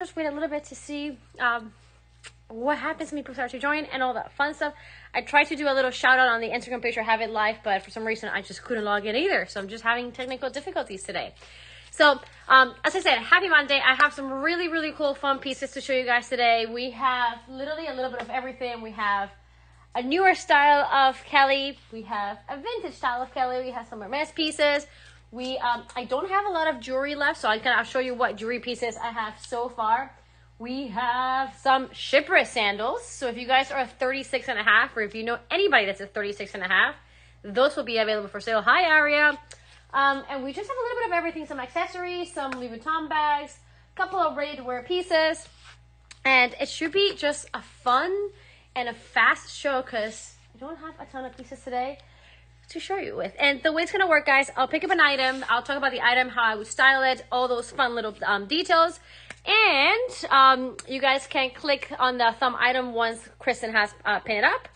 Just wait a little bit to see what happens when people start to join and all that fun stuff. I tried to do a little shout out on the Instagram page or have it live, but for some reason I just couldn't log in either. So I'm just having technical difficulties today. So as I said, happy Monday. I have some really, really cool fun pieces to show you guys today. We have literally a little bit of everything. We have a newer style of Kelly. We have a vintage style of Kelly. We have some Hermes pieces. I don't have a lot of jewelry left, so I'll show you what jewelry pieces I have so far. We have some shipwreck sandals. So if you guys are a 36 and a half, or if you know anybody that's a 36 and a half, those will be available for sale. Hi, Aria. And we just have a little bit of everything, some accessories, some Louis Vuitton bags, a couple of ready-to-wear pieces. And it should be just a fun and a fast show because I don't have a ton of pieces today to show you with. And the way it's going to work, guys, I'll pick up an item. I'll talk about the item, how I would style it, all those fun little details. And you guys can click on the thumb item once Kristen has pinned it up.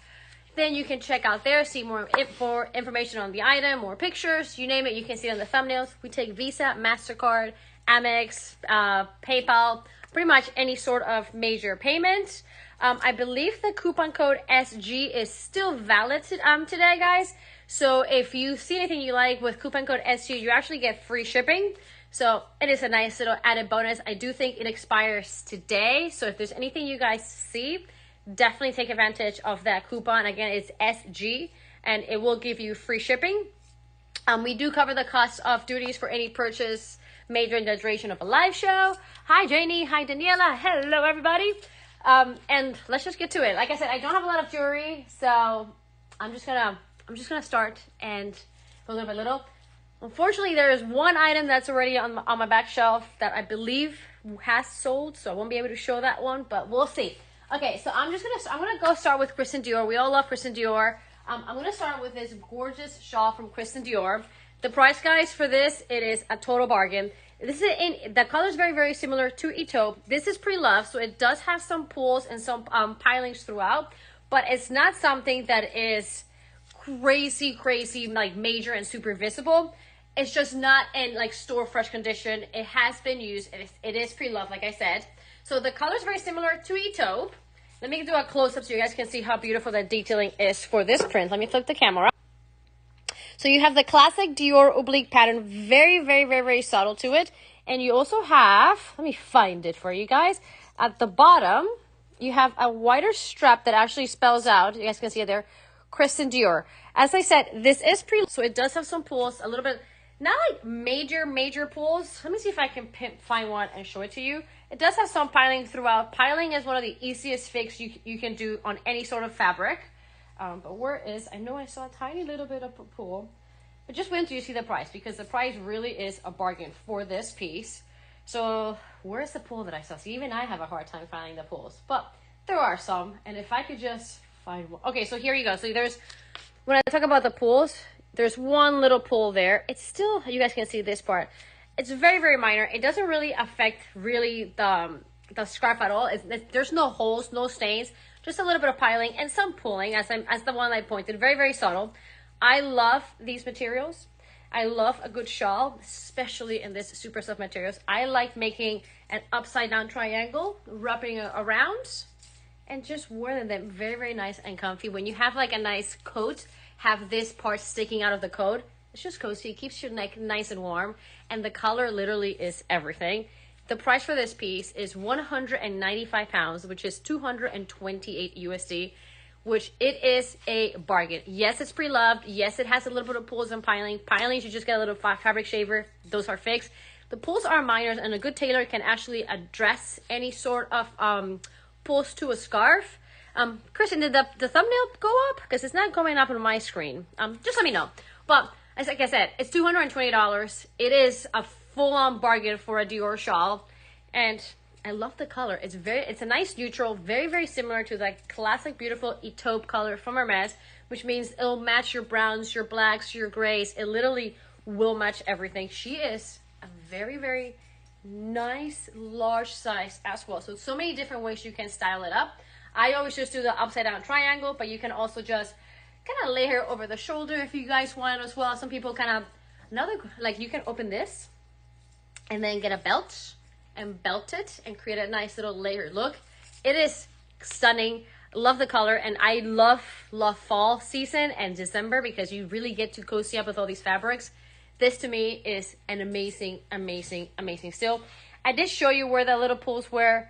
Then you can check out there, see more information on the item, more pictures, you name it, you can see it on the thumbnails. We take Visa, MasterCard, Amex, PayPal, pretty much any sort of major payment. I believe the coupon code SG is still valid today, guys. So if you see anything you like with coupon code SG, you actually get free shipping. So it is a nice little added bonus. I do think it expires today. So if there's anything you guys see, definitely take advantage of that coupon. Again, it's SG and it will give you free shipping. We do cover the cost of duties for any purchase made during the duration of a live show. Hi, Janie. Hi, Daniela. Hello, everybody. And let's just get to it. Like I said, I don't have a lot of jewelry, so I'm just gonna start and go little by little. Unfortunately, there is one item that's already on my back shelf that I believe has sold, so I won't be able to show that one, but we'll see. Okay, so I'm gonna go start with Kristen Dior. We all love Kristen Dior. I'm gonna start with this gorgeous shawl from Kristen Dior. The price, guys, for this, it is a total bargain. This is the color is very, very similar to Etope. This is pre-loved, so it does have some pulls and some pilings throughout, but it's not something that is crazy, like major and super visible. It's just not in like store fresh condition. It has been used. It is pre-loved, like I said. So the color is very similar to Etope. Let me do a close-up so you guys can see how beautiful the detailing is for this print. Let me flip the camera. So you have the classic Dior oblique pattern, very, very, very, very subtle to it. And you also have, let me find it for you guys. At the bottom, you have a wider strap that actually spells out, you guys can see it there, Kristen Dior. As I said, this is so it does have some pulls, a little bit, not like major pulls. Let me see if I can find one and show it to you. It does have some piling throughout. Piling is one of the easiest fix you can do on any sort of fabric. But where is, I know I saw a tiny little bit of a pull, but just wait until you see the price because the price really is a bargain for this piece. So where's the pull that I saw? See, even I have a hard time finding the pulls, but there are some. And if I could just find one. Okay, so here you go. So there's, when I talk about the pulls, there's one little pull there. It's still, you guys can see this part. It's very, very minor. It doesn't really affect really the scarf at all. There's no holes, no stains. Just a little bit of piling and some pulling as the one I pointed. Very, very subtle. I love these materials. I love a good shawl, especially in this super soft materials. I like making an upside down triangle, wrapping it around, and just wearing them very, very nice and comfy. When you have like a nice coat, have this part sticking out of the coat. It's just cozy. It keeps your neck nice and warm. And the color literally is everything. The price for this piece is 195 pounds, which is 228 USD, which it is a bargain. Yes, it's pre-loved. Yes, it has a little bit of pulls and piling. Pilings, you just get a little fabric shaver. Those are fixed. The pulls are minor, and a good tailor can actually address any sort of pulls to a scarf. Kristen, did the thumbnail go up? Because it's not going up on my screen. Just let me know. But like I said, it's $220. It is a full-on bargain for a Dior shawl, and I love the color. It's a nice neutral, very, very similar to the classic beautiful Etope color from Hermes, which means it'll match your browns, your blacks, your grays. It literally will match everything. She is a very, very nice large size as well. So many different ways you can style it up. I always just do the upside down triangle, but you can also just kind of lay her over the shoulder if you guys want it as well. Some people kind of, like you can open this and then get a belt and belt it and create a nice little layered look. It is stunning. Love the color, and I love fall season and December because you really get to cozy up with all these fabrics. This to me is an amazing steal. I did show you where the little pulls were.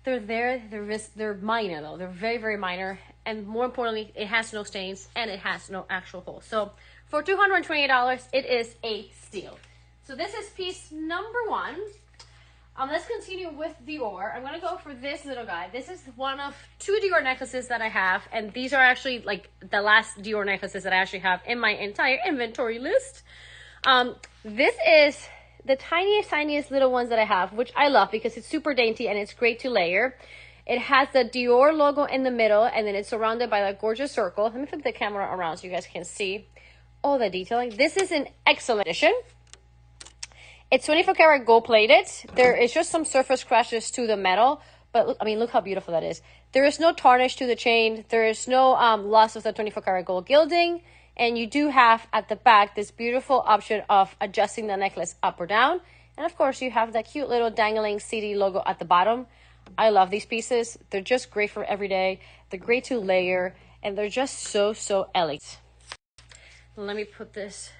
They're there. They're minor though. They're very minor, and more importantly, it has no stains and it has no actual holes. So for $228, it is a steal. So this is piece number one. Let's continue with Dior. I'm gonna go for this little guy. This is one of two Dior necklaces that I have, and these are actually like the last Dior necklaces that I actually have in my entire inventory list. This is the tiniest little ones that I have, which I love because it's super dainty and it's great to layer. It has the Dior logo in the middle, and then it's surrounded by that gorgeous circle. Let me flip the camera around so you guys can see all the detailing. This is an excellent addition. It's 24 karat gold plated. There is just some surface scratches to the metal, but look, I mean, look how beautiful that is. There is no tarnish to the chain. There is no loss of the 24 karat gold gilding. And you do have at the back this beautiful option of adjusting the necklace up or down. And of course, you have that cute little dangling CD logo at the bottom. I love these pieces. They're just great for every day. They're great to layer, and they're just so elegant. Let me put this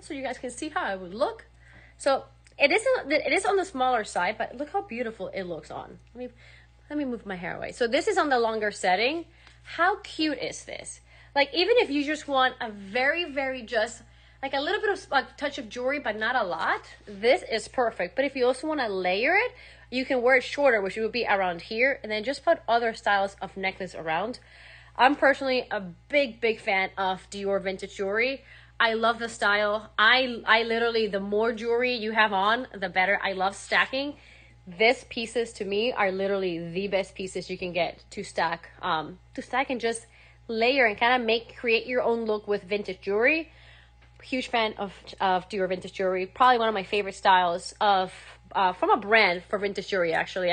so you guys can see how it would look. So it is on the smaller side, but look how beautiful it looks on. Let me move my hair away. So this is on the longer setting. How cute is this? Like, even if you just want a very just like a little bit of a touch of jewelry, but not a lot, this is perfect. But if you also want to layer it, you can wear it shorter, which would be around here, and then just put other styles of necklace around. I'm personally a big fan of Dior vintage jewelry. I love the style. I literally, the more jewelry you have on, the better. I love stacking. These pieces to me are literally the best pieces you can get to stack and just layer and kind of create your own look with vintage jewelry. Huge fan of Dior vintage jewelry. Probably one of my favorite styles of from a brand for vintage jewelry, actually.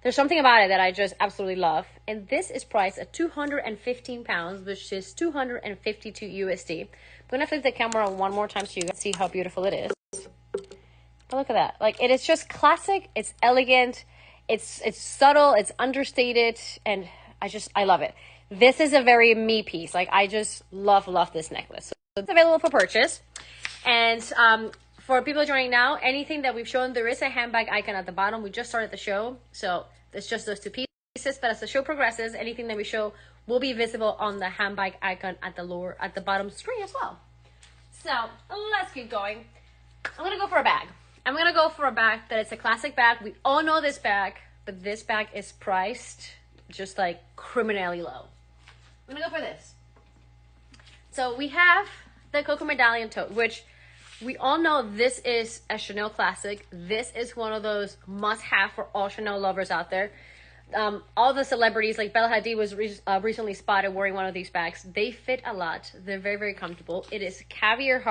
There's something about it that I just absolutely love. And this is priced at 215 pounds, which is 252 USD. I'm gonna flip the camera one more time so you can see how beautiful it is. But look at that. Like, it is just classic, it's elegant, it's subtle, it's understated, and I love it. This is a very me piece. Like, I just love this necklace. So it's available for purchase. And for people joining now, anything that we've shown, there is a handbag icon at the bottom. We just started the show, so it's just those two pieces. But as the show progresses, anything that we show will be visible on the handbag icon at the bottom screen as well. So let's keep going. I'm gonna go for a bag. I'm gonna go for a bag that it's a classic bag. We all know this bag, but this bag is priced just like criminally low. I'm gonna go for this. So we have the Coco Medallion tote, which we all know this is a Chanel classic. This is one of those must-have for all Chanel lovers out there. All the celebrities, like Bella Hadid was recently spotted wearing one of these bags. They fit a lot. They're very comfortable. It is caviar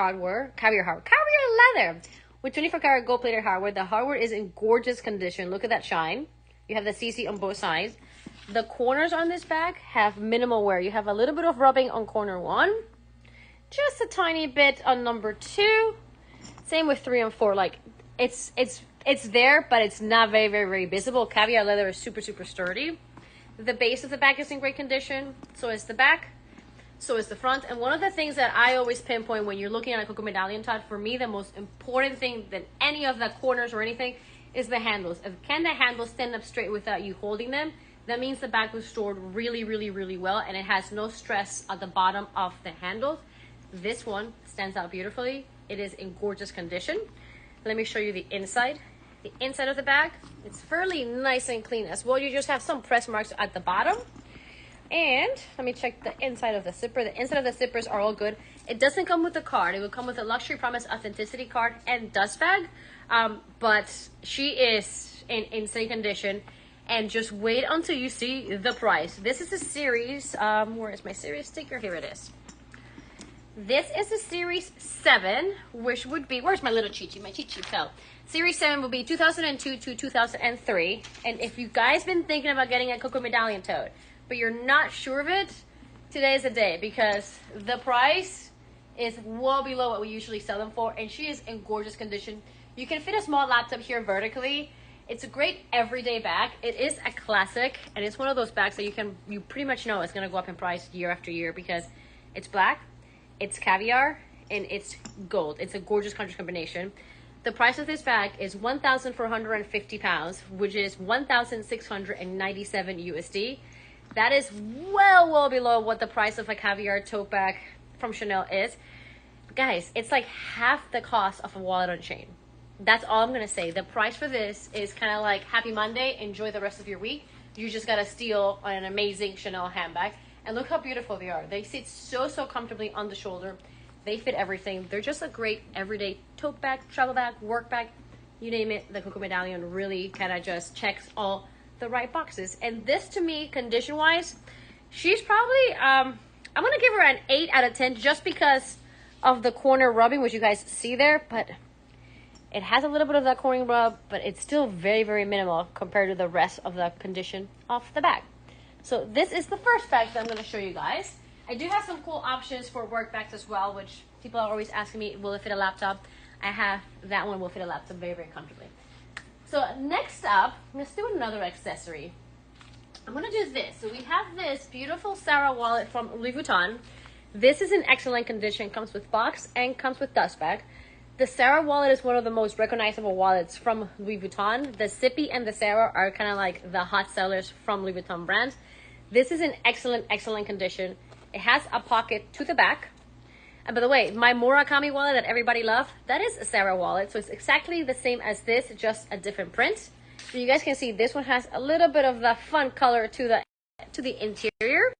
leather with 24 karat gold plated hardware. The hardware is in gorgeous condition. Look at that shine. You have the CC on both sides. The corners on this bag have minimal wear. You have a little bit of rubbing on corner 1, just a tiny bit on number 2. Same with 3 and 4. Like, it's there, but it's not very visible. Caviar leather is super sturdy. The base of the bag is in great condition. So is the back. So is the front. And one of the things that I always pinpoint when you're looking at a Coco Medallion top, for me, the most important thing than any of the corners or anything is the handles. Can the handles stand up straight without you holding them? That means the bag was stored really well, and it has no stress at the bottom of the handles. This one stands out beautifully. It is in gorgeous condition. Let me show you the inside. The inside of the bag, it's fairly nice and clean as well. You just have some press marks at the bottom. And let me check the inside of the zipper. The inside of the zippers are all good. It doesn't come with the card. It will come with a Luxury Promise Authenticity card and dust bag. But she is in insane condition. And just wait until you see the price. This is a series. Where is my series sticker? Here it is. This is a series 7, which would be, where's my little cheat sheet? My cheat sheet fell. Series 7 will be 2002 to 2003. And if you guys been thinking about getting a Coco Medallion tote, but you're not sure of it, today is the day, because the price is well below what we usually sell them for, and she is in gorgeous condition. You can fit a small laptop here vertically. It's a great everyday bag. It is a classic, and it's one of those bags that you pretty much know it's gonna go up in price year after year because it's black, it's caviar, and it's gold. It's a gorgeous color combination. The price of this bag is 1,450 pounds, which is 1,697 USD. That is well below what the price of a caviar tote bag from Chanel is. Guys, it's like half the cost of a wallet on chain. That's all I'm gonna say. The price for this is kind of like happy Monday, enjoy the rest of your week. You just gotta steal an amazing Chanel handbag. And look how beautiful they are. They sit so comfortably on the shoulder. They fit everything. They're just a great everyday tote bag, travel bag, work bag, you name it. The Coco Medallion really kind of just checks all the right boxes. And this, to me, condition wise, she's probably I'm gonna give her an 8 out of 10 just because of the corner rubbing, which you guys see there. But it has a little bit of that corner rub, but it's still very minimal compared to the rest of the condition of the bag. So this is the first bag that I'm going to show you guys. I do have some cool options for work bags as well, which people are always asking me, will it fit a laptop? I have that one will fit a laptop very comfortably. So next up, let's do another accessory. I'm going to do this. So we have this beautiful Sarah wallet from Louis Vuitton. This is in excellent condition, comes with box and comes with dust bag. The Sarah wallet is one of the most recognizable wallets from Louis Vuitton. The Sippy and the Sarah are kind of like the hot sellers from Louis Vuitton brand. This is in excellent condition. It has a pocket to the back. And by the way, my Murakami wallet that everybody loves, that is a Sarah wallet. So it's exactly the same as this, just a different print. So you guys can see this one has a little bit of the fun color to the interior.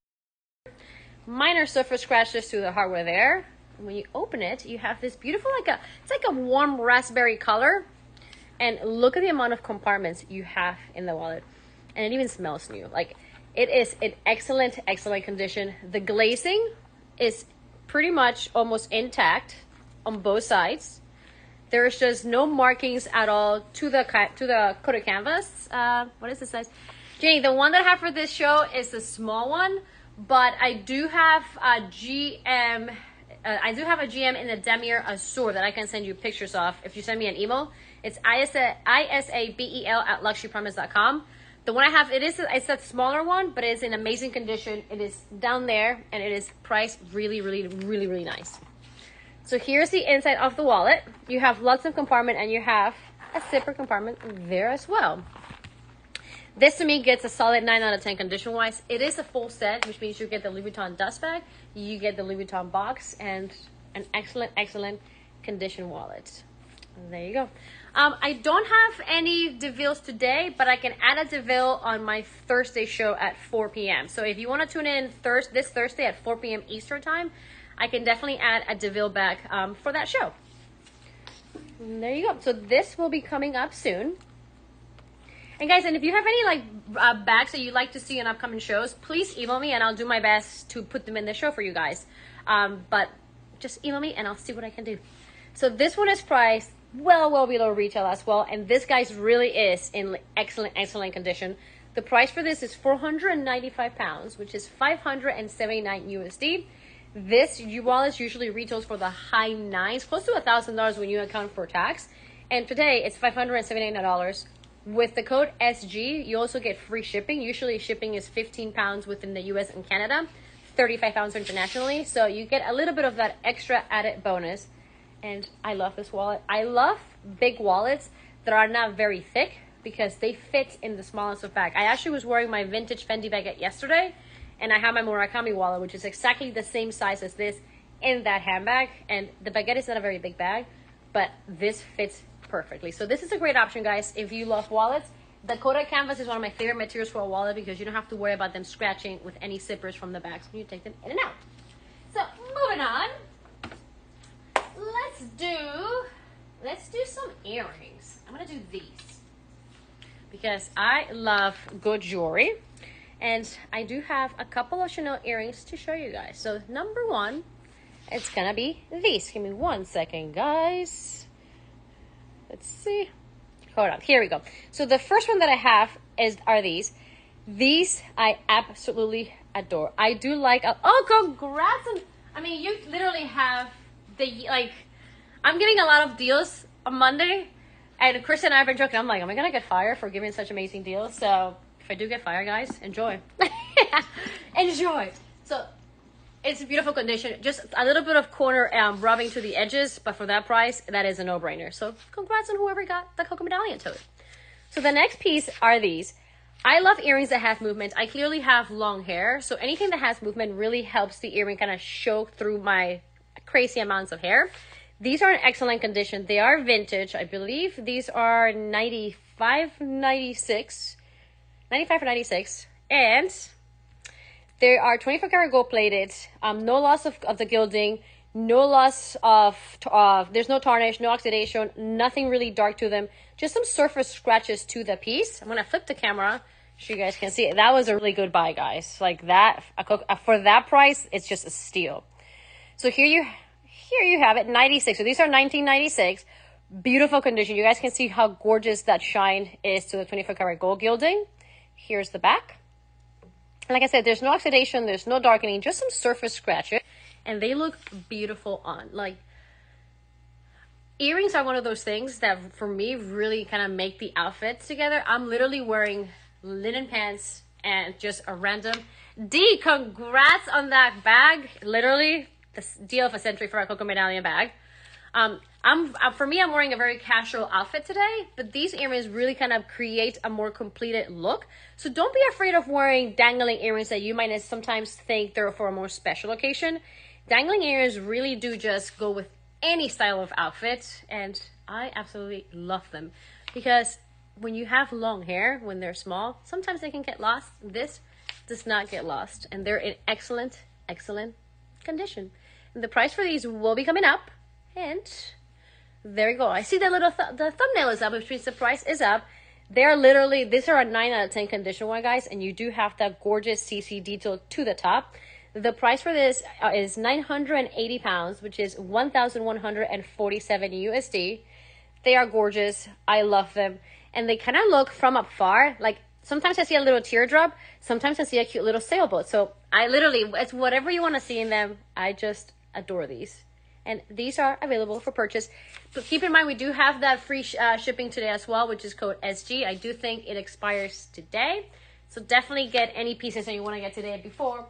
Minor surface scratches to the hardware there. And when you open it, you have this beautiful, it's like a warm raspberry color. And look at the amount of compartments you have in the wallet. And it even smells new. Like, it is in excellent condition. The glazing is pretty much almost intact on both sides. There's just no markings at all to the coated canvas. What is the size? Jenny, the one that I have for this show is the small one, but I do have a GM. I do have a GM in the Demier Azur that I can send you pictures of if you send me an email. It's isabel@luxurypromise.com. The one I have, it's a smaller one, but it's in amazing condition. It is down there, and it is priced really nice. So here's the inside of the wallet. You have lots of compartment, and you have a zipper compartment there as well. This to me gets a solid 9 out of 10 condition-wise. It is a full set, which means you get the Louis Vuitton dust bag, you get the Louis Vuitton box, and an excellent condition wallet. There you go. I don't have any DeVils today, but I can add a DeVille on my Thursday show at 4 p.m. So if you want to tune in this Thursday at 4 p.m. Eastern time, I can definitely add a DeVille bag for that show. And there you go. So this will be coming up soon. And guys, and if you have any bags that you'd like to see in upcoming shows, please email me and I'll do my best to put them in the show for you guys. But just email me and I'll see what I can do. So this one is priced well below retail as well. And this, guys, really is in excellent condition. The price for this is 495 pounds, which is 579 USD. This wallet usually retails for the high nines, close to $1,000 when you account for tax. And today it's $579. With the code SG, you also get free shipping. Usually shipping is 15 pounds within the US and Canada, 35 pounds internationally. So you get a little bit of that extra added bonus. And I love this wallet. I love big wallets that are not very thick because they fit in the smallest of bag. I actually was wearing my vintage Fendi baguette yesterday, and I have my Murakami wallet, which is exactly the same size as this, in that handbag. And the baguette is not a very big bag, but this fits perfectly. So this is a great option, guys, if you love wallets. The coated canvas is one of my favorite materials for a wallet because you don't have to worry about them scratching with any zippers from the bags when you take them in and out. So moving on, let's do some earrings. I'm gonna do these because I love good jewelry, and I do have a couple of Chanel earrings to show you guys. So number one, it's gonna be these. Give me 1 second, guys. Let's see. Hold on. Here we go. So the first one that I have are these. These I absolutely adore. I do like. Oh, congrats! I mean, you literally have I'm getting a lot of deals on Monday, And Kristen and I have been joking. I'm like, am I going to get fired for giving such amazing deals? So if I do get fired, guys, enjoy. Enjoy. So it's a beautiful condition. Just a little bit of corner rubbing to the edges. But for that price, that is a no-brainer. So congrats on whoever got the Coco Medallion to it. So the next piece are these. I love earrings that have movement. I clearly have long hair. So anything that has movement really helps the earring kind of show through my crazy amounts of hair. These are in excellent condition. They are vintage. I believe these are 95 or 96. And they are 24 karat gold plated. No loss of the gilding. No loss of, there's no tarnish, no oxidation, nothing really dark to them. Just some surface scratches to the piece. I'm going to flip the camera so you guys can see it. That was a really good buy, guys. Like that, for that price, it's just a steal. So here you have it, 96. So these are 1996. Beautiful condition. You guys can see how gorgeous that shine is to the 24 karat gold gilding. Here's the back. Like I said, there's no oxidation, there's no darkening, just some surface scratches. And they look beautiful on. Like, earrings are one of those things that, for me, really kind of make the outfits together. I'm literally wearing linen pants and just a random... D, congrats on that bag. Literally, the deal of a century for a Coco Medallion bag. For me, I'm wearing a very casual outfit today, but these earrings really kind of create a more completed look. So don't be afraid of wearing dangling earrings that you might sometimes think they're for a more special occasion. Dangling earrings really do just go with any style of outfit, and I absolutely love them because when you have long hair, when they're small, sometimes they can get lost. This does not get lost, and they're in excellent condition. And the price for these will be coming up, and there you go. I see the little the thumbnail is up, which means the price is up. They're literally, these are a 9 out of 10 condition one, guys, and you do have that gorgeous CC detail to the top. The price for this is 980 pounds, which is 1,147 USD. They are gorgeous. I love them. And they kind of look from afar, like sometimes I see a little teardrop, sometimes I see a cute little sailboat. So I literally, it's whatever you want to see in them. I just adore these. And these are available for purchase. But keep in mind, we do have that free shipping today as well, which is code SG. I do think it expires today. So definitely get any pieces that you want to get today before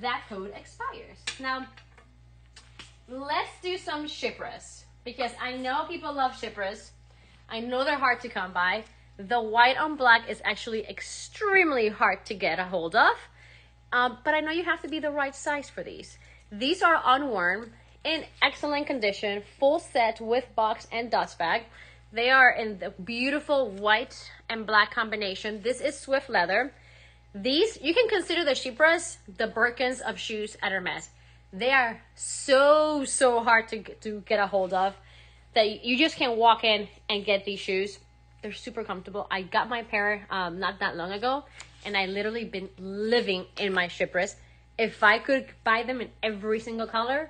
that code expires. Now, let's do some shippers, because I know people love shippers. I know they're hard to come by. The white on black is actually extremely hard to get a hold of, but I know you have to be the right size for these. These are unworn, in excellent condition, full set with box and dust bag. They are in the beautiful white and black combination. This is Swift leather. These, you can consider the Chypras the Birkins of shoes at Hermes. They are so hard to get a hold of that you just can't walk in and get these shoes. They're super comfortable. I got my pair not that long ago, and I literally been living in my Chypras. If I could buy them in every single color,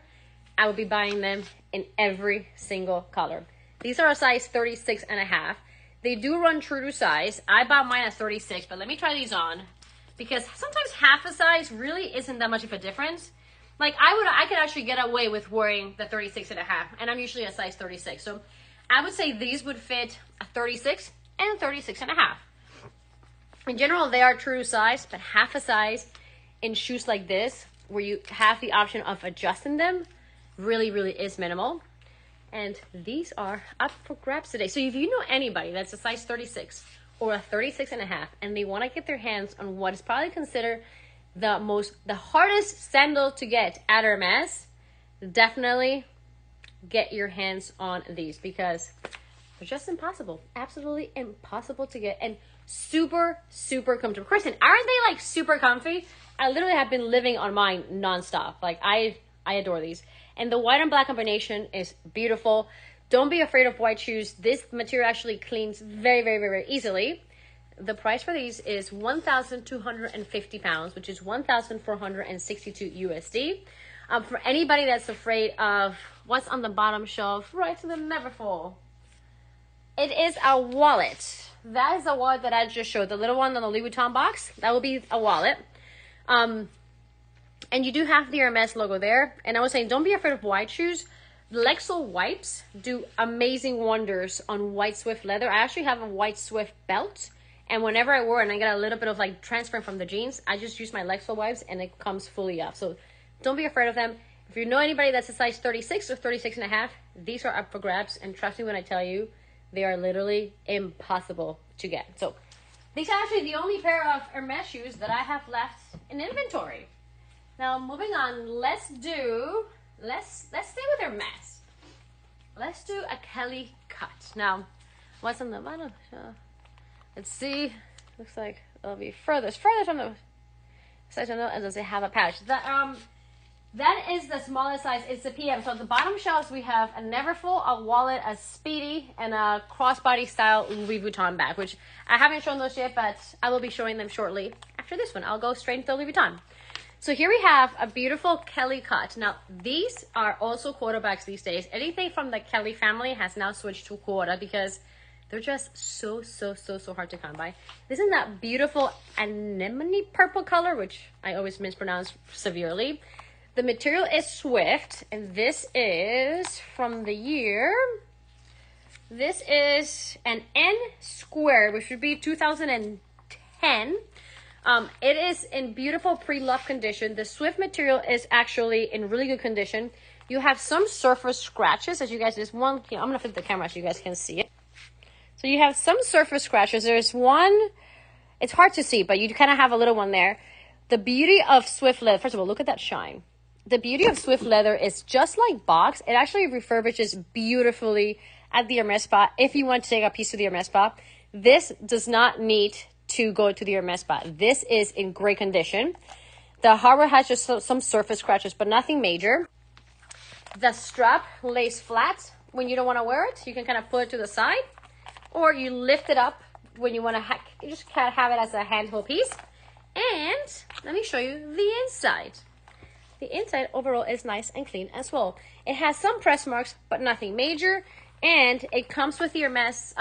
I would be buying them in every single color. These are a size 36 and a half. They do run true to size. I bought mine at 36, but let me try these on, because sometimes half a size really isn't that much of a difference. Like I could actually get away with wearing the 36 and a half, and I'm usually a size 36. So I would say these would fit a 36 and a 36 and a half. In general, they are true size, but half a size in shoes like this, where you have the option of adjusting them, really is minimal. And these are up for grabs today. So if you know anybody that's a size 36 or a 36 and a half, and they want to get their hands on what is probably considered the hardest sandal to get at Hermes, definitely get your hands on these, because they're just impossible. Absolutely impossible to get, and super comfortable. Kristen, aren't they like super comfy? I literally have been living on mine nonstop. Like I adore these. And the white and black combination is beautiful. Don't be afraid of white shoes. This material actually cleans very easily. The price for these is 1,250 pounds, which is 1,462 USD. For anybody that's afraid of what's on the bottom shelf, right to the Neverfull, it is a wallet. That is a wallet that I just showed. The little one on the Louis Vuitton box, that will be a wallet. And you do have the Hermes logo there. And I was saying, don't be afraid of white shoes. Lexel wipes do amazing wonders on white Swift leather. I actually have a white Swift belt, and whenever I wear it and I get a little bit of like transfer from the jeans, I just use my Lexel wipes and it comes fully off. So don't be afraid of them. If you know anybody that's a size 36 or 36 and a half, these are up for grabs, and trust me when I tell you, they are literally impossible to get. So these are actually the only pair of Hermes shoes that I have left in inventory. Now moving on, let's stay with Hermes. Let's do a Kelly cut. Now, what's on the bottom? Let's see. Looks like it'll be furthest from the size. And does it have a pouch? That is the smallest size. It's a PM. So at the bottom shelves, we have a Neverfull, a wallet, a Speedy, and a crossbody style Louis Vuitton bag, which I haven't shown those yet, but I will be showing them shortly after this one. I'll go straight into Louis Vuitton. So here we have a beautiful Kelly cut. Now, these are also quarter bags these days. Anything from the Kelly family has now switched to quarter because they're just so hard to come by. Isn't that beautiful anemone purple color, which I always mispronounce severely? The material is Swift, and this is from the year. This is an N square, which would be 2010. It is in beautiful pre-love condition. The Swift material is actually in really good condition. You have some surface scratches, as you guys, there's one, I'm gonna flip the camera so you guys can see it. So you have some surface scratches. There's one, it's hard to see, but you kind of have a little one there. The beauty of Swift leather, first of all, look at that shine. The beauty of Swift leather is just like box, it actually refurbishes beautifully at the Hermes spa. If you want to take a piece to the Hermes spa, this does not need to go to the Hermes spa. This is in great condition. The hardware has just some surface scratches, but nothing major. The strap lays flat when you don't want to wear it. You can kind of put it to the side, or you lift it up when you want to. You just kind of have it as a handhold piece. And let me show you the inside. The inside overall is nice and clean as well. It has some press marks, but nothing major. And it comes with the Hermes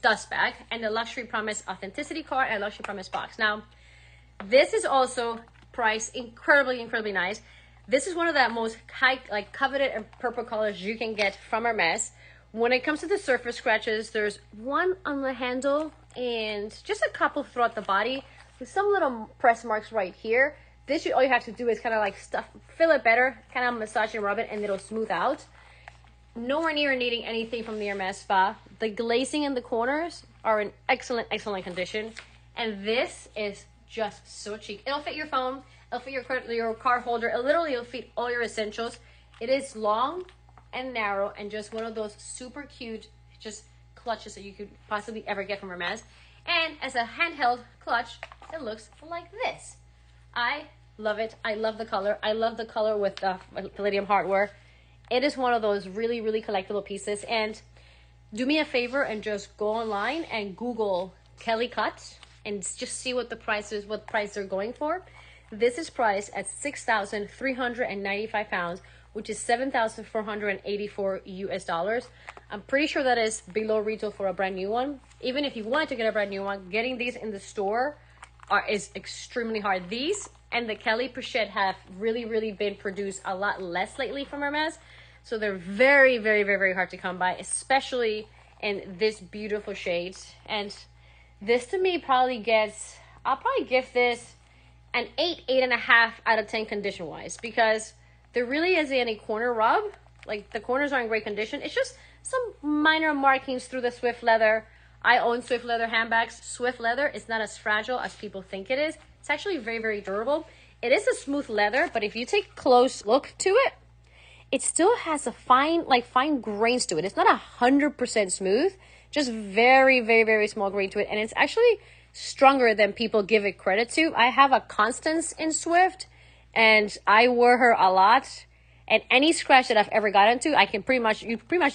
dust bag and the Luxury Promise Authenticity card and Luxury Promise box. Now, this is also priced incredibly nice. This is one of the most coveted and purple colors you can get from Hermes. When it comes to the surface scratches, there's one on the handle and just a couple throughout the body with some little press marks right here. This, all you have to do is kind of like fill it better, kind of massage and rub it, and it'll smooth out. Nowhere near needing anything from the Hermes spa. The glazing in the corners are in excellent condition. And this is just so chic. It'll fit your phone, it'll fit your card holder. It'll fit all your essentials. It is long and narrow and just one of those super cute just clutches that you could possibly ever get from Hermes. And as a handheld clutch, it looks like this. I love it. I love the color. I love the color with the palladium hardware. It is one of those really collectible pieces. And do me a favor and just go online and Google Kelly cut and just see what the price is, what price they're going for. This is priced at 6,395 pounds, which is 7,484 US dollars. I'm pretty sure that is below retail for a brand new one. Even if you wanted to get a brand new one, getting these in the store is extremely hard. These and the Kelly Pochette have really been produced a lot less lately from Hermes. So they're very hard to come by, especially in this beautiful shade. And this to me probably gets, I'll probably give this an 8.5 out of 10 condition wise, because there really isn't any corner rub. Like the corners are in great condition. It's just some minor markings through the Swift leather. I own Swift leather handbags. Swift leather is not as fragile as people think it is. It's actually very durable. It is a smooth leather, but if you take a close look to it, it still has a fine grains to it. It's not 100% smooth, just very small grain to it. And it's actually stronger than people give it credit to. I have a Constance in Swift, and I wear her a lot. And any scratch that I've ever gotten to, you pretty much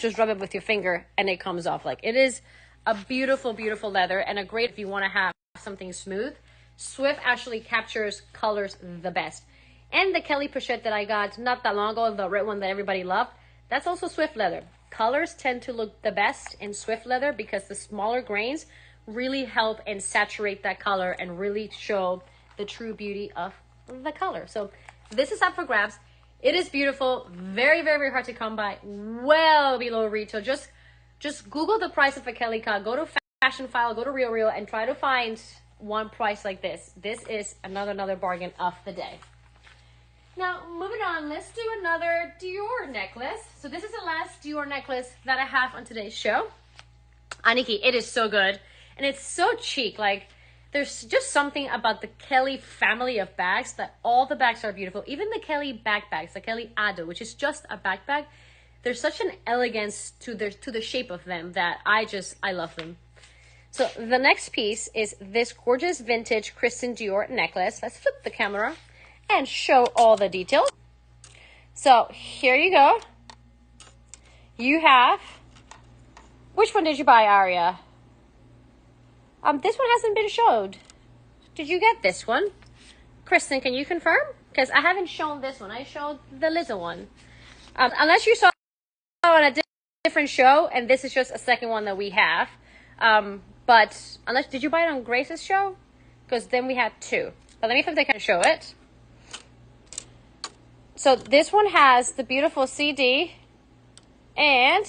just rub it with your finger and it comes off. Like, it is a beautiful leather, and a great if you want to have something smooth. Swift actually captures colors the best. And the Kelly Pochette that I got not that long ago, the red one that everybody loved, that's also Swift leather. Colors tend to look the best in Swift leather because the smaller grains really help and saturate that color and really show the true beauty of the color. So this is up for grabs. It is beautiful, very, very, very hard to come by, well below retail. Just Google the price of a Kelly cut, go to Fashion File, go to Real, and try to find one price like this. This is another bargain of the day. Now, moving on, let's do another Dior necklace. So this is the last Dior necklace that I have on today's show. Aniki, it is so good. And it's so chic. Like, there's just something about the Kelly family of bags that all the bags are beautiful. Even the Kelly backpacks, the Kelly Ado, which is just a backpack. There's such an elegance to the shape of them that I love them. So the next piece is this gorgeous vintage Kristen Dior necklace. Let's flip the camera and show all the details. So here you go. You have, which one did you buy, Aria? This one hasn't been showed. Did you get this one? Kristen, can you confirm? Because I haven't shown this one. I showed the little one. Unless you saw on a different show, and this is just a second one that we have. But unless, did you buy it on Grace's show? Because then we had two. But let me flip the camera and show it. So this one has the beautiful CD, and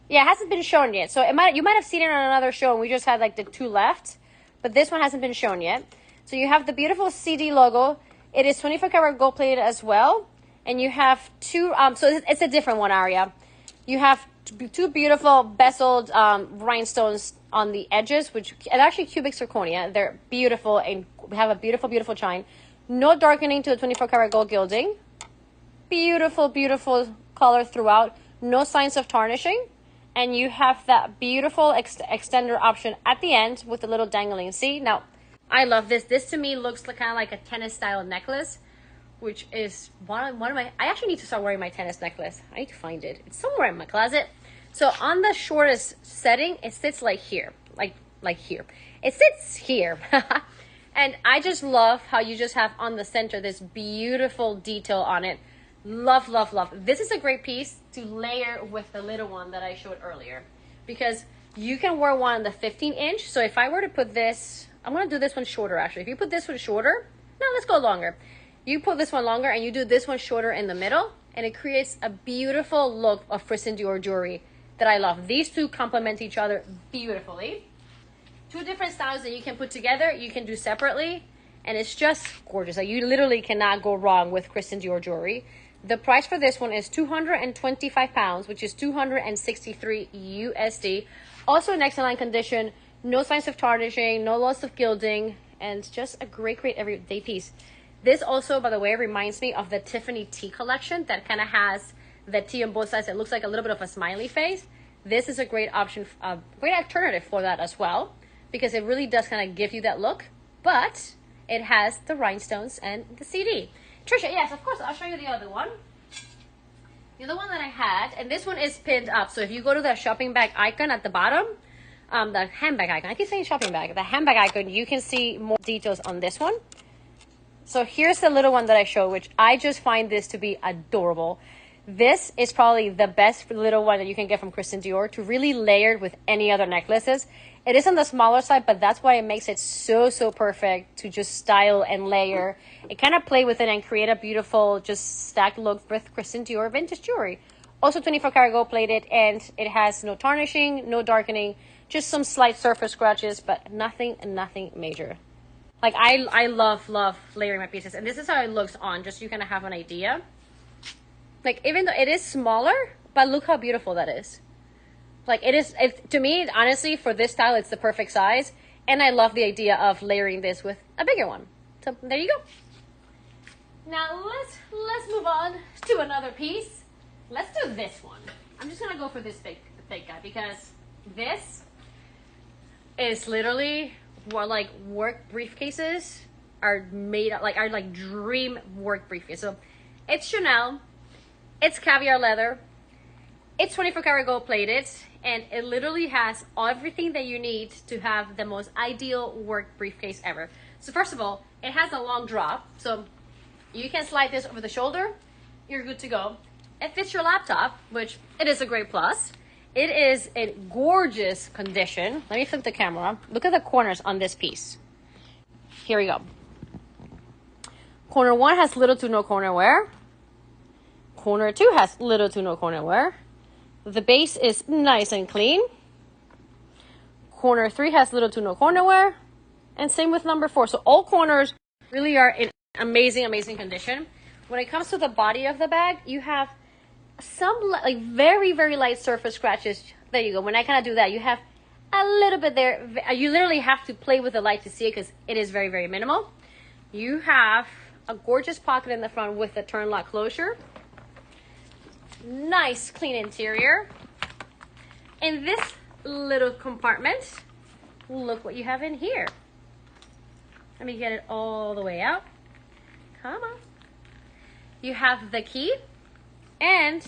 yeah, it hasn't been shown yet. So you might have seen it on another show, and we just had like the two left, but this one hasn't been shown yet. So you have the beautiful CD logo. It is 24 karat gold plated as well, and you have two. So it's a different one, Aria. You have two beautiful bezeled rhinestones on the edges, which are actually cubic zirconia. They're beautiful and have a beautiful shine. No darkening to the 24 karat gold gilding. Beautiful color throughout. No signs of tarnishing. And you have that beautiful extender option at the end with the little dangling. See, now I love this. This to me looks kind of like a tennis style necklace, which is one of my, I actually need to start wearing my tennis necklace. I need to find it. It's somewhere in my closet. So on the shortest setting, it sits like here, like here. It sits here. And I just love how you just have on the center this beautiful detail on it. Love. This is a great piece to layer with the little one that I showed earlier, because you can wear one on the 15-inch. So if I were to put this, I'm going to do this one shorter actually. If you put this one shorter, no, let's go longer. You put this one longer and you do this one shorter in the middle, and it creates a beautiful look of Kristen Dior jewelry that I love. These two complement each other beautifully. Two different styles that you can put together, you can do separately, and it's just gorgeous. Like, you literally cannot go wrong with Kristen Dior jewelry. The price for this one is 225 pounds, which is 263 USD. Also in excellent condition, no signs of tarnishing, no loss of gilding, and just a great everyday piece. This also, by the way, reminds me of the Tiffany tea collection that kind of has the tea on both sides. It looks like a little bit of a smiley face. This is a great option, great alternative for that as well, because it really does kind of give you that look, but it has the rhinestones and the CD. Trisha, yes, of course, I'll show you the other one. The other one that I had, and this one is pinned up. So if you go to the shopping bag icon at the bottom, the handbag icon, I keep saying shopping bag, the handbag icon, you can see more details on this one. So here's the little one that I showed, which I just find this to be adorable. This is probably the best little one that you can get from Kristen Dior to really layer it with any other necklaces. It is on the smaller side, but that's why it makes it so perfect to just style and layer. It kind of play with it and create a beautiful, just stacked look with Kristen Dior vintage jewelry. Also 24 karat gold plated, and it has no tarnishing, no darkening, just some slight surface scratches, but nothing major. Like, I love layering my pieces, and this is how it looks on, just so you kind of have an idea. Like, even though it is smaller, but look how beautiful that is. Like, to me, honestly, for this style, it's the perfect size. And I love the idea of layering this with a bigger one. So there you go. Now let's move on to another piece. Let's do this one. I'm just gonna go for this big guy, because this is literally what, like, work briefcases are made of, like, are like dream work briefcases. So it's Chanel. It's caviar leather. It's 24 karat gold plated, and it literally has everything that you need to have the most ideal work briefcase ever. So first of all, it has a long drop, so you can slide this over the shoulder. You're good to go. It fits your laptop, which it is a great plus. It is in gorgeous condition. Let me flip the camera. Look at the corners on this piece. Here we go. Corner one has little to no corner wear. corner 2 has little to no corner wear. The base is nice and clean. Corner 3 has little to no corner wear. And same with number 4. So all corners really are in amazing, amazing condition. When it comes to the body of the bag, you have some like very, very light surface scratches. There you go. When I kind of do that, you have a little bit there. You literally have to play with the light to see it because it is very, very minimal. You have a gorgeous pocket in the front with the turn lock closure. Nice clean interior. In this little compartment, look what you have in here. Let me get it all the way out. Come on. You have the key and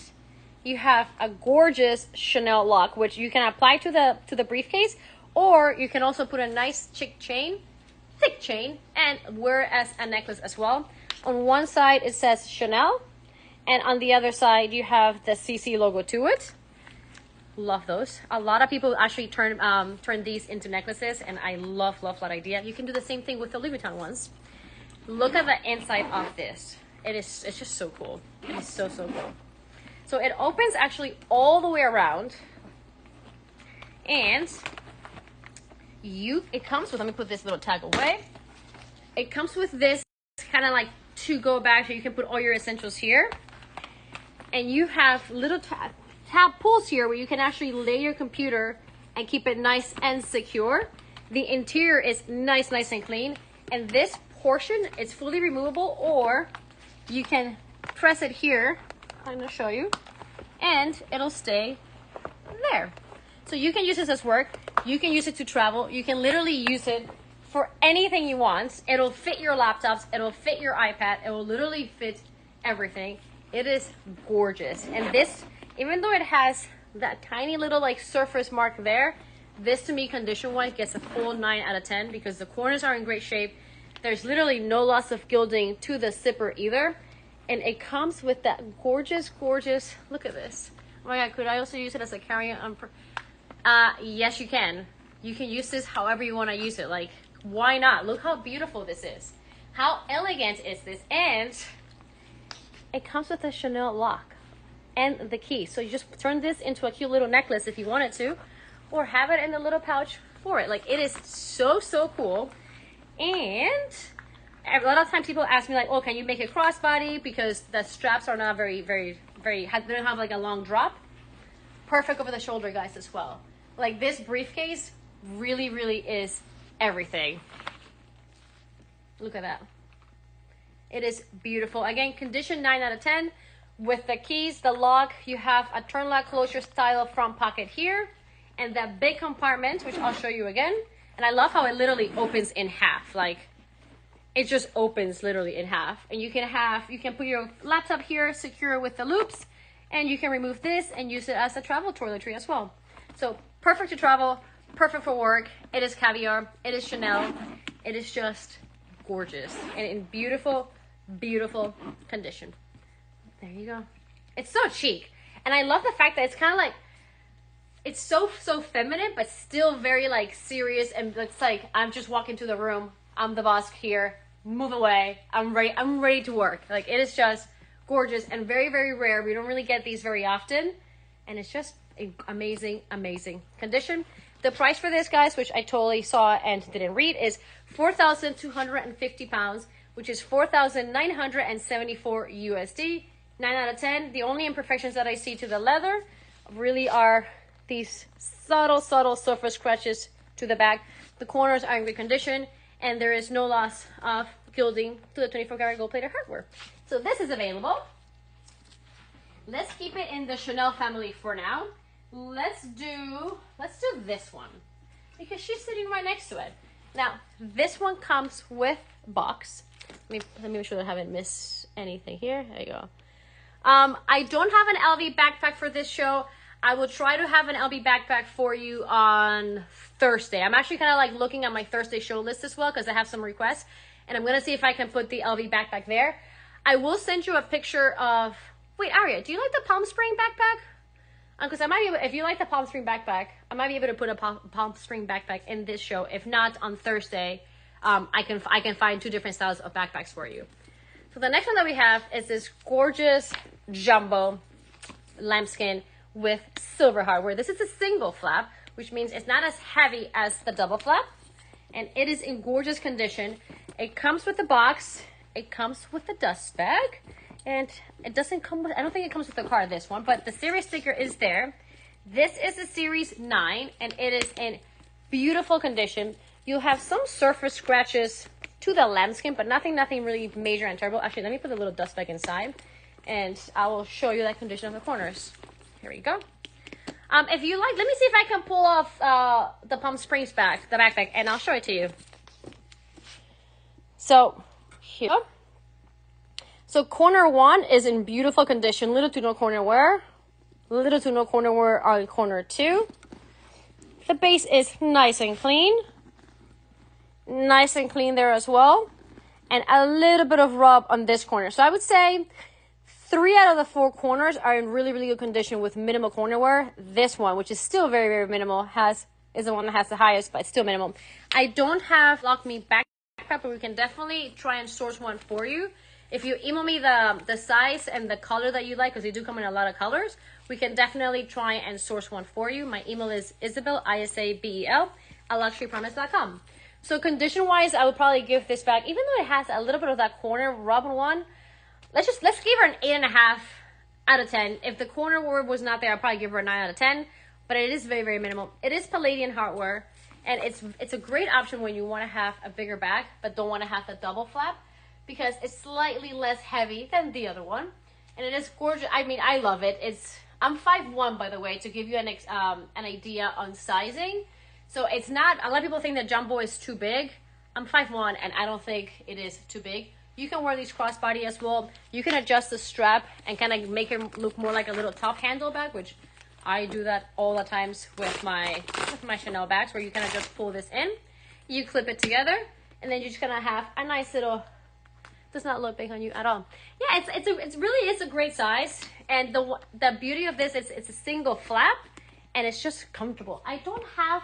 you have a gorgeous Chanel lock, which you can apply to the briefcase, or you can also put a nice thick chain, and wear it as a necklace as well. On one side it says Chanel, and on the other side you have the CC logo to it. Love those. A lot of people actually turn these into necklaces, and I love that idea. You can do the same thing with the Louis Vuitton ones. Look at the inside of this. It's just so cool. It is so cool. So it opens actually all the way around, and it comes with, let me put this little tag away. It comes with this kind of like to-go bag, so you can put all your essentials here. And you have little tab pulls here where you can actually lay your computer and keep it nice and secure. The interior is nice and clean. And this portion is fully removable, or you can press it here. I'm going to show you, and it'll stay there. So you can use this as work. You can use it to travel. You can literally use it for anything you want. It'll fit your laptops. It'll fit your iPad. It will literally fit everything. It is gorgeous. And this, even though it has that tiny little like surface mark there, this to me condition-wise gets a full 9 out of 10 because the corners are in great shape. There's literally no loss of gilding to the zipper either. And it comes with that gorgeous, look at this. Oh my God, could I also use it as a carry-on? Yes, you can. You can use this however you want to use it. Like, why not? Look how beautiful this is. How elegant is this? And it comes with a Chanel lock and the key. So you just turn this into a cute little necklace if you wanted to, or have it in the little pouch for it. Like, it is so cool. And a lot of times people ask me like, oh, can you make it crossbody because the straps are not very, they don't have like a long drop. Perfect over the shoulder, guys, as well. Like, this briefcase really is everything. Look at that. It is beautiful. Again, condition 9 out of 10. With the keys, the lock, you have a turn lock closure style front pocket here, and that big compartment, which I'll show you again. And I love how it literally opens in half. Like, it just opens literally in half. And you can put your laptop here, secure with the loops, and you can remove this and use it as a travel toiletry as well. So perfect to travel, perfect for work. It is caviar, it is Chanel. It is just gorgeous and in beautiful condition. There you go. It's so chic. And I love the fact that it's kind of like, it's so feminine, but still very like serious. And it's like, I'm just walking to the room. I'm the boss here. Move away. I'm ready to work. Like, it is just gorgeous and very rare. We don't really get these very often. And it's just amazing condition. The price for this, guys, which I totally saw and didn't read, is £4,250, which is 4,974 USD. 9 out of 10. The only imperfections that I see to the leather really are these subtle surface scratches to the back. The corners are in good condition, and there is no loss of gilding to the 24-karat gold-plated hardware. So this is available. Let's keep it in the Chanel family for now. Let's do this one because she's sitting right next to it. Now, this one comes with box. Let me make sure that I haven't missed anything here. There you go. I don't have an LV backpack for this show. I will try to have an LV backpack for you on Thursday. I'm actually kind of like looking at my Thursday show list as well because I have some requests, and I'm going to see if I can put the LV backpack there. I will send you a picture of, wait, Aria, do you like the Palm Spring backpack? Because I might be able, if you like the Palm Spring backpack, I might be able to put a Palm Spring backpack in this show. If not, on Thursday, I can find 2 different styles of backpacks for you. So the next one that we have is this gorgeous jumbo lambskin with silver hardware. This is a single flap, which means it's not as heavy as the double flap, and it is in gorgeous condition. It comes with the box, it comes with the dust bag, and it doesn't come with, I don't think it comes with the card, this one, but the series sticker is there. This is a series 9, and it is in beautiful condition. You'll have some surface scratches to the lambskin, but nothing really major and terrible. Actually, let me put the little dust bag inside, and I will show you that condition of the corners. Here we go. If you like, let me see if I can pull off the Palm Springs bag, the backpack, and I'll show it to you. So, here. So, corner 1 is in beautiful condition. Little to no corner wear. Little to no corner wear on corner 2. The base is nice and clean. Nice and clean there as well. And a little bit of rub on this corner. So, I would say 3 out of the 4 corners are in really good condition with minimal corner wear. This one, which is still very minimal, is the one that has the highest, but it's still minimal. I don't have Lock Me backpack, but we can definitely try and source one for you. If you email me the size and the color that you like, because they do come in a lot of colors, we can definitely try and source one for you. My email is Isabel, Isabel, at luxurypromise.com. So condition-wise, I would probably give this bag, even though it has a little bit of that corner rub on one, let's give her an 8.5 out of 10. If the corner word was not there, I'd probably give her a 9 out of 10. But it is very minimal. It is Palladian hardware, and it's a great option when you want to have a bigger bag, but don't want to have the double flap, because it's slightly less heavy than the other one, and it is gorgeous. I mean, I love it. I'm 5'1", by the way, to give you an idea on sizing. So it's not. A lot of people think that jumbo is too big. I'm 5'1", and I don't think it is too big. You can wear these crossbody as well. You can adjust the strap and kind of make it look more like a little top handle bag, which I do that all the times with my Chanel bags, where you kind of just pull this in, you clip it together, and then you're just gonna have a nice little. Does not look big on you at all. Yeah, it's really is a great size, and the beauty of this is it's a single flap, and it's just comfortable. I don't have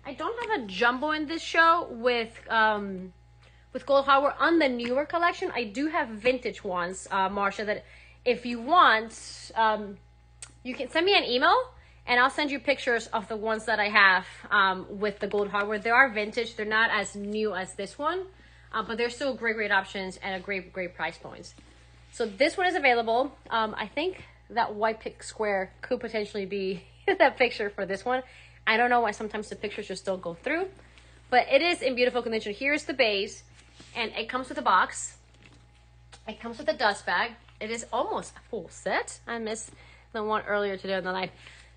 a jumbo in this show with gold hardware on the newer collection. I do have vintage ones, Marsha, that if you want, you can send me an email and I'll send you pictures of the ones that I have with the gold hardware. They are vintage. They're not as new as this one, but they're still great options and a great price points. So this one is available. I think that white pick square could potentially be that picture for this one. I don't know why sometimes the pictures just don't go through, but it is in beautiful condition. Here's the base. And it comes with a box. It comes with a dust bag. It is almost a full set. I missed the one earlier today on the live.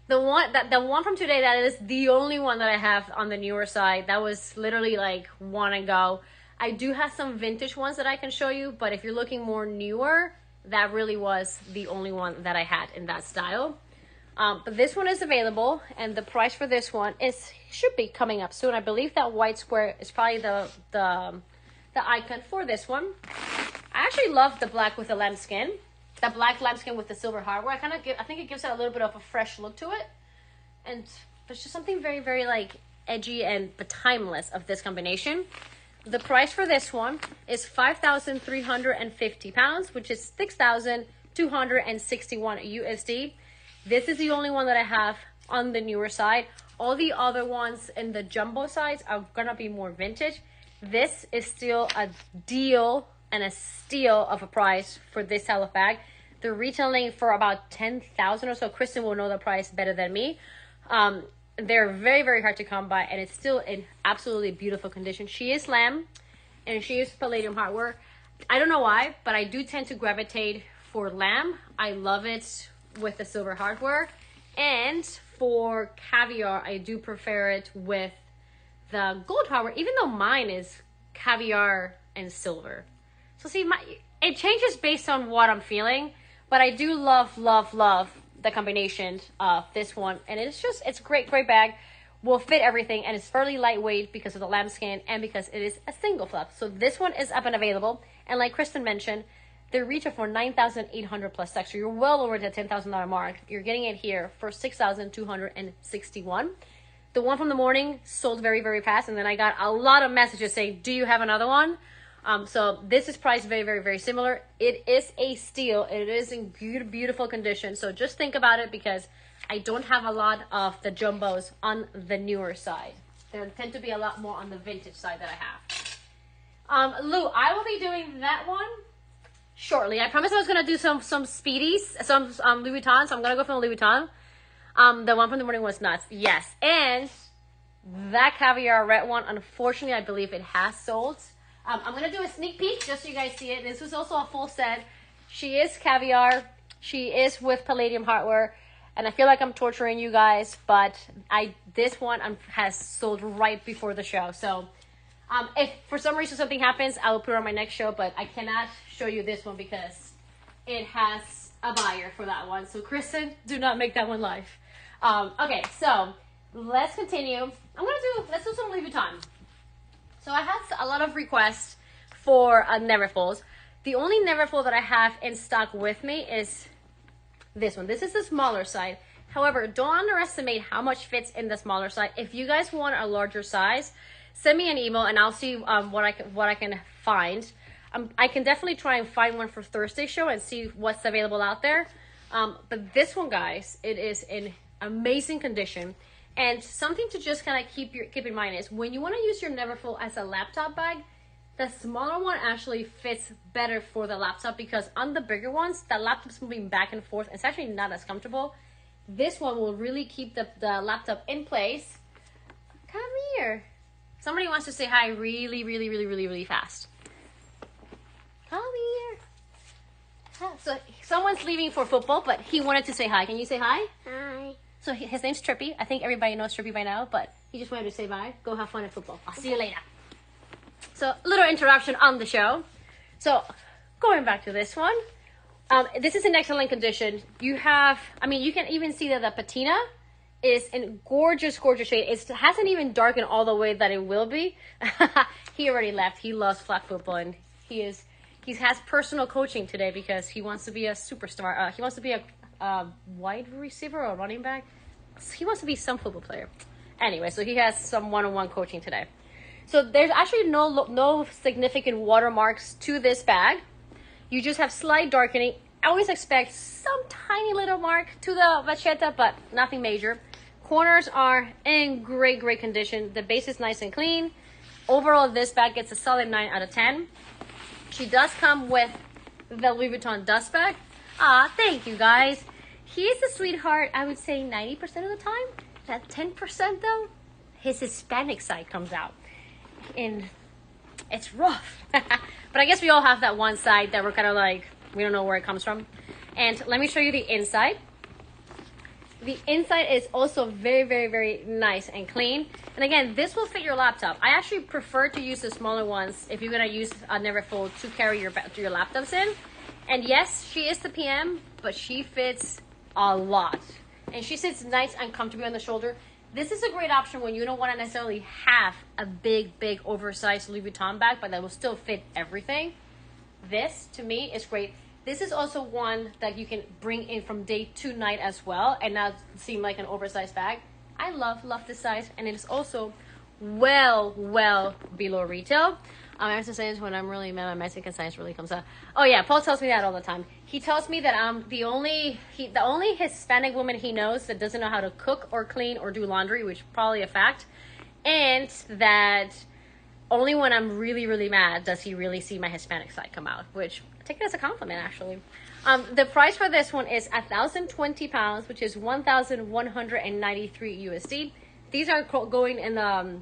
The one from today, that is the only one that I have on the newer side. That was literally like one and go. I do have some vintage ones that I can show you, but if you're looking more newer, that really was the only one that I had in that style. But this one is available, and the price for this one should be coming up soon. I believe that white square is probably the icon for this one. I actually love the black with the lambskin. The black lambskin with the silver hardware. I think it gives it a little bit of a fresh look to it. And there's just something very like edgy but timeless of this combination. The price for this one is 5,350 pounds, which is 6,261 USD. This is the only one that I have on the newer side. All the other ones in the jumbo size are gonna be more vintage. This is still a deal and a steal of a price for this style of bag. They're retailing for about 10,000 or so. Kristen will know the price better than me. They're very hard to come by, and it's still in absolutely beautiful condition. She is lamb, and she is palladium hardware. I don't know why, but I do tend to gravitate for lamb. I love it with the silver hardware, and for caviar, I do prefer it with the gold hardware, even though mine is caviar and silver. So see, it changes based on what I'm feeling, but I do love the combination of this one, and it's a great bag. Will fit everything, and it's fairly lightweight because of the lambskin and because it is a single flap. So this one is up and available, and like Kristen mentioned, they retail for $9,800 plus tax. So you're well over the $10,000 mark. You're getting it here for $6,261. The one from the morning sold very fast, and then I got a lot of messages saying, do you have another one? So this is priced very, very, very similar. It is a steal. It is in beautiful condition. So just think about it, because I don't have a lot of the jumbos on the newer side. There tend to be a lot more on the vintage side that I have. Lou, I will be doing that one shortly. I promised I was going to do some Speedies, some Louis Vuitton. So I'm going to go for the Louis Vuitton. The one from the morning was nuts. Yes. And that caviar red one, unfortunately, I believe it has sold. I'm going to do a sneak peek just so you guys see it. This was also a full set. She is caviar. She is with palladium hardware. And I feel like I'm torturing you guys, but this one has sold right before the show. So if for some reason something happens, I will put it on my next show, but I cannot show you this one because it has a buyer for that one. So Kristen, do not make that one live. Okay, so let's continue. Let's do some Louis Vuitton. So I had a lot of requests for Neverfulls. The only Neverfull that I have in stock with me is this one. This is the smaller side. However, don't underestimate how much fits in the smaller side. If you guys want a larger size, send me an email and I'll see what I can find. I can definitely try and find one for Thursday show and see what's available out there. But this one, guys, it is in amazing condition. And something to just kind of keep in mind is when you want to use your Neverfull as a laptop bag, the smaller one actually fits better for the laptop, because on the bigger ones, the laptop's moving back and forth. It's actually not as comfortable. This one will really keep the laptop in place. Come here. Somebody wants to say hi really fast. Come here. So someone's leaving for football, but he wanted to say hi. Can you say hi? Hi. So his name's Trippy. I think everybody knows Trippy by now, but he just wanted to say bye. Go have fun at football. I'll see you later. So little interruption on the show. So going back to this one. This is in excellent condition. You can even see that the patina is in gorgeous shade. It hasn't even darkened all the way that it will be. He already left. He loves flag football, and he has personal coaching today because he wants to be a superstar. He wants to be a wide receiver or running back. He wants to be some football player. Anyway, so he has some one-on-one coaching today. So there's actually no significant watermarks to this bag. You just have slight darkening. I always expect some tiny little mark to the vachetta, but nothing major. Corners are in great condition. The base is nice and clean. Overall, this bag gets a solid 9 out of 10. She does come with the Louis Vuitton dust bag. Thank you guys. He is a sweetheart, I would say 90% of the time. That 10% though, his Hispanic side comes out. And it's rough. But I guess we all have that one side that we're kind of like, we don't know where it comes from. And let me show you the inside. The inside is also very nice and clean. And again, this will fit your laptop. I actually prefer to use the smaller ones if you're going to use a Neverfull to carry your laptops in. And yes, she is the PM, but she fits a lot. And she sits nice and comfortably on the shoulder. This is a great option when you don't want to necessarily have a big oversized Louis Vuitton bag, but that will still fit everything. This, to me, is great. This is also one that you can bring in from day to night as well and not seem like an oversized bag. I love this size, and it is also well below retail. I have to say this when I'm really mad, my Mexican size really comes out. Oh yeah, Paul tells me that all the time. He tells me that I'm the only Hispanic woman he knows that doesn't know how to cook or clean or do laundry, which is probably a fact. And that only when I'm really mad does he really see my Hispanic side come out, which I take it as a compliment, actually. The price for this one is 1,020 pounds, which is 1,193 USD. These are going in the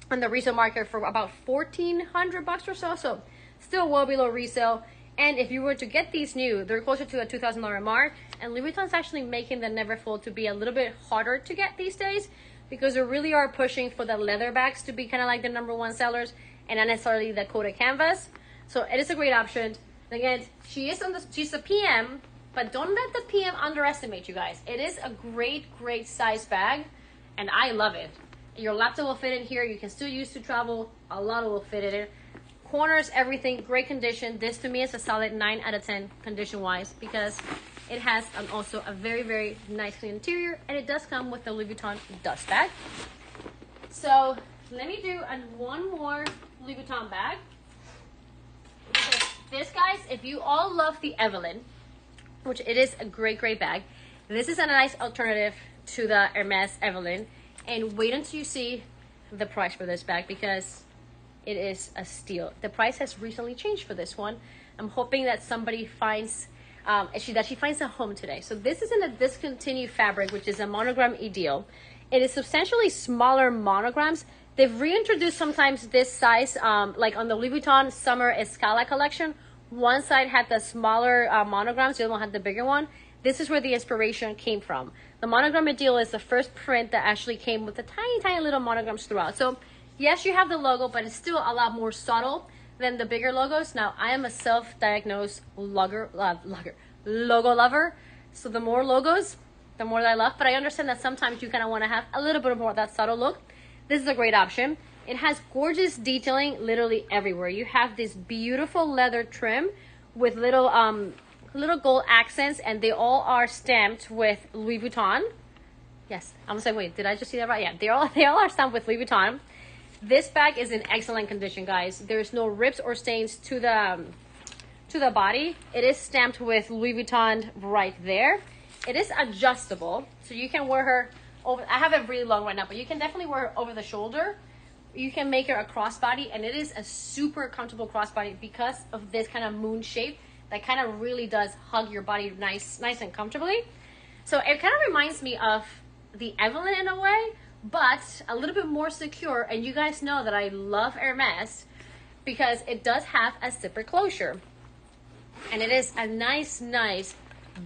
on the resale market for about $1,400 or so still well below resale. And if you were to get these new, they're closer to a $2,000 mark. And Louis Vuitton's actually making the Neverfull to be a little bit harder to get these days, because they really are pushing for the leather bags to be kind of like the #1 sellers and not necessarily the coated canvas. So it is a great option. Again, she's a PM, but don't let the PM underestimate you guys. It is a great size bag, and I love it. Your laptop will fit in here. You can still use to travel. A lot will fit in it. Corners, everything, great condition. This to me is a solid 9 out of 10 condition-wise, because it has also a very nice clean interior, and it does come with the Louis Vuitton dust bag. So let me do one more Louis Vuitton bag. This, guys, if you all love the Evelyn, which it is a great, great bag, this is a nice alternative to the Hermes Evelyn. And wait until you see the price for this bag, because it is a steal. The price has recently changed for this one. I'm hoping that somebody finds that she finds a home today. So this is in a discontinued fabric, which is a monogram ideal. It is substantially smaller monograms. They've reintroduced sometimes this size, like on the Louis Vuitton Summer Escala collection. One side had the smaller monograms, the other one had the bigger one. This is where the inspiration came from. The monogram ideal is the first print that actually came with the tiny, tiny little monograms throughout. So yes, you have the logo, but it's still a lot more subtle than the bigger logos. Now, I am a self-diagnosed logo lover. So the more logos, the more that I love. But I understand that sometimes you kind of want to have a little bit more of that subtle look. This is a great option. It has gorgeous detailing literally everywhere. You have this beautiful leather trim with little gold accents, and they all are stamped with Louis Vuitton. Yes, I'm saying, wait, did I just see that right? Yeah, they all are stamped with Louis Vuitton. This bag is in excellent condition, guys. There's no rips or stains to the body. It is stamped with Louis Vuitton right there. It is adjustable, so you can wear her over. I have it really long right now, but you can definitely wear her over the shoulder. You can make her a crossbody, and it is a super comfortable crossbody because of this kind of moon shape that kind of really does hug your body nice and comfortably. So it kind of reminds me of the Evelyn in a way, but a little bit more secure. And you guys know that I love Hermes because it does have a zipper closure, and it is a nice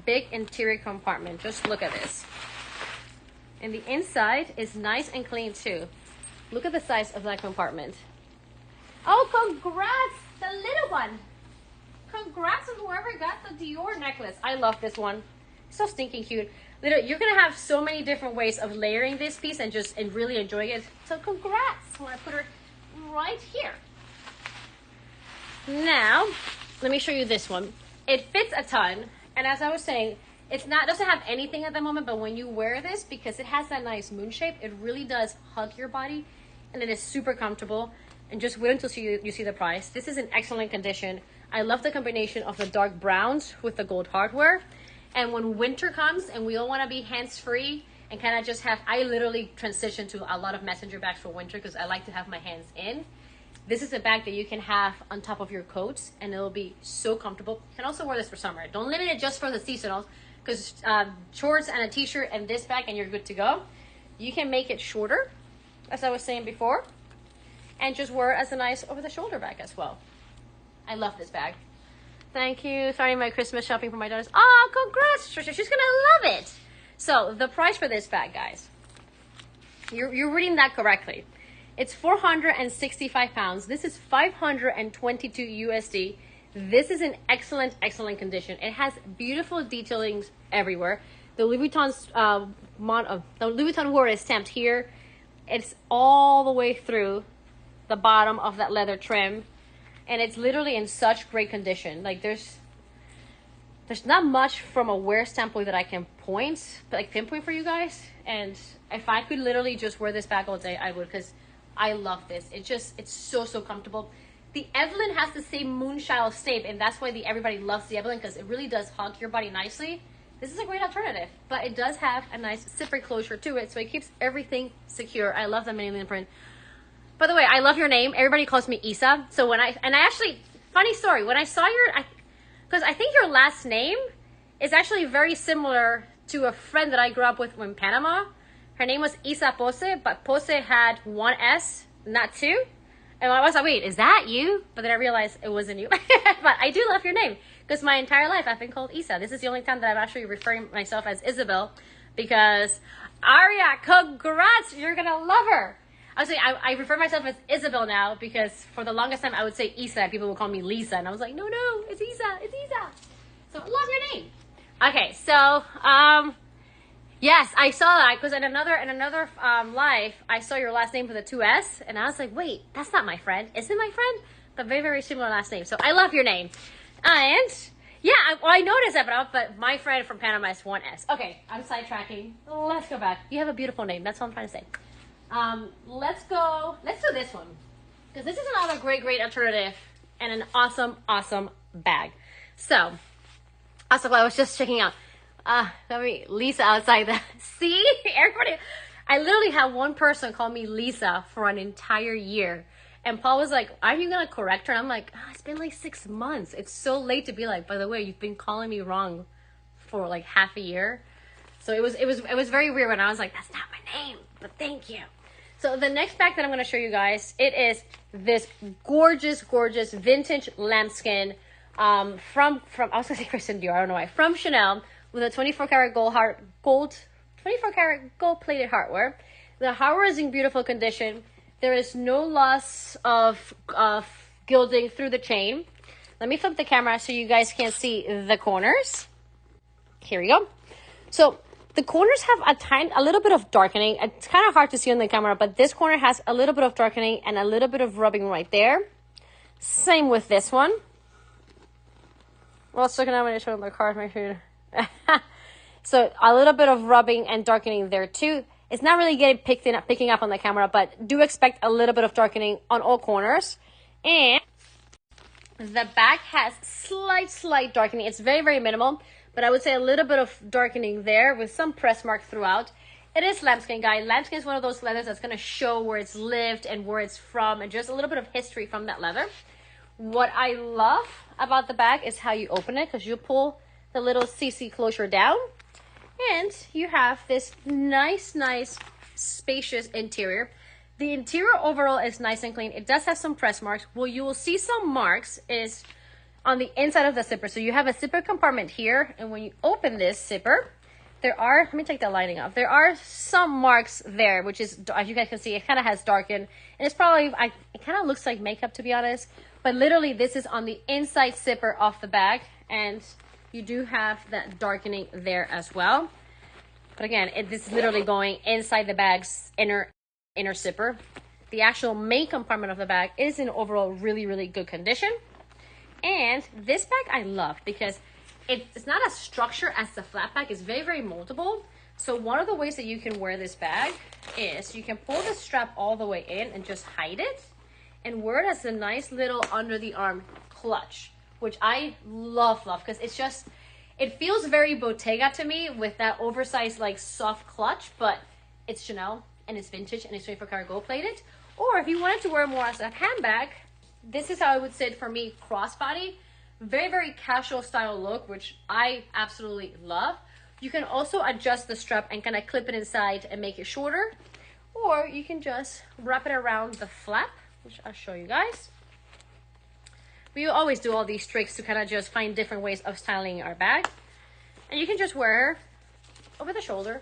big interior compartment. Just look at this, and the inside is nice and clean too. Look at the size of that compartment. Oh, congrats, the little one. Congrats on whoever got the Dior necklace. I love this one. So stinking cute. Literally, you're gonna have so many different ways of layering this piece and really enjoying it. So congrats. I'm gonna put her right here. Now, let me show you this one. It fits a ton, and as I was saying, doesn't have anything at the moment, but when you wear this, because it has that nice moon shape, it really does hug your body, and it is super comfortable. And just wait until you see the price. This is in excellent condition. I love the combination of the dark browns with the gold hardware. And when winter comes and we all want to be hands-free and kind of just have, I literally transition to a lot of messenger bags for winter because I like to have my hands in. This is a bag that you can have on top of your coats, and it'll be so comfortable. You can also wear this for summer. Don't limit it just for the seasonals, because shorts and a t-shirt and this bag and you're good to go. You can make it shorter, as I was saying before, and just wear it as a nice over-the-shoulder bag as well. I love this bag. Thank you. Starting my Christmas shopping for my daughters. Oh, congrats, Trisha. She's gonna love it. So the price for this bag, guys, you're reading that correctly. It's 465 pounds. This is 522 USD. This is in excellent condition. It has beautiful detailings everywhere. The Louis Vuitton word is stamped here. It's all the way through the bottom of that leather trim, and it's literally in such great condition. Like there's not much from a wear standpoint that I can pinpoint for you guys. And if I could literally just wear this bag all day, I would, because I love this. It's so comfortable. The Evelyn has the same moonshine shape, and that's why everybody loves the Evelyn, because it really does hug your body nicely. This is a great alternative, but it does have a nice zipper closure to it, so it keeps everything secure. I love the Medallion print. By the way, I love your name. Everybody calls me Isa. So funny story, when I saw because I think your last name is actually very similar to a friend that I grew up with in Panama. Her name was Isa Pose, but Pose had one S, not two. And I was like, wait, is that you? But then I realized it wasn't you. But I do love your name, because my entire life I've been called Isa. This is the only time that I'm actually referring myself as Isabel, because Aria, congrats, you're gonna love her. I refer myself as Isabel now, because for the longest time I would say Isa, and people would call me Lisa, and I was like, no, it's Isa. So love your name. Okay, so yes, I saw that, because in another live, I saw your last name with a 2S, and I was like, wait, that's not my friend. Is it my friend? But very, very similar last name. So I love your name. And yeah, I noticed that, but my friend from Panama is 1S. Okay, I'm sidetracking. Let's go back. You have a beautiful name. That's all I'm trying to say. Let's do this one, because this is another great alternative, and an awesome, awesome bag. So, also, I was just checking out. Lisa outside the see air quoting. I literally had one person call me Lisa for an entire year. And Paul was like, are you going to correct her? And I'm like, it's been like 6 months. It's so late to be like, by the way, you've been calling me wrong for like half a year. So it was very weird when I was like, that's not my name, but thank you. So the next bag that I'm going to show you guys, it is this gorgeous, gorgeous vintage lambskin from I was going to say Kristen Dior, I don't know why, from Chanel with a 24 karat gold 24 karat gold plated hardware. The hardware is in beautiful condition. There is no loss of gilding through the chain. Let me flip the camera so you guys can see the corners. Here we go. So the corners have a little bit of darkening. It's kind of hard to see on the camera, but this corner has a little bit of darkening and a little bit of rubbing right there. Same with this one. Well, it's looking at when I show my card, my food. So a little bit of rubbing and darkening there too. It's not really picking up on the camera, but do expect a little bit of darkening on all corners. And the back has slight darkening. It's very, very minimal, but I would say a little bit of darkening there with some press mark throughout. It is lambskin, guys. Lambskin is one of those leathers that's going to show where it's lived and where it's from and just a little bit of history from that leather. What I love about the bag is how you open it, because you pull the little CC closure down. And you have this nice, spacious interior. The interior overall is nice and clean. It does have some press marks. Well, you will see some marks is on the inside of the zipper. So you have a zipper compartment here. And when you open this zipper, there are, let me take the lighting off. There are some marks there, which is, as you guys can see, it kind of has darkened. And it's probably, it kind of looks like makeup, to be honest. But literally, this is on the inside zipper of the bag. And you do have that darkening there as well. But again, this is literally going inside the bag's inner zipper. The actual main compartment of the bag is in overall really good condition. And this bag I love because it's not as structured as the flat bag. It's very moldable. So one of the ways that you can wear this bag is you can pull the strap all the way in and just hide it. And wear it as a nice little under the arm clutch, which I love because it's just, it feels very Bottega to me with that oversized like soft clutch, but it's Chanel and it's vintage and it's 24 karat gold plated. Or if you wanted to wear it more as a handbag, this is how I would sit for me, crossbody. Very casual style look, which I absolutely love. You can also adjust the strap and kind of clip it inside and make it shorter. Or you can just wrap it around the flap, which I'll show you guys. We always do all these tricks to kind of just find different ways of styling our bag. And you can just wear her over the shoulder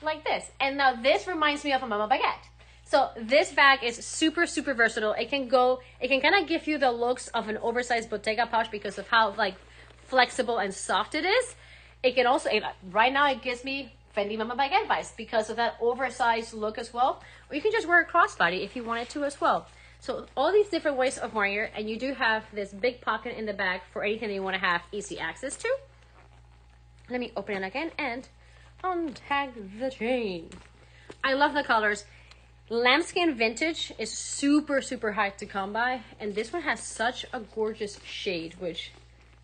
like this. And now this reminds me of a Mama Baguette. So this bag is super versatile. It can kind of give you the looks of an oversized Bottega pouch because of how like flexible and soft it is. It can also, right now it gives me Fendi Mama Baguette vibes because of that oversized look as well. Or you can just wear a crossbody if you wanted to as well. So all these different ways of wearing it, and you do have this big pocket in the back for anything that you want to have easy access to. Let me open it again and untag the chain. I love the colors. Lambskin vintage is super hard to come by, and this one has such a gorgeous shade, which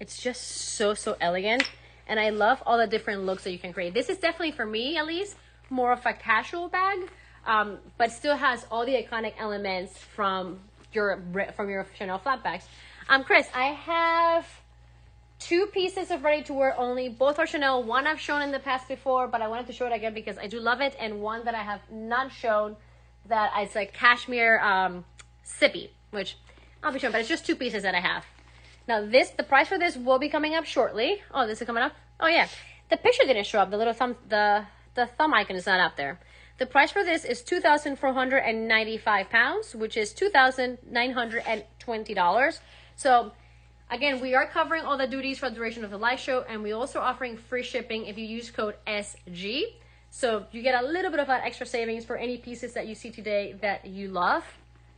it's just so elegant. And I love all the different looks that you can create. This is definitely, for me at least, more of a casual bag. But still has all the iconic elements from your Chanel flat bags. Chris, I have 2 pieces of ready to wear only. Both are Chanel. One I've shown in the past before, but I wanted to show it again because I do love it. And one that I have not shown, that it's like Cashmere sippy, which I'll be showing, but it's just 2 pieces that I have. Now the price for this will be coming up shortly. Oh, this is coming up? Oh yeah. The picture didn't show up. The little thumb, the thumb icon is not up there. The price for this is £2,495, which is $2,920. So again, we are covering all the duties for the duration of the live show, and we also offering free shipping if you use code SG. So you get a little bit of that extra savings for any pieces that you see today that you love.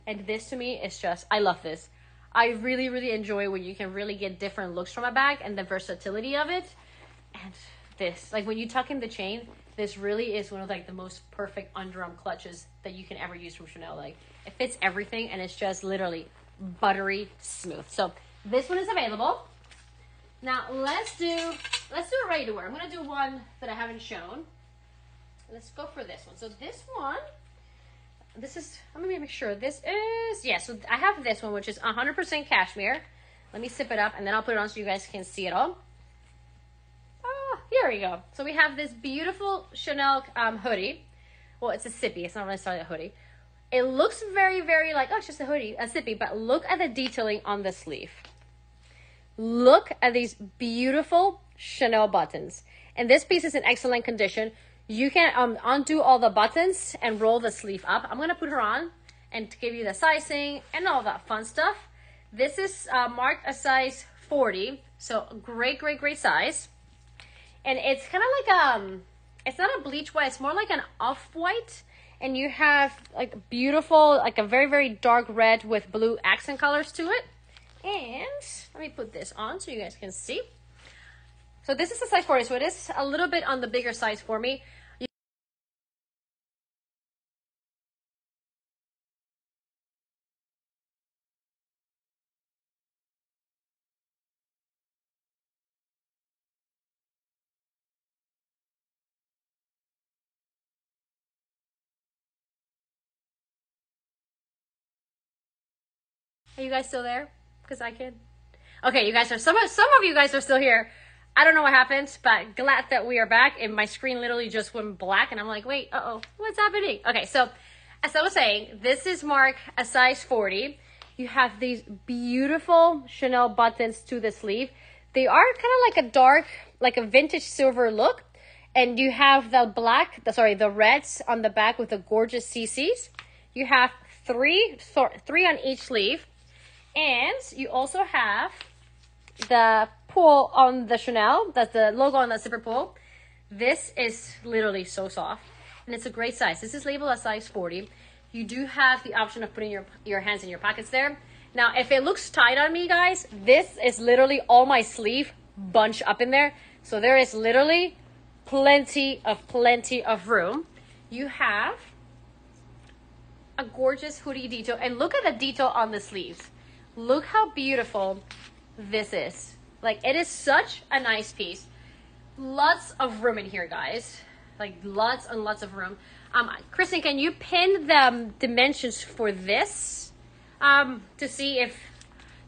And this to me is just, I love this. I really enjoy when you can really get different looks from a bag and the versatility of it. And this, like when you tuck in the chain, this really is one of like the most perfect underarm clutches that you can ever use from Chanel. Like it fits everything, and it's just literally buttery smooth. So this one is available. Now let's do a ready to wear. I'm gonna do one that I haven't shown. Let's go for this one. So this one, let me make sure this is, yeah, so I have this one, which is 100% cashmere. Let me sip it up and then I'll put it on so you guys can see it all. Here we go. So we have this beautiful Chanel hoodie. Well, it's a sippy. It's not necessarily a hoodie. It looks very, very like, oh, it's just a hoodie, a sippy, but look at the detailing on the sleeve. Look at these beautiful Chanel buttons. And this piece is in excellent condition. You can undo all the buttons and roll the sleeve up. I'm going to put her on and to give you the sizing and all that fun stuff. This is marked a size 40. So great, great, great size. And it's kind of like, it's not a bleach white. It's more like an off-white. And you have like beautiful, like a very, very dark red with blue accent colors to it. And let me put this on so you guys can see. So this is a size 40, so it is a little bit on the bigger size for me. Are you guys still there? Because I can. Okay, you guys are, some of you guys are still here. I don't know what happened, but glad that we are back. And my screen literally just went black and I'm like, wait, what's happening? Okay, so as I was saying, this is marked a size 40. You have these beautiful Chanel buttons to the sleeve. They are kind of like a dark, like a vintage silver look. And you have the reds on the back with the gorgeous CCs. You have three on each sleeve. And you also have the pull on the Chanel. That's the logo on the zipper pull. This is literally so soft. And it's a great size. This is labeled as size 40. You do have the option of putting your hands in your pockets there. Now, if it looks tight on me, guys, this is literally all my sleeve bunched up in there. So there is literally plenty of room. You have a gorgeous hoodie detail. And look at the detail on the sleeves. Look how beautiful this is. Like, it is such a nice piece. Lots of room in here, guys. Like, lots and lots of room. Kristen, can you pin the dimensions for this to see if,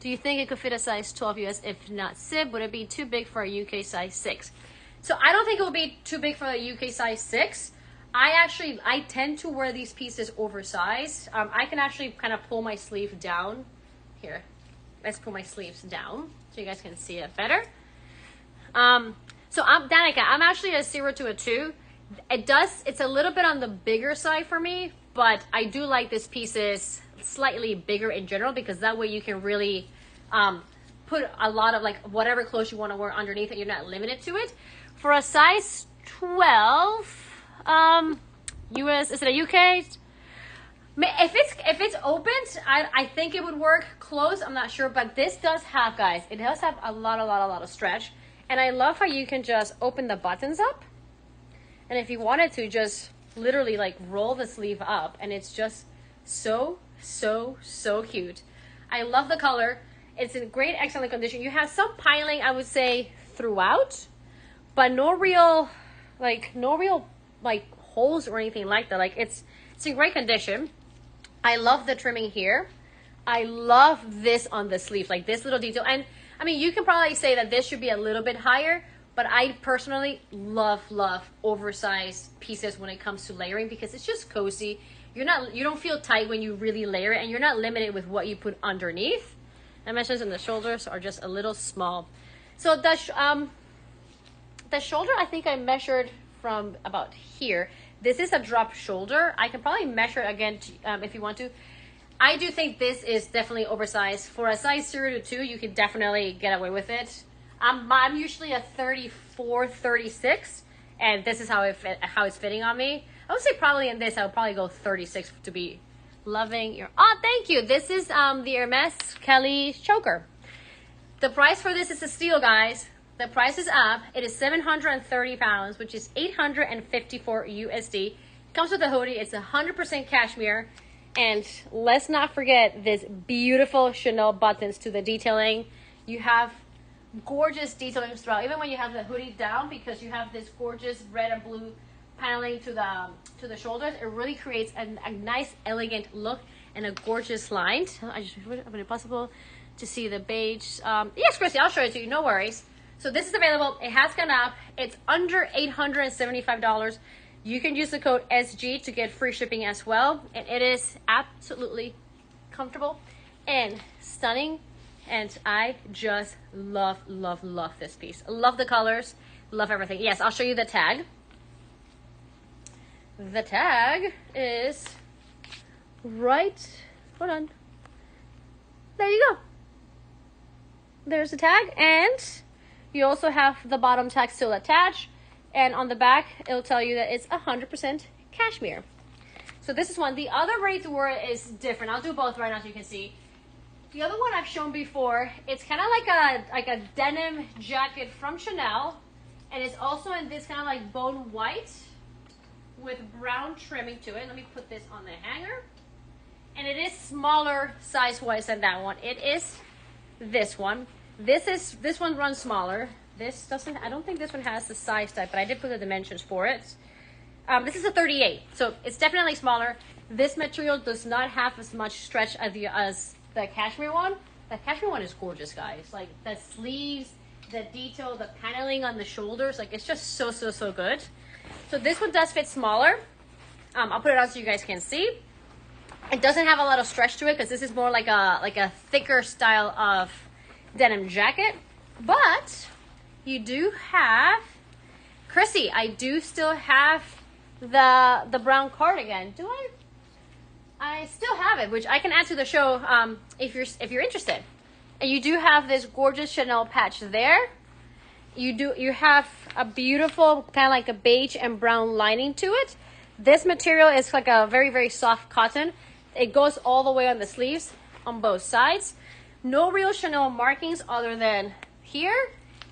do you think it could fit a size 12 US? If not, Sib, would it be too big for a UK size 6? So I don't think it will be too big for a UK size 6. I tend to wear these pieces oversized. I can actually kind of pull my sleeve down. Here, let's pull my sleeves down so you guys can see it better. So Danica, I'm actually a 0 to a 2. It's a little bit on the bigger side for me, but I do like this pieces slightly bigger in general because that way you can really put a lot of like whatever clothes you want to wear underneath it. You're not limited to it. For a size 12, US, is it a UK? If it's opened, I think it would work. Closed, I'm not sure, but this does have, guys, it does have a lot of stretch. And I love how you can just open the buttons up. And if you wanted to, just literally like roll the sleeve up. And it's just so cute. I love the color. It's in great, excellent condition. You have some piling, I would say, throughout. But no real holes or anything like that. Like, it's in great condition. I love the trimming here. I love this on the sleeve, like this little detail. And I mean, you can probably say that this should be a little bit higher, but I personally love oversized pieces when it comes to layering because it's just cozy. You don't feel tight when you really layer it, and you're not limited with what you put underneath. Dimensions in the shoulders are just a little small. So the shoulder, I think I measured from about here. This is a drop shoulder. I can probably measure again if you want to. I do think this is definitely oversized. For a size 0 to 2, you can definitely get away with it. I'm usually a 34, 36, and this is how it's fitting on me. I would say probably in this, I would probably go 36 to be loving your... Oh, thank you. This is the Hermes Kelly choker. The price for this is a steal, guys. The price is up. It is 730 pounds, which is 854 USD. Comes with a hoodie. It's 100% cashmere. And let's not forget this beautiful Chanel buttons to the detailing. You have gorgeous detailing throughout, even when you have the hoodie down, because you have this gorgeous red and blue paneling to the shoulders. It really creates a nice, elegant look and a gorgeous line. I just would it possible to see the beige. Yes, Chrissy, I'll show it to you. No worries. So this is available. It has gone up. It's under $875. You can use the code SG to get free shipping as well. And it is absolutely comfortable and stunning. And I just love, love, love this piece. Love the colors. Love everything. Yes, I'll show you the tag. The tag is right. Hold on. There you go. There's the tag. And you also have the bottom tag still attached. And on the back, it'll tell you that it's 100% cashmere. So this is one. The other ready to wear is different. I'll do both right now so you can see. The other one I've shown before, it's kind of like a denim jacket from Chanel. And it's also in this kind of like bone white with brown trimming to it. Let me put this on the hanger. And it is smaller size-wise than that one. It is this one. This one runs smaller. This doesn't, I don't think this one has the size type, but I did put the dimensions for it. This is a 38, so it's definitely smaller. This material does not have as much stretch as the cashmere one. The cashmere one is gorgeous, guys. Like the sleeves, the detail, the paneling on the shoulders, like it's just so, so, so good. So this one does fit smaller. I'll put it on so you guys can see. It doesn't have a lot of stretch to it because this is more like a thicker style of denim jacket, but you do have, Chrissy, I do still have the brown cardigan. Do I? I still have it, which I can add to the show if you're interested. And you do have this gorgeous Chanel patch there. You have a beautiful kind of like a beige and brown lining to it. This material is like a very, very soft cotton. It goes all the way on the sleeves on both sides. No real Chanel markings other than here.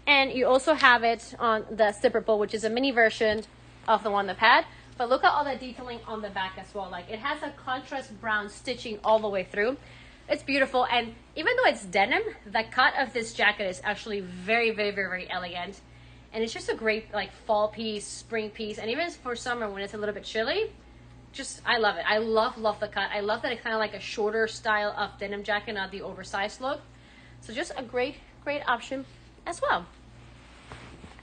And you also have it on the zipper pull, which is a mini version of the one that had. But look at all the detailing on the back as well. Like it has a contrast brown stitching all the way through. It's beautiful. And even though it's denim, the cut of this jacket is actually very, very, very, very elegant. And it's just a great like fall piece, spring piece. And even for summer when it's a little bit chilly, just, I love it. I love the cut. I love that it's kind of like a shorter style of denim jacket, not the oversized look. So just a great, great option as well.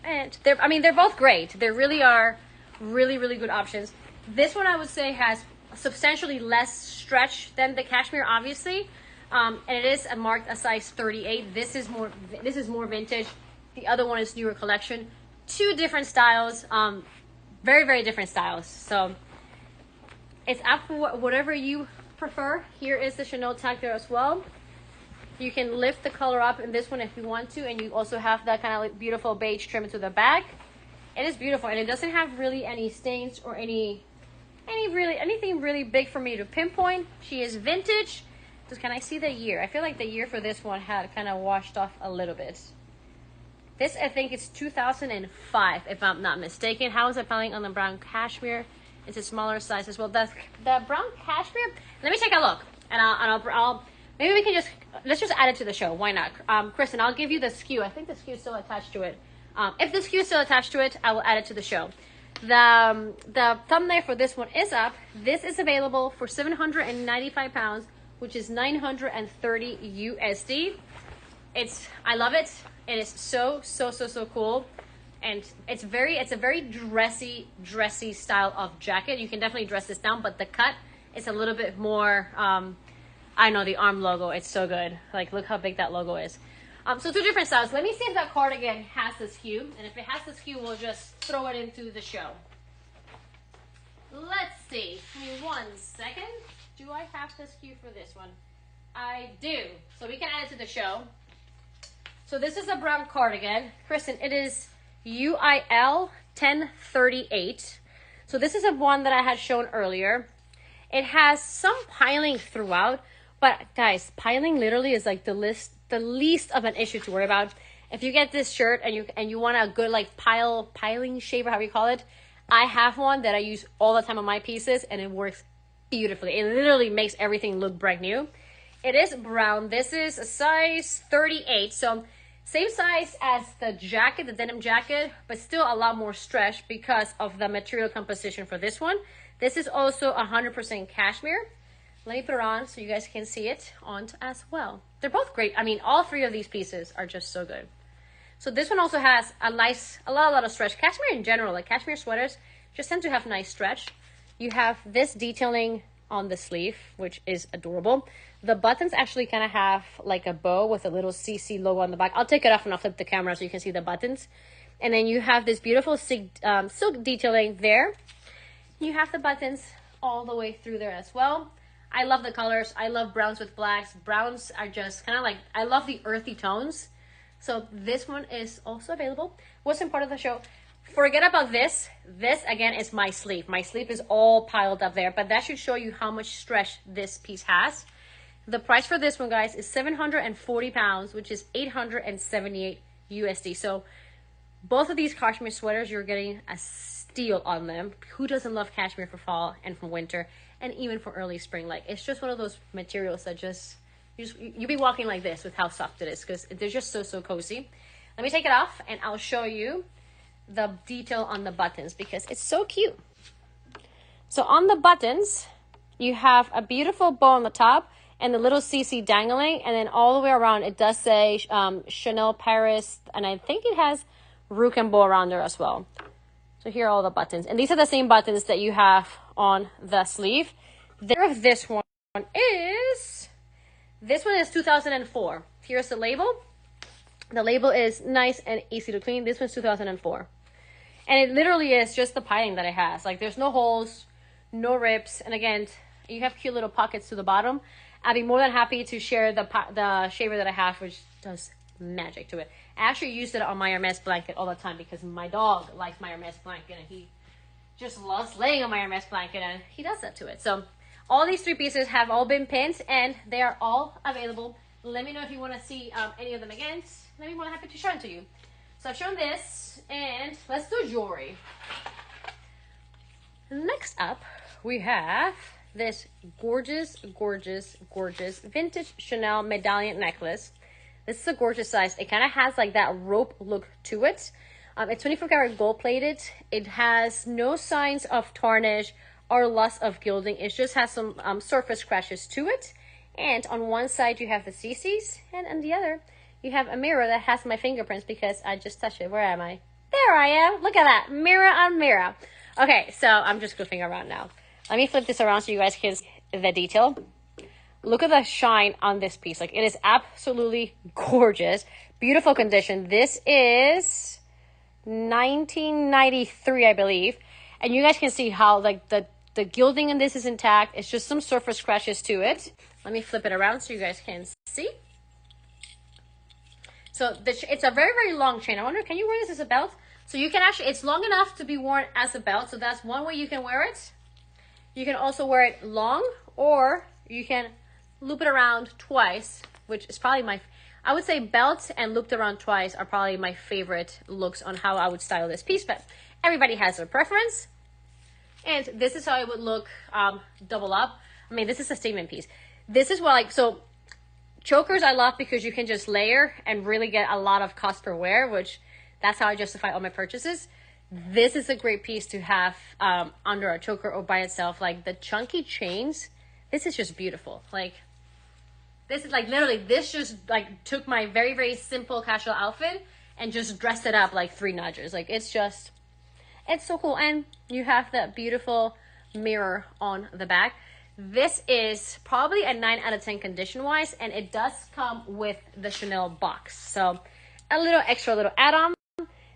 And they're both great. They really are really, really good options. This one I would say has substantially less stretch than the cashmere, obviously. And it is marked a size 38. This is more vintage. The other one is newer collection. Two different styles. Very, very different styles. So it's up for whatever you prefer. Here is the Chanel tag there as well. You can lift the color up in this one if you want to, and you also have that kind of like beautiful beige trim to the back. It is beautiful, and it doesn't have really any stains or anything really big for me to pinpoint. She is vintage. Just can I see the year? I feel like the year for this one had kind of washed off a little bit. This, I think it's 2005, if I'm not mistaken. How is it falling on the brown cashmere? It's a smaller size as well. The brown cashmere, let me take a look, and I'll maybe we can let's just add it to the show. Why not? Kristen, I'll give you the SKU. I think the SKU is still attached to it. If the SKU is still attached to it, I will add it to the show. The thumbnail for this one is up. This is available for 795 pounds, which is 930 USD. I love it. It is so cool. And it's a very dressy style of jacket. You can definitely dress this down, but the cut is a little bit more, I know the arm logo, it's so good. Like, look how big that logo is. So two different styles. Let me see if that cardigan has the SKU. And if it has the SKU, we'll just throw it into the show. Let's see. Give me 1 second. Do I have the SKU for this one? I do. So we can add it to the show. So this is a brown cardigan. Kristen, it is UIL 1038. So this is a one that I had shown earlier. It has some piling throughout, but guys, piling literally is like the least of an issue to worry about. If you get this shirt and you want a good like piling shape or however you call it, I have one that I use all the time on my pieces and it works beautifully. It literally makes everything look brand new. It is brown. This is a size 38. So same size as the jacket, the denim jacket, but still a lot more stretch because of the material composition for this one. This is also 100% cashmere. Let me put it on so you guys can see it on as well. They're both great. I mean, all three of these pieces are just so good. So this one also has a lot of stretch. Cashmere in general, like cashmere sweaters, just tend to have nice stretch. You have this detailing on the sleeve, which is adorable. The buttons actually kind of have like a bow with a little CC logo on the back. I'll take it off and I'll flip the camera so you can see the buttons. And then you have this beautiful silk detailing there. You have the buttons all the way through there as well. I love the colors. I love browns with blacks. Browns are just kind of like, I love the earthy tones. So this one is also available. Wasn't part of the show. Forget about this. This again is my sleeve. My sleeve is all piled up there, but that should show you how much stretch this piece has. The price for this one, guys, is 740 pounds, which is 878 USD. So both of these cashmere sweaters, you're getting a steal on them. Who doesn't love cashmere for fall and for winter and even for early spring? Like, it's just one of those materials that just you'll be walking like this with how soft it is because they're just so cozy. Let me take it off and I'll show you the detail on the buttons because it's so cute. So on the buttons, you have a beautiful bow on the top and the little CC dangling, and then all the way around it does say Chanel Paris, and I think it has Rocambeau around there as well. So here are all the buttons, and these are the same buttons that you have on the sleeve. This one is 2004. Here's the label. The label is nice and easy to clean. This one's 2004. And it literally is just the piling that it has. Like, there's no holes, no rips. And again, you have cute little pockets to the bottom. I'd be more than happy to share the shaver that I have, which does magic to it. I actually used it on my Hermes blanket all the time because my dog likes my Hermes blanket and he just loves laying on my Hermes blanket and he does that to it. So all these three pieces have all been pinned and they are all available. Let me know if you want to see any of them again. Let me be more than happy to show it to you. So I've shown this, and let's do jewelry. Next up, we have this gorgeous vintage Chanel Medallion necklace. This is a gorgeous size. It kind of has like that rope look to it. It's 24 karat gold plated. It has no signs of tarnish or loss of gilding. It just has some surface scratches to it. And on one side you have the CCs, and on the other you have a mirror that has my fingerprints because I just touched it. Where am I? There I am. Look at that. Mirror on mirror. Okay, so I'm just goofing around now. Let me flip this around so you guys can see the detail. Look at the shine on this piece. Like, it is absolutely gorgeous. Beautiful condition. This is 1993, I believe. And you guys can see how like the gilding in this is intact. It's just some surface scratches to it. Let me flip it around so you guys can see. So it's a very long chain. I wonder, can you wear this as a belt? So you can actually, it's long enough to be worn as a belt. So that's one way you can wear it. You can also wear it long, or you can loop it around twice, which is probably I would say belt and looped around twice are probably my favorite looks on how I would style this piece, but everybody has their preference. And this is how it would look double up. I mean, this is a statement piece. This is what, so chokers I love because you can just layer and really get a lot of cost per wear, which that's how I justify all my purchases. This is a great piece to have under a choker or by itself. Like the chunky chains, this is just beautiful. Like, this is like literally, this just like took my very simple casual outfit and just dressed it up like 3 notches. Like, it's so cool. And you have that beautiful mirror on the back. This is probably a 9 out of 10 condition wise, and it does come with the Chanel box. So a little add-on.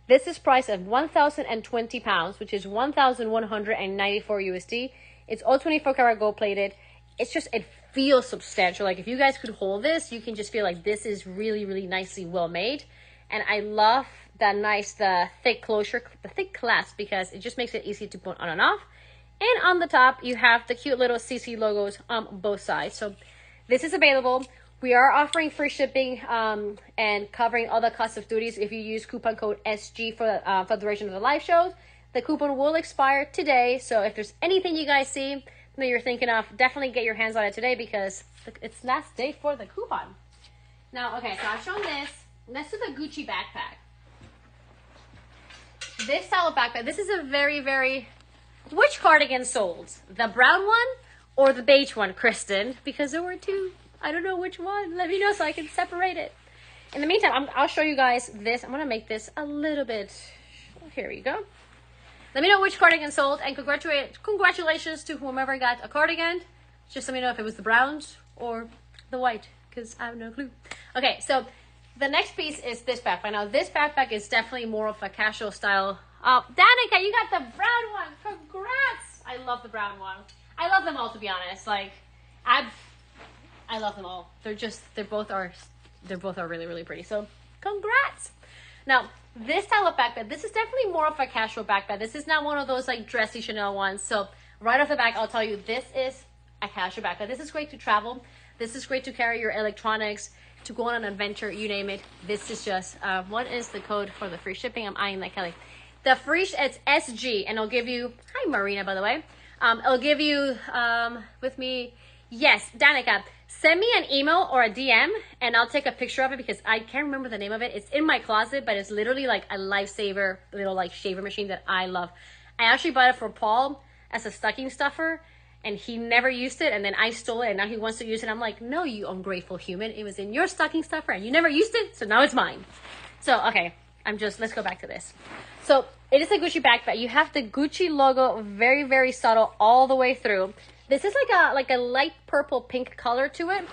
This is priced at 1,020 pounds, which is 1,194 USD. It's all 24 karat gold plated. It's just, it feels substantial. Like, if you guys could hold this, you can just feel like this is really nicely well made. And I love that nice, the thick closure, the thick clasp, because it just makes it easy to put on and off. And on the top, you have the cute little CC logos on both sides. So this is available. We are offering free shipping and covering all the costs of duties if you use coupon code SG for the duration of the live shows. The coupon will expire today. So if there's anything you guys see that you're thinking of, definitely get your hands on it today because it's last day for the coupon. Now, okay, so I've shown this. Let's do the Gucci backpack. This style of backpack, this is a very, very... Which cardigan sold? The brown one or the beige one, Kristen? Because there were two. I don't know which one. Let me know so I can separate it. In the meantime, I'll show you guys this. I'm going to make this a little bit... Here you go. Let me know which cardigan sold, and congratulations to whomever got a cardigan. Just let me know if it was the browns or the white, because I have no clue. Okay, so the next piece is this backpack. Now, this backpack is definitely more of a casual style. Danica, you got the brown one. Congrats! I love the brown one. I love them all, to be honest. Like, I love them all. They both are really, really pretty. So, congrats! Now, this style of backpack, this is definitely more of a casual backpack. This is not one of those like dressy Chanel ones. So, right off the back, I'll tell you, this is a casual backpack. This is great to travel. This is great to carry your electronics, to go on an adventure, you name it. This is just, what is the code for the free shipping? I'm eyeing that, Kelly. The free, it's SG, and it'll give you, hi Marina, by the way. It'll give you, with me, yes, Danica, send me an email or a DM, and I'll take a picture of it because I can't remember the name of it. It's in my closet, but it's literally like a lifesaver, little like shaver machine that I love. I actually bought it for Paul as a stocking stuffer, and he never used it, and then I stole it, and now he wants to use it. I'm like, no, you ungrateful human. It was in your stocking stuffer, and you never used it, so now it's mine. So, okay, let's go back to this. So, it is a Gucci backpack. You have the Gucci logo very, very subtle all the way through. This is like a light purple pink color to it.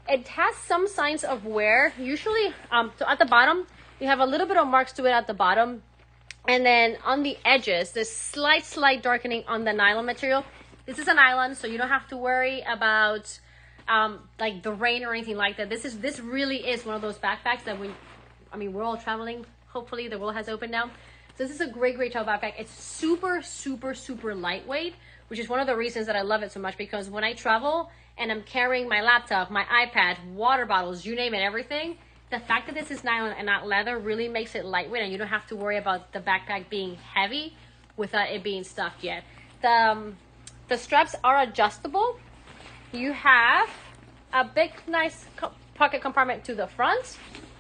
It has some signs of wear. Usually, so at the bottom, you have a little bit of marks to it at the bottom. And then on the edges, there's slight darkening on the nylon material. This is a nylon, so you don't have to worry about like the rain or anything like that. This really is one of those backpacks that we're all traveling. Hopefully the world has opened now. So this is a great travel backpack. It's super, super, super lightweight, which is one of the reasons that I love it so much, because when I travel and I'm carrying my laptop, my iPad, water bottles, you name it, everything, the fact that this is nylon and not leather really makes it lightweight, and you don't have to worry about the backpack being heavy without it being stuffed yet. The straps are adjustable. You have a big, nice pocket compartment to the front.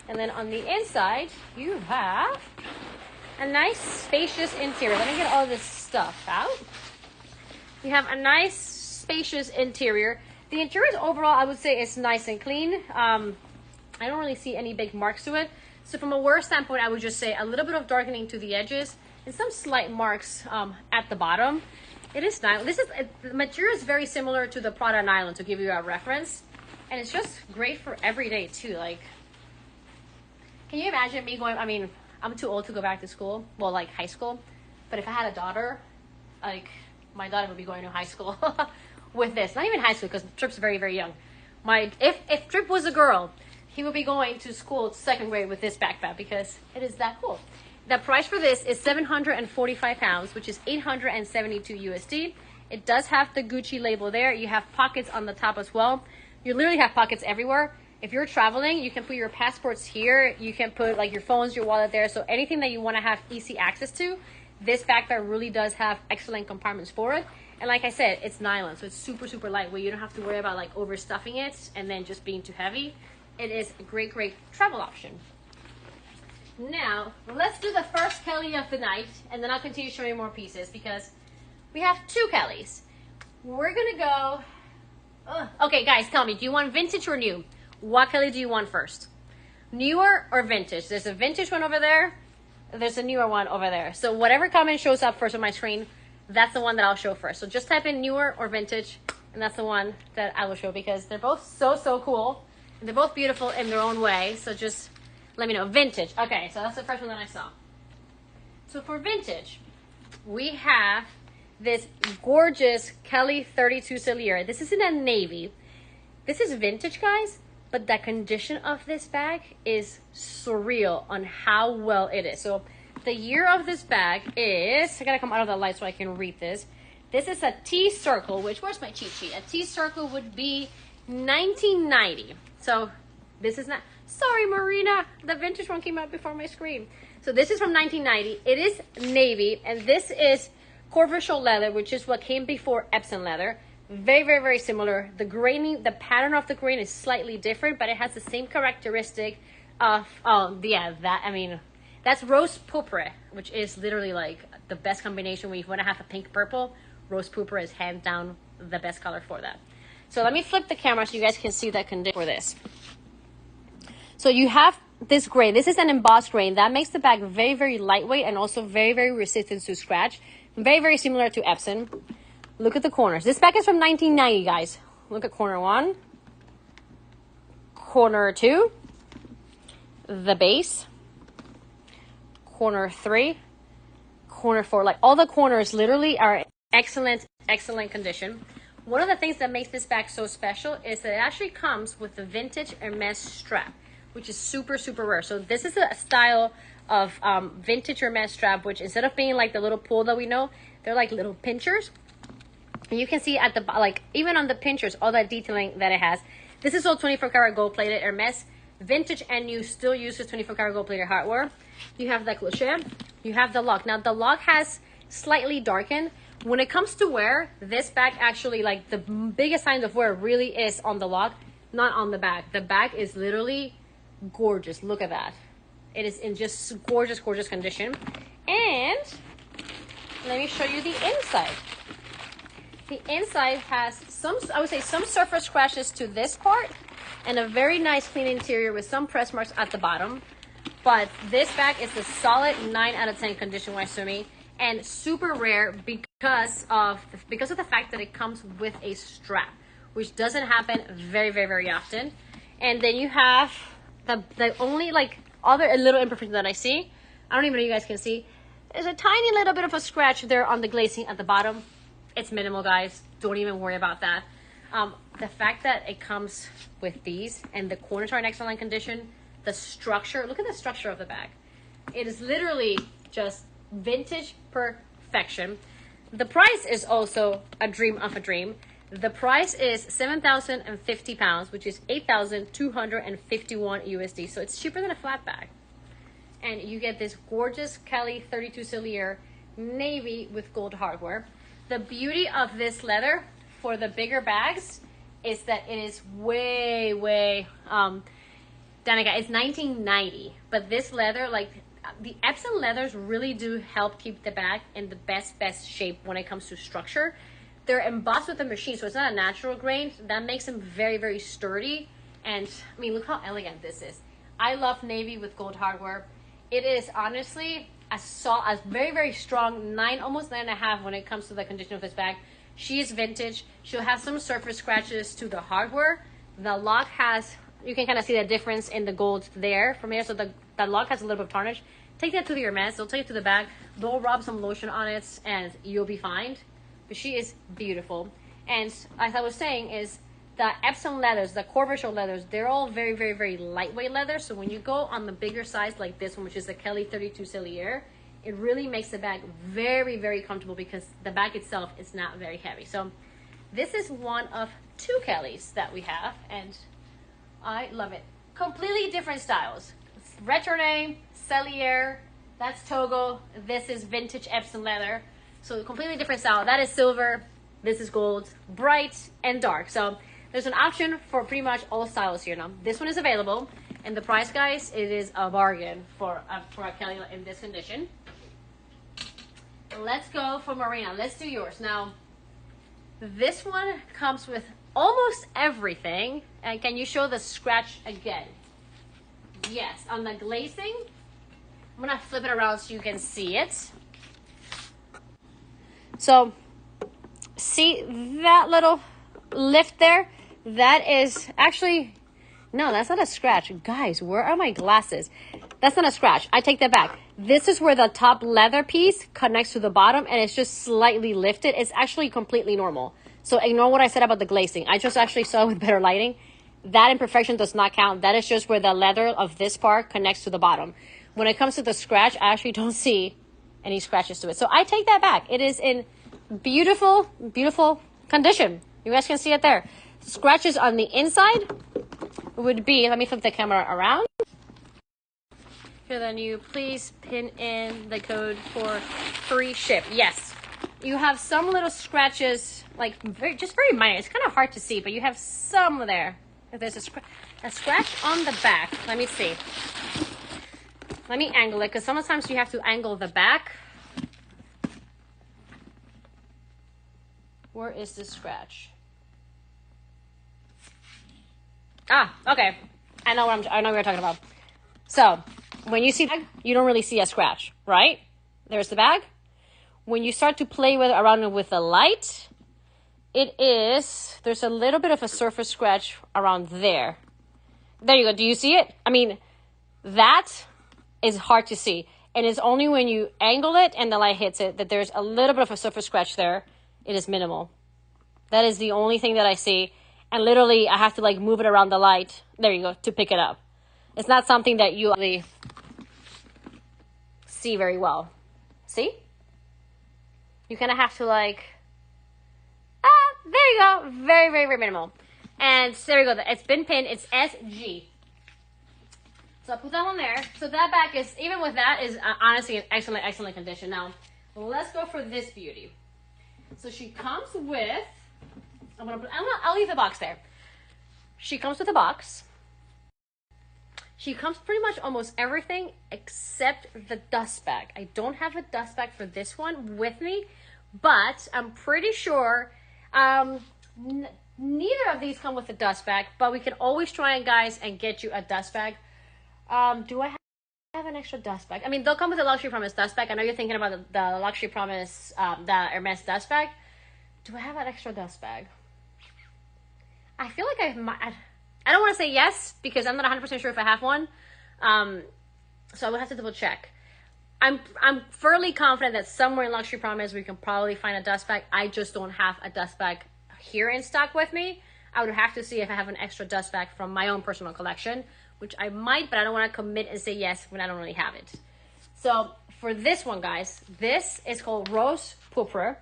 And then on the inside, you have a nice, spacious interior. Let me get all this stuff out. You have a nice, spacious interior. The interior overall, I would say, is nice and clean. I don't really see any big marks to it. So from a wear standpoint, I would just say a little bit of darkening to the edges and some slight marks at the bottom. It is nylon. The material is very similar to the Prada nylon, to give you a reference. And it's just great for every day too. Like, can you imagine me going, I'm too old to go back to school. Well, like high school. But if I had a daughter, like my daughter would be going to high school with this. Not even high school, because Trip's very, very young. If Trip was a girl, he would be going to school 2nd grade with this backpack because it is that cool. The price for this is 745 pounds, which is 872 USD. It does have the Gucci label there. You have pockets on the top as well. You literally have pockets everywhere. If you're traveling, you can put your passports here. You can put like your phones, your wallet there. So anything that you want to have easy access to, this backpack really does have excellent compartments for it. And like I said, it's nylon, so it's super, super lightweight. You don't have to worry about like overstuffing it and then just being too heavy. It is a great travel option. Now, let's do the first Kelly of the night, and then I'll continue showing you more pieces because we have 2 Kellys. We're gonna go... Okay, guys, tell me, do you want vintage or new? What Kelly do you want first? Newer or vintage? There's a vintage one over there. There's a newer one over there. So whatever comment shows up first on my screen, that's the one that I'll show first. So just type in newer or vintage, and that's the one that I will show because they're both so cool. And they're both beautiful in their own way. So just let me know. Vintage. Okay, so that's the first one that I saw. So for vintage, we have this gorgeous Kelly 32 Celier. This is in a navy. This is vintage, guys, but the condition of this bag is surreal on how well it is. So the year of this bag is, I gotta come out of the light so I can read this. This is a T circle, which, where's my cheat sheet? A T circle would be 1990. So this is not, sorry Marina, the vintage one came out before my screen. So this is from 1990. It is navy, and this is Corvishal leather, which is what came before Epsom leather. Very, very, very similar. The graining, the pattern of the grain is slightly different, but it has the same characteristic of, that's rose pourpre, which is literally like the best combination when you want to have a pink purple. Rose pourpre is hands down the best color for that. So let me flip the camera so you guys can see that condition for this. So you have this grain. This is an embossed grain. That makes the bag very, very lightweight and also very, very resistant to scratch. Very, very similar to Epson. Look at the corners. This bag is from 1990, guys. Look at corner 1. Corner 2. The base. Corner 3. Corner 4. Like, all the corners literally are excellent, excellent condition. One of the things that makes this bag so special is that it actually comes with the vintage Hermes strap, which is super, super rare. So this is a style of vintage Hermes strap, which instead of being like the little pull that we know, they're like little pinchers. And you can see at the, like, even on the pinchers, all that detailing that it has. This is all 24 karat gold plated Hermes. Vintage and new still uses 24 karat gold plated hardware. You have the cloche. You have the lock. Now the lock has slightly darkened. When it comes to wear, this bag actually, like, the biggest sign of wear really is on the lock, not on the bag. The bag is literally gorgeous. Look at that. It is in just gorgeous, gorgeous condition. And let me show you the inside. The inside has some, I would say, some surface scratches to this part and a very nice clean interior with some press marks at the bottom. But this bag is a solid 9 out of 10 condition-wise to me, and super rare because of the fact that it comes with a strap, which doesn't happen very, very, very often. And then you have the only, like, other little imperfection that I see, I don't even know if you guys can see, there's a tiny little bit of a scratch there on the glazing at the bottom. It's minimal, guys. Don't even worry about that. The fact that it comes with these and the corners are in excellent condition, the structure, look at the structure of the bag. It is literally just vintage perfection. The price is also a dream of a dream. The price is 7,050 pounds, which is 8,251 USD. So it's cheaper than a flat bag. And you get this gorgeous Kelly 32 Cellier navy with gold hardware. The beauty of this leather for the bigger bags is that it is way, Danica, it's 1990, but this leather, like, the Epson leathers really do help keep the bag in the best shape when it comes to structure. They're embossed with a machine, so it's not a natural grain. That makes them very, very sturdy. And I mean, look how elegant this is. I love navy with gold hardware. It is honestly a very, very strong 9, almost 9.5 when it comes to the condition of this bag. She is vintage. She'll have some surface scratches to the hardware. The lock has, you can kind of see the difference in the gold there from here. So the lock has a little bit of tarnish. Take that to the Hermes. They'll take it to the bag. They'll rub some lotion on it and you'll be fine. But she is beautiful. And as I was saying, is the Epson leathers, the Corvair leathers, they're all very, very, very lightweight leather. So when you go on the bigger size like this one, which is the Kelly 32 Cellier, it really makes the bag very, very comfortable because the bag itself is not very heavy. So this is one of 2 Kellys that we have, and I love it. Completely different styles. Retourné, Cellier, that's Togo. This is vintage Epson leather. So completely different style. That is silver. This is gold, bright and dark. So there's an option for pretty much all styles here now. This one is available, and the price, guys, it is a bargain for a Kelly in this condition. Let's go for Marina. Let's do yours. Now, this one comes with almost everything. And can you show the scratch again? Yes, on the glazing. I'm going to flip it around so you can see it. So, see that little lift there? That is actually, no, that's not a scratch. Guys, where are my glasses? That's not a scratch. I take that back. This is where the top leather piece connects to the bottom and it's just slightly lifted. It's actually completely normal. So ignore what I said about the glazing. I just actually saw it with better lighting. That imperfection does not count. That is just where the leather of this part connects to the bottom. When it comes to the scratch, I actually don't see any scratches to it. So I take that back. It is in beautiful, beautiful condition. You guys can see it there. Scratches on the inside would be, let me flip the camera around. Here, then you please pin in the code for free ship. Yes, you have some little scratches, like just very minor. It's kind of hard to see, but you have some there. There's a scratch on the back. Let me see. Let me angle it, because sometimes you have to angle the back. Where is the scratch? Ah, okay. I know what we're talking about. So, when you see the bag, you don't really see a scratch, right? There's the bag. When you start to play around with the light, there's a little bit of a surface scratch around there. There you go. Do you see it? I mean, that is hard to see. And it's only when you angle it and the light hits it that there's a little bit of a surface scratch there. It is minimal. That is the only thing that I see. And literally, I have to like move it around the light. There you go, to pick it up. It's not something that you really see very well. See? You kind of have to like, there you go. Very, very, very minimal. And there you go. It's been pinned. It's SG. So I'll put that one there. So that back is, even with that, is honestly in excellent, excellent condition. Now, let's go for this beauty. So she comes with, I'll leave the box there. She comes with a box. She comes pretty much almost everything except the dust bag. I don't have a dust bag for this one with me, but I'm pretty sure neither of these come with a dust bag, but we can always try, guys, and get you a dust bag. Do I have an extra dust bag? I mean, they'll come with a Luxury Promise dust bag. I know you're thinking about the Luxury Promise, the Hermes dust bag. Do I have an extra dust bag? I feel like I don't want to say yes, because I'm not 100% sure if I have one. So I would have to double check. I'm fairly confident that somewhere in Luxury Promise we can probably find a dust bag. I just don't have a dust bag here in stock with me. I would have to see if I have an extra dust bag from my own personal collection, which I might, but I don't want to commit and say yes when I don't really have it. So for this one, guys, this is called Rose Pourpre,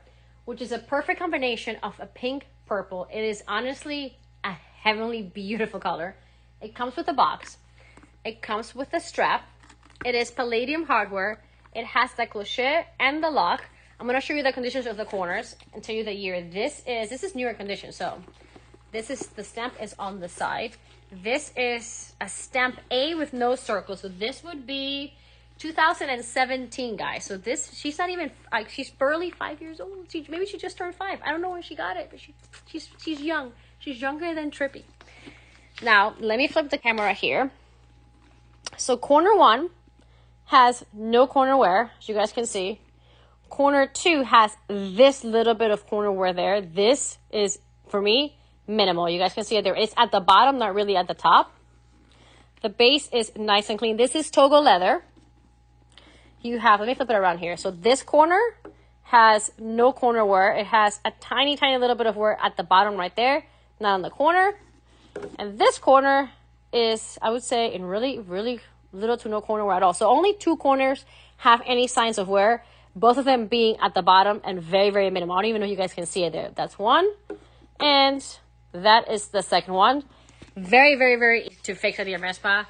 which is a perfect combination of a pink purple. It is honestly a heavenly beautiful color. It comes with a box. It comes with a strap. It is palladium hardware. It has the cloche and the lock. I'm going to show you the conditions of the corners and tell you the year. This is newer condition. So the stamp is on the side. This is a stamp A with no circle. So this would be 2017, guys. So she's not even, like, she's barely 5 years old. Maybe she just turned 5. I don't know when she got it, but she's young. She's younger than Trippy. Now, let me flip the camera here. So corner 1 has no corner wear, as you guys can see. Corner 2 has this little bit of corner wear there. This is, for me, minimal. You guys can see it there. It's at the bottom, not really at the top. The base is nice and clean. This is Togo leather. You have, let me flip it around here. So this corner has no corner wear. It has a tiny, tiny little bit of wear at the bottom right there, not on the corner. And this corner is, I would say, in really, really little to no corner wear at all. So only 2 corners have any signs of wear, both of them being at the bottom and very, very minimal. I don't even know if you guys can see it there. That's one. And that is the second one. Very, very, very easy to fix at the Hermes spa.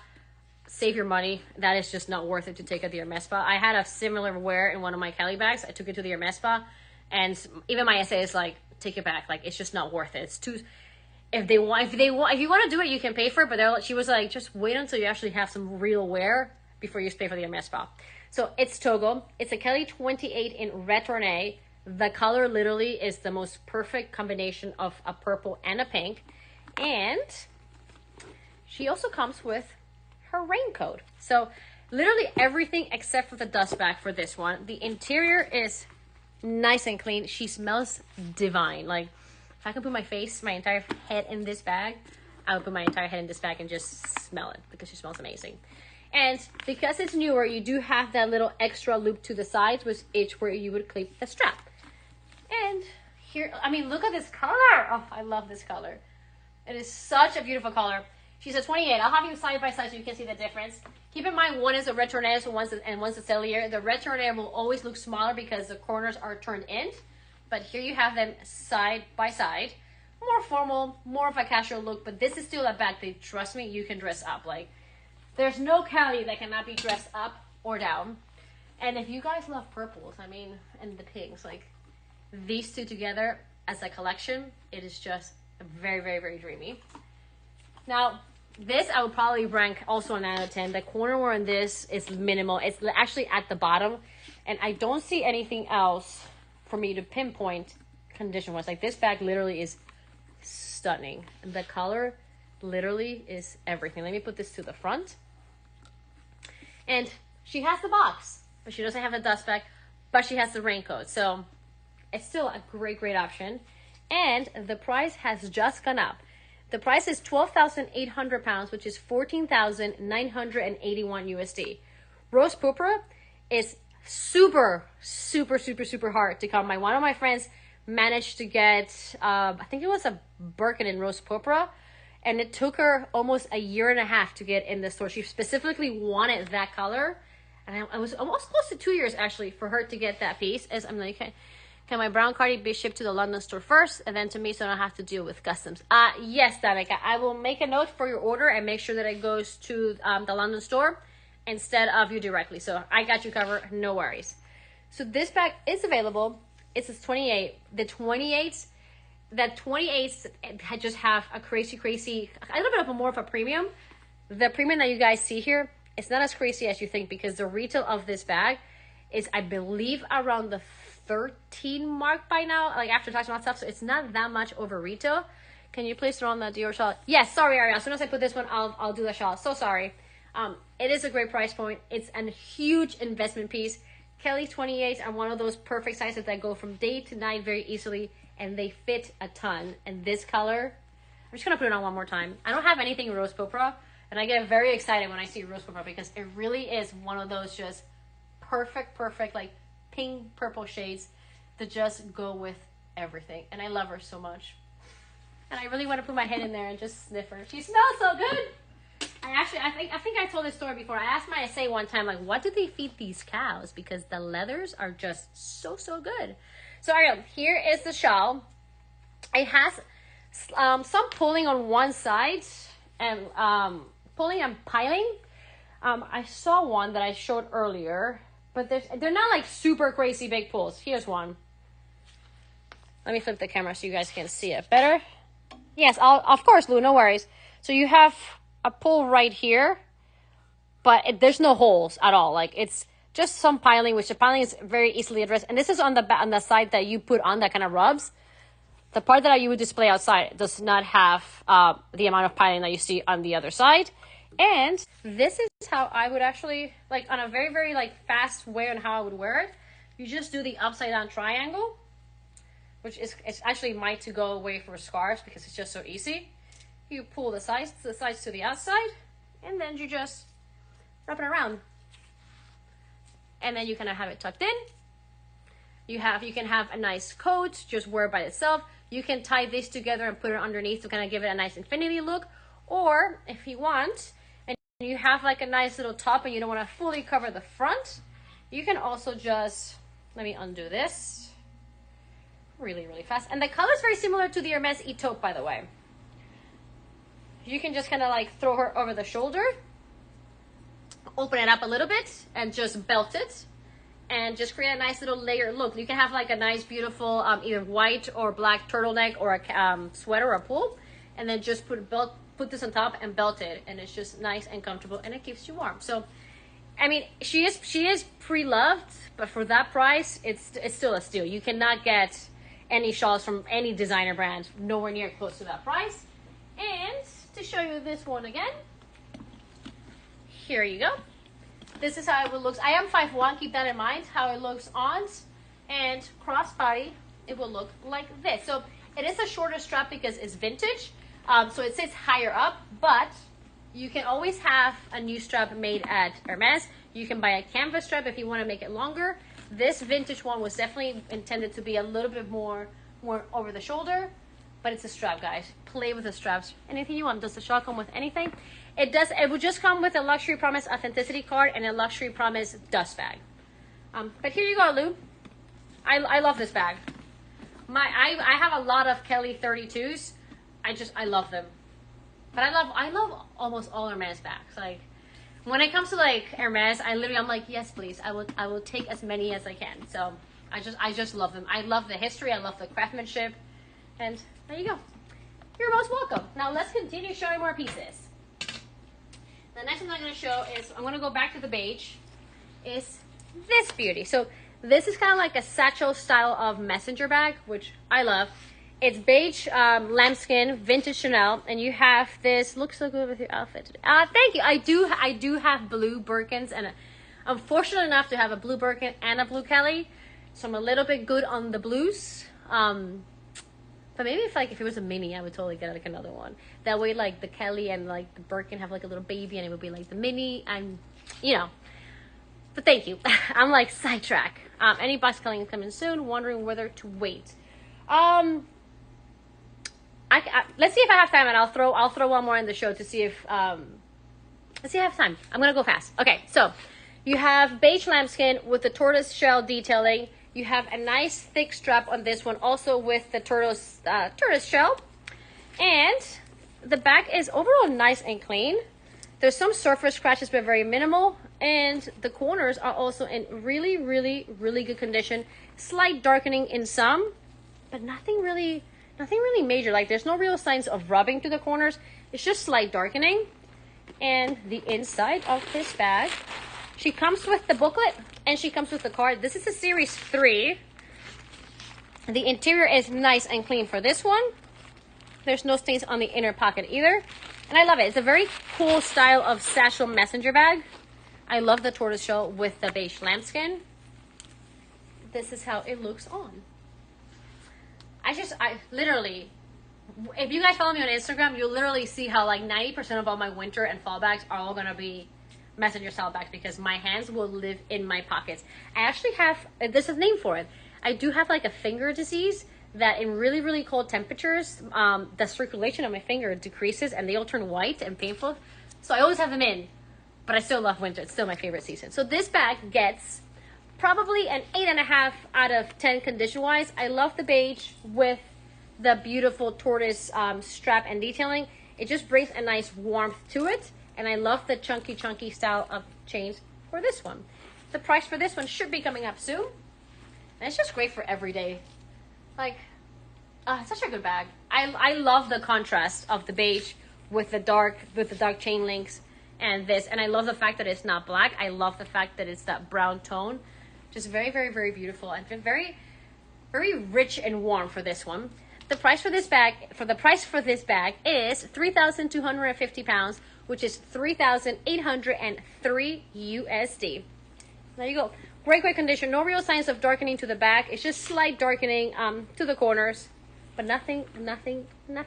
Save your money. That is just not worth it to take at the Hermes spa. I had a similar wear in one of my Kelly bags. I took it to the Hermes spa, and even my SA is like, take it back. Like, it's just not worth it. It's too. If you want to do it, you can pay for it. But she was like, just wait until you actually have some real wear before you pay for the Hermes spa. So it's Togo. It's a Kelly 28 in Retourné. The color literally is the most perfect combination of a purple and a pink. And she also comes with her raincoat. So literally everything except for the dust bag for this one. The interior is nice and clean. She smells divine. Like, if I could put my entire head in this bag, I would put my entire head in this bag and just smell it, because she smells amazing. And because it's newer, you do have that little extra loop to the sides, which is where you would clip the strap. And here, I mean, look at this color. Oh, I love this color. It is such a beautiful color. She's a 28. I'll have you side by side so you can see the difference. Keep in mind, one is a Retourné, so one's a Cellier. The Retourné will always look smaller because the corners are turned in. But here you have them side by side. More formal, more of a casual look, but this is still a bag that, trust me, you can dress up. Like, there's no Kelly that cannot be dressed up or down. And if you guys love purples, I mean, and the pinks, like, these two together as a collection, it is just very, very, very dreamy. Now, this I would probably rank also a 9 out of 10. The corner wear on this is minimal. It's actually at the bottom, and I don't see anything else for me to pinpoint condition-wise. Like, this bag literally is stunning. The color literally is everything. Let me put this to the front. And she has the box, but she doesn't have the dust bag, but she has the raincoat. So it's still a great, great option. And the price has just gone up. The price is 12,800 pounds, which is 14,981 USD. Rose purpura is super, super, super, super hard to come by. One of my friends managed to get, I think it was a Birkin in rose purpura, and it took her almost a year and a half to get in the store. She specifically wanted that color, and I was almost close to 2 years actually for her to get that piece. As I'm like, can my brown cardi be shipped to the London store first and then to me so I don't have to deal with customs? Yes, Danica. I will make a note for your order and make sure that it goes to the London store instead of you directly. So I got you covered. No worries. So this bag is available. It's a 28. The 28s just have a crazy, a little bit of more of a premium. The premium that you guys see here, it's not as crazy as you think because the retail of this bag is, I believe, around the 13 mark by now, like after talking about stuff, so it's not that much over retail. Can you please throw on the Dior Shawl? Yes, sorry, Ariel. As soon as I put this one, I'll do the shawl. So sorry. It is a great price point. It's a huge investment piece. Kelly 28s are one of those perfect sizes that go from day to night very easily, and they fit a ton. And this color, I'm just gonna put it on one more time. I don't have anything rose purpura, and I get very excited when I see rose purpura because it really is one of those just perfect, like pink purple shades that just go with everything. And I love her so much, and I really want to put my head in there and just sniff her. She smells so good. I think I told this story before. I asked my SA one time, like, what do they feed these cows, because the leathers are just so good. So Ariel, here is the shawl. It has some pulling on one side and pulling and piling. I saw one that I showed earlier, but they're not like super crazy big pulls. Here's one. Let me flip the camera so you guys can see it better. Yes, of course, Lou, no worries. So you have a pull right here, but there's no holes at all. Like, it's just some piling, which the piling is very easily addressed. And this is on the side that you put on that kind of rubs. The part that you would display outside does not have the amount of piling that you see on the other side. And this is how I would actually, like, on a very like fast way on how I would wear it. You just do the upside down triangle, which is, it's actually my to-go way for scarves because it's just so easy. You pull the sides to the outside, and then you just wrap it around. And then you kind of have it tucked in. You can have a nice coat, just wear it by itself. You can tie this together and put it underneath to kind of give it a nice infinity look. Or if you want, and you have like a nice little top and you don't want to fully cover the front, you can also just, let me undo this really fast. And the color is very similar to the Hermes Taupe, by the way. You can just kind of like throw her over the shoulder, open it up a little bit, and just belt it, and just create a nice little layered look. You can have like a nice, beautiful, either white or black turtleneck or a sweater or a pull, and then just put this on top and belt it, and it's just nice and comfortable, and it keeps you warm. So, I mean, she is pre-loved, but for that price, it's still a steal. You cannot get any shawls from any designer brand nowhere near close to that price. And to show you this one again, here you go. This is how it looks. I am 5'1", keep that in mind, how it looks on, and crossbody, it will look like this. So it is a shorter strap because it's vintage, so it sits higher up, but you can always have a new strap made at Hermes. You can buy a canvas strap if you want to make it longer. This vintage one was definitely intended to be a little bit more over the shoulder, but it's a strap, guys. Play with the straps. Anything you want. Does the shawl come with anything? It does. It will just come with a Luxury Promise authenticity card and a Luxury Promise dust bag. But here you go, Lou. I love this bag. I have a lot of Kelly 32s. I love them. But I love almost all Hermes bags. Like, when it comes to like Hermes, I'm like, yes, please. I will take as many as I can. So I just love them. I love the history. I love the craftsmanship. And there you go. You're most welcome. Now let's continue showing more pieces. The next one I'm going to show is, I'm going to go back to the beige, is this beauty. So this is kind of like a satchel style of messenger bag, which I love. It's beige lambskin, vintage Chanel, and you have this, looks so good with your outfit today. Thank you. I do have blue Birkins, and I'm fortunate enough to have a blue Birkin and a blue Kelly, so I'm a little bit good on the blues. But maybe if it was a mini, I would totally get like another one. That way, like the Kelly and like the Birkin have like a little baby, and it would be like the mini. But thank you. I'm like sidetrack. Any box culling coming soon? Wondering whether to wait. Let's see if I have time, and I'll throw one more in the show to see if let's see if I have time. I'm gonna go fast. Okay, so you have beige lambskin with the tortoise shell detailing. You have a nice thick strap on this one, also with the tortoise shell. And the back is overall nice and clean. There's some surface scratches, but very minimal. And the corners are also in really, really, really good condition. Slight darkening in some, but nothing really major. Like there's no real signs of rubbing to the corners. It's just slight darkening. And the inside of this bag, she comes with the booklet and she comes with the card. This is a series 3. The interior is nice and clean for this one. There's no stains on the inner pocket either. And I love it. It's a very cool style of satchel messenger bag. I love the tortoise shell with the beige lambskin. This is how it looks on. I literally, if you guys follow me on Instagram, you'll literally see how like 90% of all my winter and fall bags are all going to be messenger style bags, because my hands will live in my pockets. I actually have, there's a name for it. I do have like a finger disease that in really, really cold temperatures, the circulation of my finger decreases and they all turn white and painful. So I always have them in, but I still love winter. It's still my favorite season. So this bag gets probably an 8.5 out of 10 condition wise. I love the beige with the beautiful tortoise strap and detailing. It just brings a nice warmth to it. And I love the chunky style of chains for this one. The price for this one should be coming up soon. And it's just great for every day. Like, it's such a good bag. I love the contrast of the beige with the dark chain links and this. And I love the fact that it's not black. I love the fact that it's that brown tone. Just very, very, very beautiful and very, very rich and warm for this one. The price for this bag, is 3,250 pounds, which is 3,803 USD. There you go. Great condition. No real signs of darkening to the back. It's just slight darkening to the corners, but nothing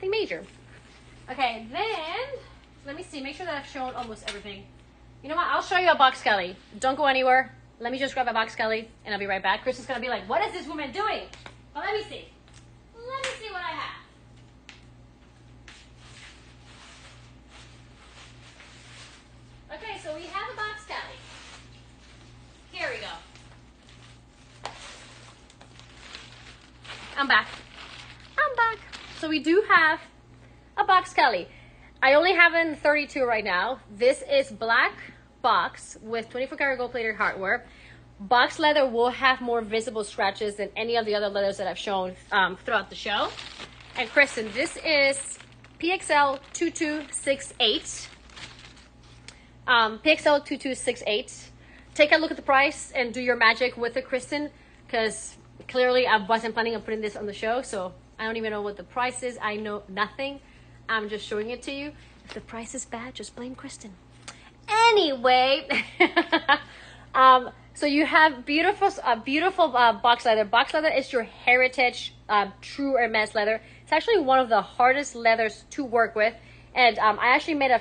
major. Okay, then let me see. Make sure that I've shown almost everything. You know what? I'll show you a box Kelly. Don't go anywhere. Let me just grab a box Kelly, and I'll be right back. Kristen's gonna be like, "What is this woman doing?" But let me see. Let me see what I have. Okay, so we have a box Kelly. Here we go. I'm back. So we do have a box Kelly. I only have it in 32 right now. This is black box with 24 karat gold plated hardware. Box leather will have more visible scratches than any of the other leathers that I've shown throughout the show. And Kristen, this is PXL 2268. PXL 2268. Take a look at the price and do your magic with it, Kristen, because clearly I wasn't planning on putting this on the show, so I don't even know what the price is. I know nothing. I'm just showing it to you. If the price is bad, just blame Kristen. Anyway, so you have beautiful box leather. Box leather is your heritage true Hermes leather. It's actually one of the hardest leathers to work with. And I actually made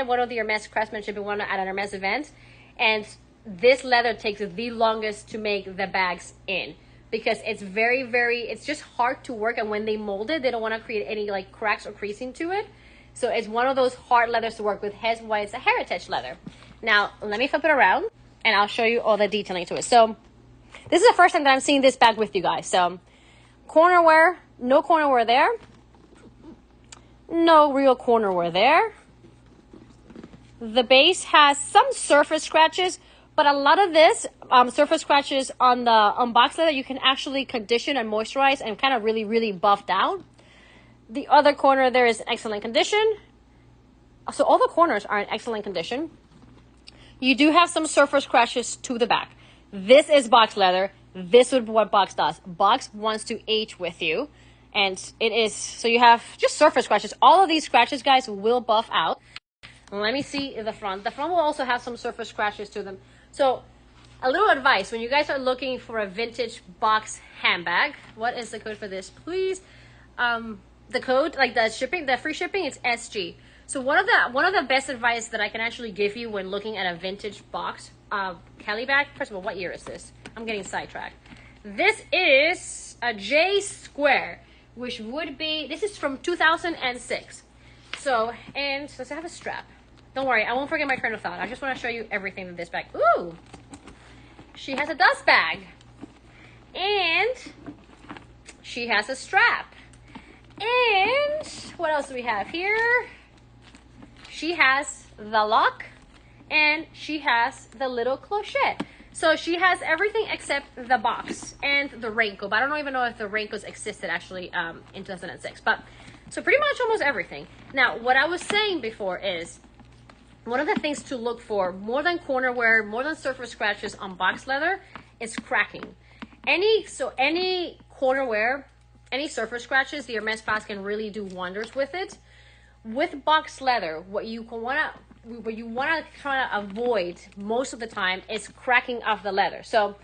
one of the Hermes craftsmanship at an Hermes event, and this leather takes the longest to make the bags in, because it's it's just hard to work, and when they mold it, they don't want to create any like cracks or creasing to it. So it's one of those hard leathers to work with, hence why it's a heritage leather. Now, let me flip it around, and I'll show you all the detailing to it. So this is the first time that I'm seeing this bag with you guys. So corner wear, no corner wear there. No real corner wear there. The base has some surface scratches, But a lot of this surface scratches on the box leather, you can actually condition and moisturize and kind of really, really buff down. The other corner there is excellent condition. So all the corners are in excellent condition. You do have some surface scratches to the back. This is box leather. This is what box does. Box wants to age with you. And it is, so you have just surface scratches. All of these scratches, guys, will buff out. Let me see the front. The front will also have some surface scratches to them. So a little advice, when you guys are looking for a vintage box handbag, what is the code for this, please? The code, like the shipping, the free shipping, it's SG. So one of the best advice that I can actually give you when looking at a vintage box Kelly bag. First of all, what year is this? I'm getting sidetracked. This is a J Square, which would be, this is from 2006. So, and does it have a strap? Don't worry, I won't forget my train of thought. I just want to show you everything in this bag. Ooh, she has a dust bag, and she has a strap. And what else do we have here? She has the lock, and she has the little clochette. So she has everything except the box and the raincoat. But I don't even know if the raincoats existed actually in 2006. But so pretty much almost everything. Now, what I was saying before is one of the things to look for, more than corner wear, more than surface scratches on box leather, is cracking. Any corner wear, any surface scratches, the Hermes bags can really do wonders with it. With box leather, what you want to try to avoid most of the time is cracking off the leather. So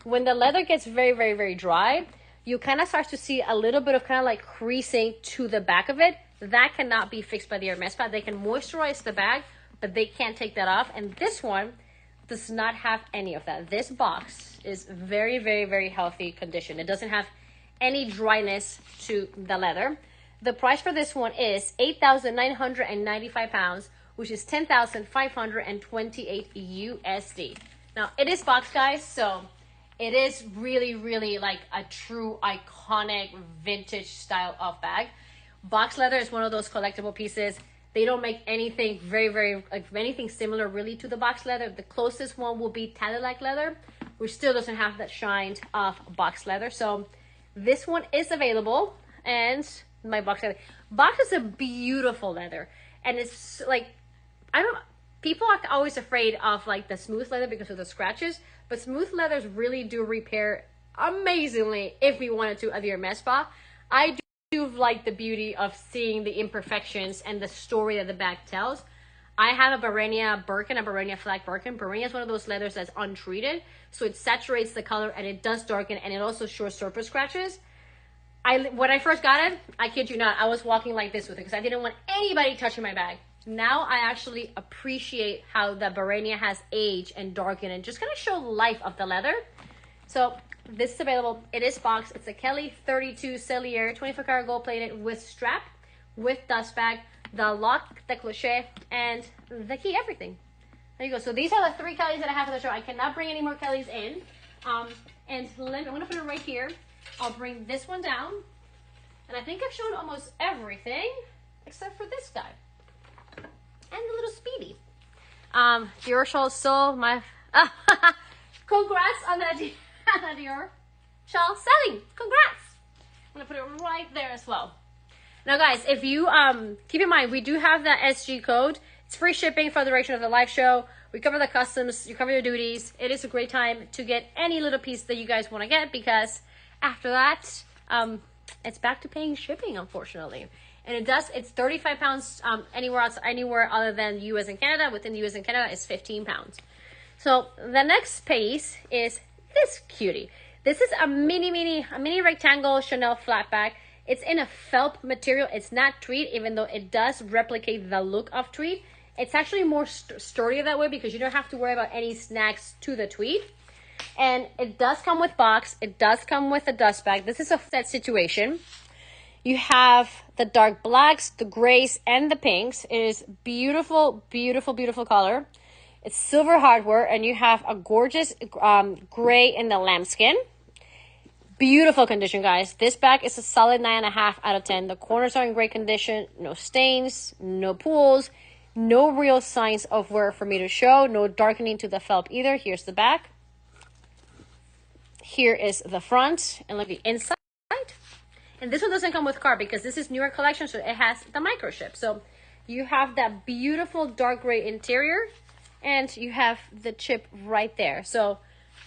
when the leather gets very, very, very dry, you kind of start to see a little bit of kind of like creasing to the back of it. That cannot be fixed by the Hermes pad. They can moisturize the bag, but they can't take that off. And this one does not have any of that. This box is very, very, very healthy condition. It doesn't have any dryness to the leather. The price for this one is 8,995 pounds, which is 10,528 USD. Now, it is box, guys, so it is really, really like a true iconic vintage style of bag. Box leather is one of those collectible pieces. They don't make anything very, very, like anything similar really to the box leather. The closest one will be Cadillac leather, which still doesn't have that shine of box leather. So this one is available, and my box leather. Box is a beautiful leather, and it's like, people are always afraid of like the smooth leather because of the scratches, but smooth leathers really do repair amazingly if we wanted to at your Hermes spa. I do like the beauty of seeing the imperfections and the story that the bag tells. I have a Barenia Birkin, a Barenia Flag Birkin. Barenia is one of those leathers that's untreated, so it saturates the color and it does darken, and it also shows surface scratches. When I first got it, I kid you not, I was walking like this with it because I didn't want anybody touching my bag. Now I actually appreciate how the Barenia has aged and darkened and just kind of show life of the leather. So this is available. It is boxed. It's a Kelly 32 Cellier 24-karat gold plated with strap, with dust bag, the lock, the cloche, and the key, everything. There you go. So these are the 3 Kellys that I have for the show. I cannot bring any more Kellys in. And I'm going to put it right here. I'll bring this one down. And I think I've shown almost everything except for this guy. And the little Speedy. Dior Shawl sold my... Congrats on that Dior Shawl selling. Congrats. I'm going to put it right there as well. Now, guys, if you... keep in mind, we do have that SG code. It's free shipping for the duration of the live show. We cover the customs. You cover your duties. It is a great time to get any little piece that you guys want to get, because after that, it's back to paying shipping, unfortunately. And it's 35 pounds anywhere other than US and Canada. Within the US and Canada, it's 15 pounds. So the next piece is this cutie. This is a mini rectangle Chanel flat bag. It's in a felt material. It's not tweed, even though it does replicate the look of tweed. It's actually more sturdier that way because you don't have to worry about any snags to the tweed. And it does come with box. It does come with a dust bag. This is a set situation. You have the dark blacks, the grays, and the pinks. It is beautiful, beautiful, beautiful color. It's silver hardware, and you have a gorgeous gray in the lambskin. Beautiful condition, guys. This bag is a solid 9.5 out of 10. The corners are in great condition. No stains, no pools. No real signs of wear for me to show. No darkening to the felt either. Here's the back. Here is the front, and look at the inside. And this one doesn't come with card because this is newer collection, so it has the microchip. So you have that beautiful dark gray interior, and you have the chip right there. So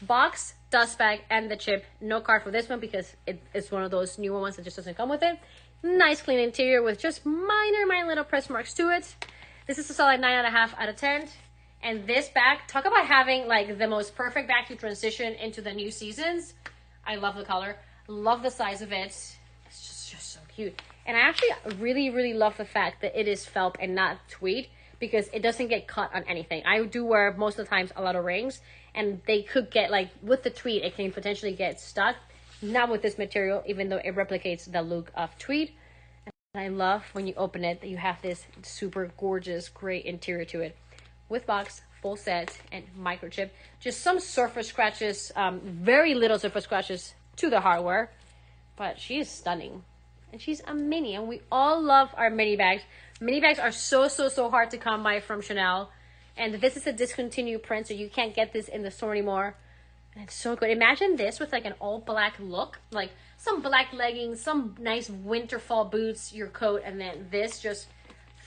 box, dust bag, and the chip. No card for this one because it's one of those newer ones that just doesn't come with it. Nice clean interior with just minor little press marks to it. This is a solid 9.5 out of 10. And this bag, talk about having like the most perfect bag to transition into the new seasons. I love the color, love the size of it. It's just so cute. And I actually really love the fact that it is felt and not tweed because it doesn't get cut on anything. I do wear most of the times a lot of rings, and they could get like with the tweed, it can potentially get stuck. Not with this material, even though it replicates the look of tweed. And I love when you open it that you have this super gorgeous gray interior to it. With box, full set, and microchip. Just some surface scratches, very little surface scratches to the hardware. But she is stunning. And she's a mini, and we all love our mini bags. Mini bags are so hard to come by from Chanel. And this is a discontinued print, so you can't get this in the store anymore. And it's so good. Imagine this with like an all black look, like some black leggings, some nice winter fall boots, your coat, and then this just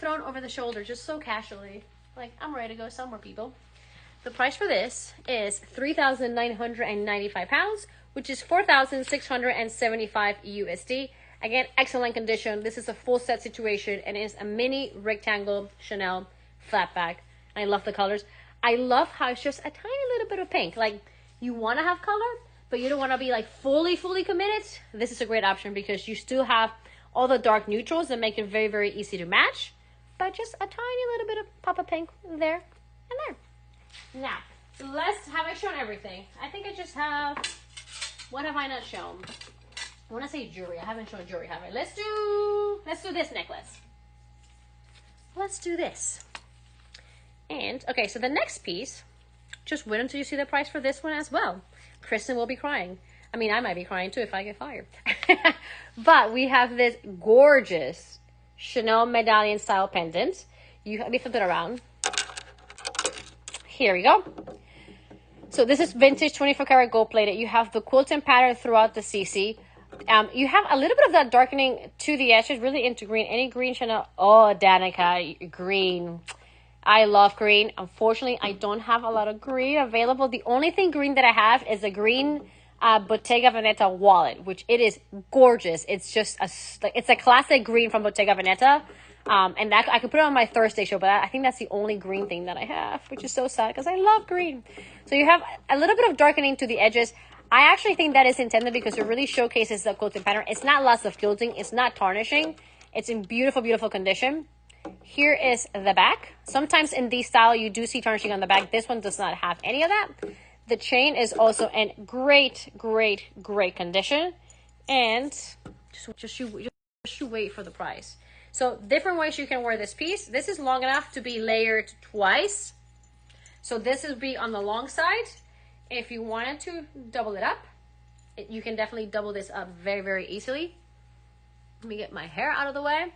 thrown over the shoulder, just so casually. Like, I'm ready to go somewhere, people. The price for this is £3,995, which is 4,675 USD. Again, excellent condition. This is a full set situation, and it's a mini rectangle Chanel flat bag. I love the colors. I love how it's just a tiny little bit of pink. Like, you want to have color, but you don't want to be like fully committed. This is a great option because you still have all the dark neutrals that make it very easy to match, but just a tiny little bit of pop of pink there and there. Now, let's have I shown everything. I think I just have, what have I not shown? I want to say jewelry. I haven't shown jewelry, have I? Let's do this necklace. Let's do this. And, okay, so the next piece, just wait until you see the price for this one as well. Kristen will be crying. I mean, I might be crying too if I get fired. But we have this gorgeous Chanel medallion style pendant. Let me flip it around. Here we go. So this is vintage 24 karat gold plated. You have the quilting pattern throughout the CC. You have a little bit of that darkening to the edges, really into green. Any green Chanel? Oh, Danica, green. I love green. Unfortunately, I don't have a lot of green available. The only thing green that I have is a green Bottega Veneta wallet, which it is gorgeous. It's just it's a classic green from Bottega Veneta. And that I could put it on my Thursday show, but I think that's the only green thing that I have, which is so sad because I love green. So you have a little bit of darkening to the edges. I actually think that is intended because it really showcases the quilting pattern. It's not loss of gilding. It's not tarnishing. It's in beautiful condition. Here is the back. Sometimes in this style, you do see tarnishing on the back. This one does not have any of that. The chain is also in great condition. And just you wait for the price. So different ways you can wear this piece. This is long enough to be layered twice. So this would be on the long side. If you wanted to double it up, you can definitely double this up very easily. Let me get my hair out of the way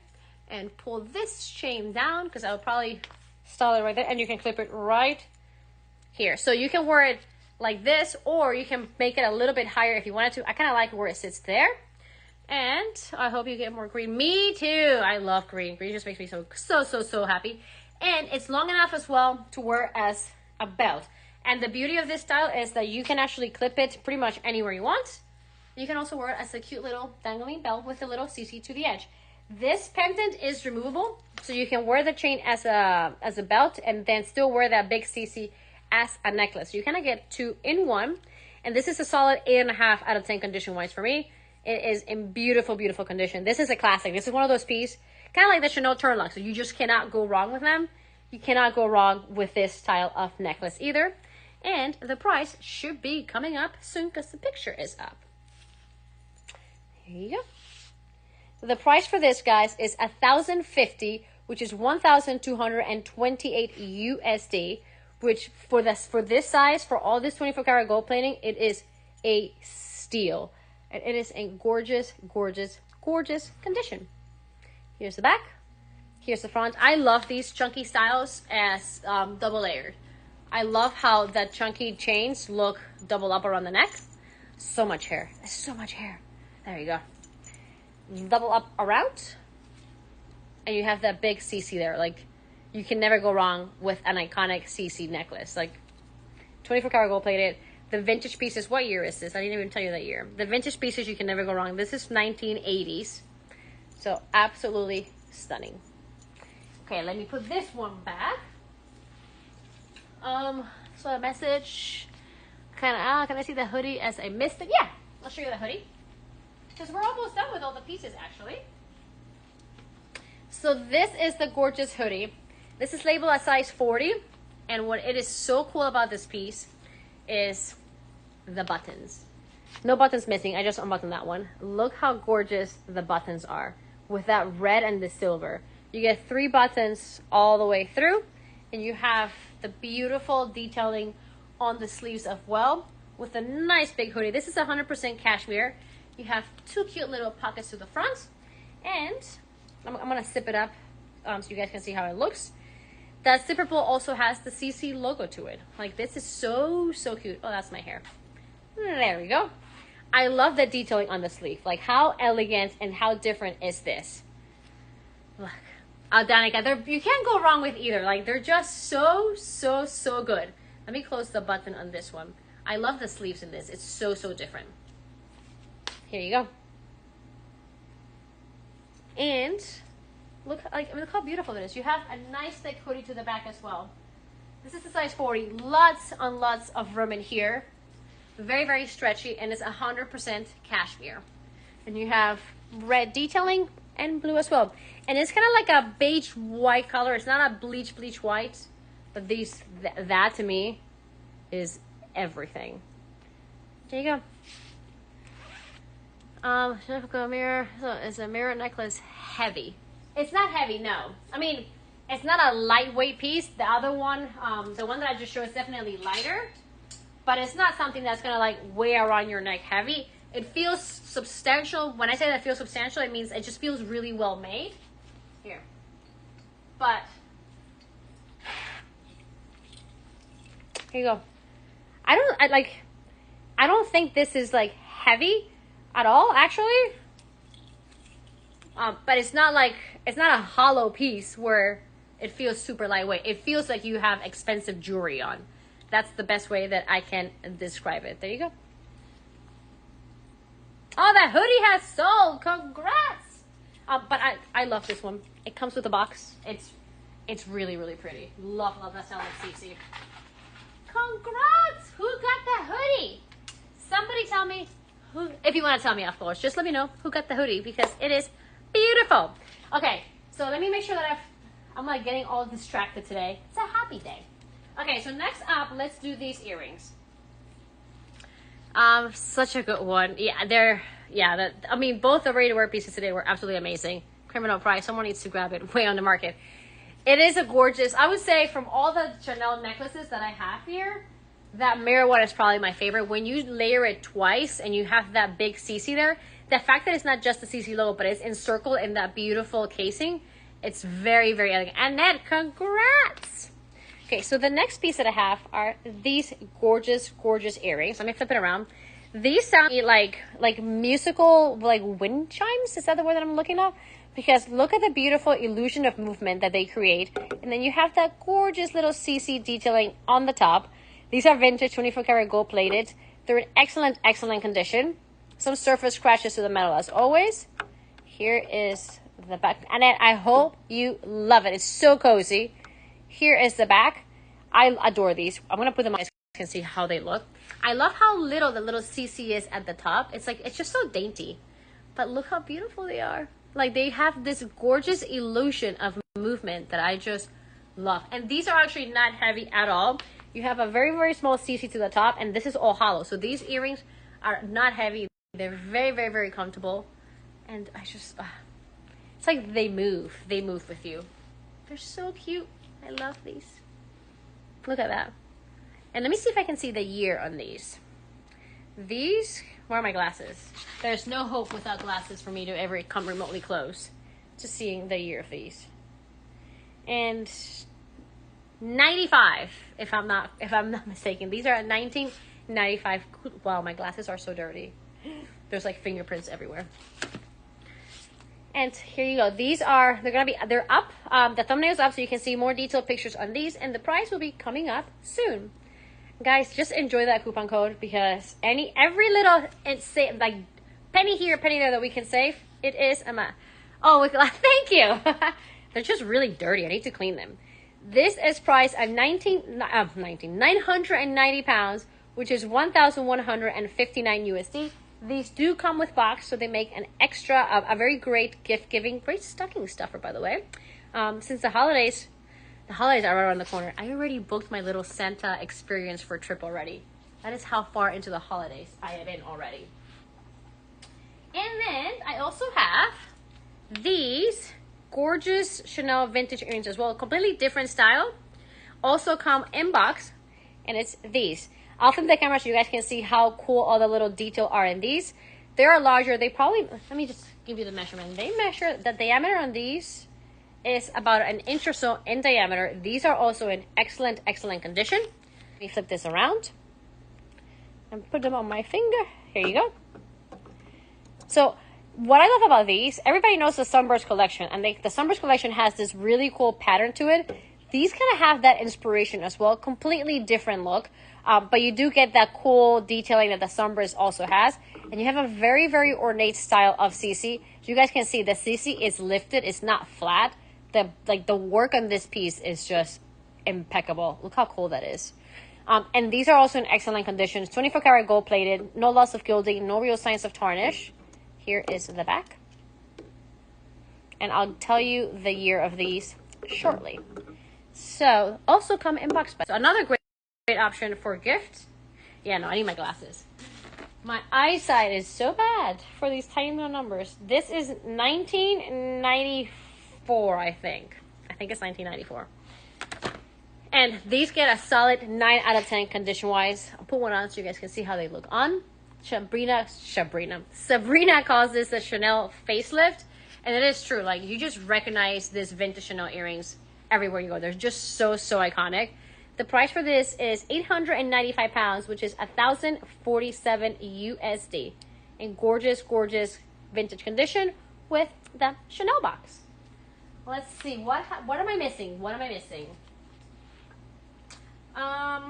and pull this chain down because I'll probably style it right there, and you can clip it right here. So you can wear it like this, or you can make it a little bit higher if you wanted to. I kind of like where it sits there. And I hope you get more green. Me too. I love green. Green just makes me so happy. And it's long enough as well to wear as a belt. And the beauty of this style is that you can actually clip it pretty much anywhere you want. You can also wear it as a cute little dangling belt with a little CC to the edge. This pendant is removable, so you can wear the chain as a belt and then still wear that big CC as a necklace. So you kind of get two in one. And this is a solid 8.5 out of 10 condition-wise for me. It is in beautiful condition. This is a classic. This is one of those pieces, kind of like the Chanel Turnlock. So you just cannot go wrong with them. You cannot go wrong with this style of necklace either. And the price should be coming up soon because the picture is up. Here you go. The price for this, guys, is $1,050, which is 1,228 USD. Which for this size, for all this 24 karat gold plating, it is a steal. And it is in gorgeous condition. Here's the back. Here's the front. I love these chunky styles as double layered. I love how the chunky chains look double up around the neck. So much hair. So much hair. There you go. Double up around. And you have that big CC there. Like, you can never go wrong with an iconic CC necklace. Like, 24 karat gold plated. The vintage pieces, what year is this? I didn't even tell you that year. The vintage pieces, you can never go wrong. This is 1980s. So, absolutely stunning. Okay, let me put this one back. So a message. Can I see the hoodie as I missed it? Yeah, I'll show you the hoodie. Because we're almost done with all the pieces, actually. So this is the gorgeous hoodie. This is labeled as size 40. And what it is so cool about this piece is the buttons. No buttons missing. I just unbuttoned that one. Look how gorgeous the buttons are with that red and the silver. You get 3 buttons all the way through, and you have the beautiful detailing on the sleeves as well with a nice big hoodie. This is 100% cashmere. You have 2 cute little pockets to the front, and I'm gonna zip it up so you guys can see how it looks. That zipper pull also has the CC logo to it. Like, this is so cute. Oh, that's my hair. There we go. I love the detailing on the sleeve. Like, how elegant and how different is this? Look. Danica, you can't go wrong with either. Like, they're just so good. Let me close the button on this one. I love the sleeves in this. It's so different. Here you go. And look how beautiful it is. You have a nice thick hoodie to the back as well. This is the size 40. Lots and lots of room in here. Very stretchy, and it's 100% cashmere. And you have red detailing and blue as well. And it's kind of like a beige white color. It's not a bleach white, but that to me is everything. There you go. Mirror. So is a mirror necklace heavy? It's not heavy, no. I mean, it's not a lightweight piece. The other one, the one that I just showed, is definitely lighter, but it's not something that's gonna like weigh around your neck heavy. It feels substantial. When I say that it feels substantial, it means it just feels really well made. Here. But here you go. I don't think this is like heavy at all, actually. But it's not a hollow piece where it feels super lightweight. It feels like you have expensive jewelry on. That's the best way that I can describe it. There you go. Oh, that hoodie has sold. Congrats. But I love this one. It comes with a box. It's really pretty. Love that style of CC. Congrats. Who got that hoodie? Somebody tell me who. If you want to tell me, of course, just let me know who got the hoodie, because it is beautiful. Okay, so let me make sure that I'm like getting all distracted today. It's a happy day. Okay, so next up, let's do these earrings. Such a good one. Yeah, I mean, both the ready-to-wear pieces today were absolutely amazing. Criminal price. Someone needs to grab it way on the market. It is a gorgeous, I would say, from all the Chanel necklaces that I have here, that mirror one is probably my favorite. When you layer it twice and you have that big CC there, the fact that it's not just the CC logo, but it's encircled in that beautiful casing, it's very elegant. Annette, congrats! Okay, so the next piece that I have are these gorgeous earrings. Let me flip it around. These sound like musical, like wind chimes. Is that the word that I'm looking at? Because look at the beautiful illusion of movement that they create. And then you have that gorgeous little CC detailing on the top. These are vintage 24 karat gold plated. They're in excellent condition. Some surface scratches to the metal as always. Here is the back. Annette, I hope you love it. It's so cozy. Here is the back. I adore these. I'm going to put them on so you can see how they look. I love how little the little CC is at the top. It's just so dainty. But look how beautiful they are. Like, they have this gorgeous illusion of movement that I just love. And these are actually not heavy at all. You have a very small CC to the top, and this is all hollow. So these earrings are not heavy. They're very comfortable. And I just, it's like they move. They move with you. They're so cute. I love these. Look at that. And let me see if I can see the year on these. These, where are my glasses? There's no hope without glasses for me to ever come remotely close to seeing the year of these. and 95, if I'm not mistaken. These are at 1995. Wow, my glasses are so dirty. There's like fingerprints everywhere. And here you go. They're up. The thumbnail's up so you can see more detailed pictures on these, and the price will be coming up soon. Guys, just enjoy that coupon code, because every little like penny here, penny there that we can save, it is a oh, thank you. They're just really dirty. I need to clean them. This is priced at 990 pounds, which is 1,159 USD. These do come with box, so they make an extra, a very great gift-giving, great stocking stuffer, by the way. Since the holidays are right around the corner, I already booked my little Santa experience for a trip already. That is how far into the holidays I am in already. And then I also have these gorgeous Chanel vintage earrings as well. Completely different style. Also come in box, and it's these. I'll flip the camera so you guys can see how cool all the little detail are in these. They are larger. They probably, let me just give you the measurement. They measure, the diameter on these is about an inch or so in diameter. These are also in excellent condition. Let me flip this around and put them on my finger. Here you go. So what I love about these, everybody knows the Sunburst collection, and the Sunburst collection has this really cool pattern to it. These kind of have that inspiration as well. Completely different look. But you do get that cool detailing that the Sunburst also has. And you have a very, very ornate style of CC. So you guys can see the CC is lifted. It's not flat. The work on this piece is just impeccable. Look how cool that is. And these are also in excellent conditions. 24 karat gold plated. No loss of gilding. No real signs of tarnish. Here is the back. And I'll tell you the year of these shortly. So also come in box. So another great option for gifts. Yeah, no, I need my glasses. My eyesight is so bad for these tiny little numbers. This is 1994, I think. I think it's 1994. And these get a solid 9 out of 10 condition-wise. I'll put one on so you guys can see how they look on. Sabrina calls this a Chanel facelift. And it is true. Like, you just recognize this vintage Chanel earrings everywhere you go. They're just so iconic. The price for this is 895 pounds, which is 1,047 USD. In gorgeous vintage condition with the Chanel box. Let's see, what am I missing? Oh,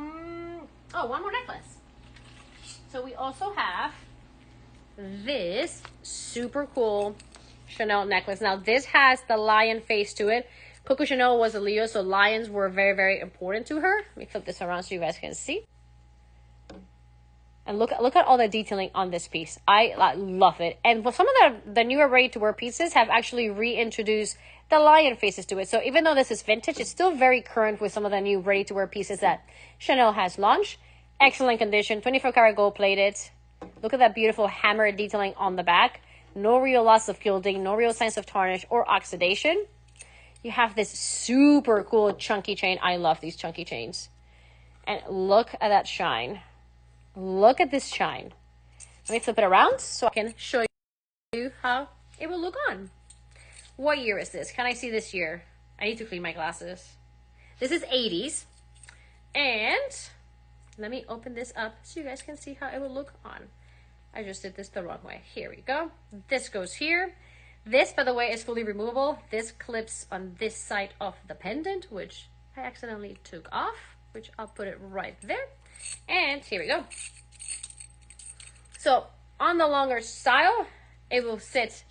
one more necklace. So we also have this super cool Chanel necklace. Now this has the lion face to it. Coco Chanel was a Leo, so lions were very, very important to her. Let me flip this around so you guys can see. And look at all the detailing on this piece. I love it. And for some of the newer ready-to-wear pieces have actually reintroduced the lion faces to it. So even though this is vintage, it's still very current with some of the new ready-to-wear pieces that Chanel has launched. Excellent condition, 24 karat gold plated. Look at that beautiful hammer detailing on the back. No real loss of gilding, no real signs of tarnish or oxidation. You have this super cool chunky chain. I love these chunky chains. And look at that shine. Look at this shine. Let me flip it around so I can show you how it will look on. What year is this? Can I see this year? I need to clean my glasses. This is 80s. And let me open this up so you guys can see how it will look on. I just did this the wrong way. Here we go. This goes here. This, by the way, is fully removable. This clips on this side of the pendant, which I accidentally took off, which I'll put it right there. And here we go. So on the longer style, it will sit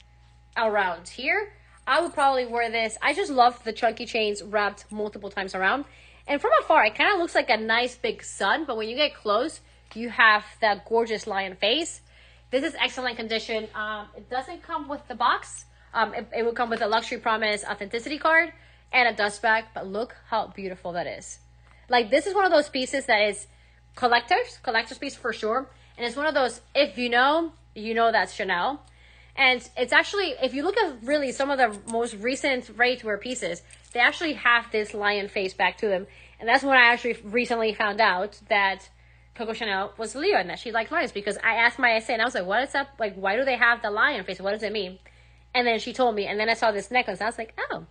around here. I would probably wear this. I just love the chunky chains wrapped multiple times around. And from afar, it kind of looks like a nice big sun, but when you get close, you have that gorgeous lion face. This is excellent condition. It doesn't come with the box. It will come with a Luxury Promise authenticity card and a dust bag, but look how beautiful that is. Like, this is one of those pieces that is collector's piece for sure. And it's one of those, if you know that's Chanel. And it's actually, if you look at really some of the most recent ready-to-wear pieces, they actually have this lion face back to them. And that's when I actually recently found out that Coco Chanel was Leo and that she liked lions, because I asked my assistant, I was like, what is up? Like, why do they have the lion face? What does it mean? And then she told me, and then I saw this necklace. I was like, oh,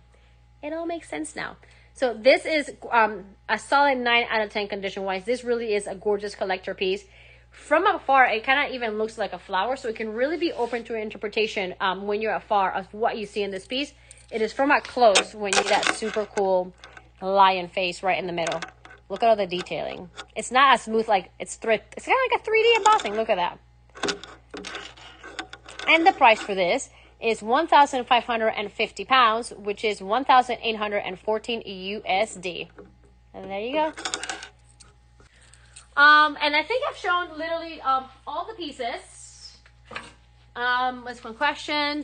It all makes sense now. So this is a solid 9 out of 10 condition wise. This really is a gorgeous collector piece. From afar, it kind of even looks like a flower, so it can really be open to interpretation when you're afar of what you see in this piece. It is from up close when you get that super cool lion face right in the middle. Look at all the detailing. It's not as smooth, like it's kind of like a 3D embossing. Look at that. And the price for this is 1,550 pounds, which is 1,814 USD. And there you go. And I think I've shown literally all the pieces. Let's one question.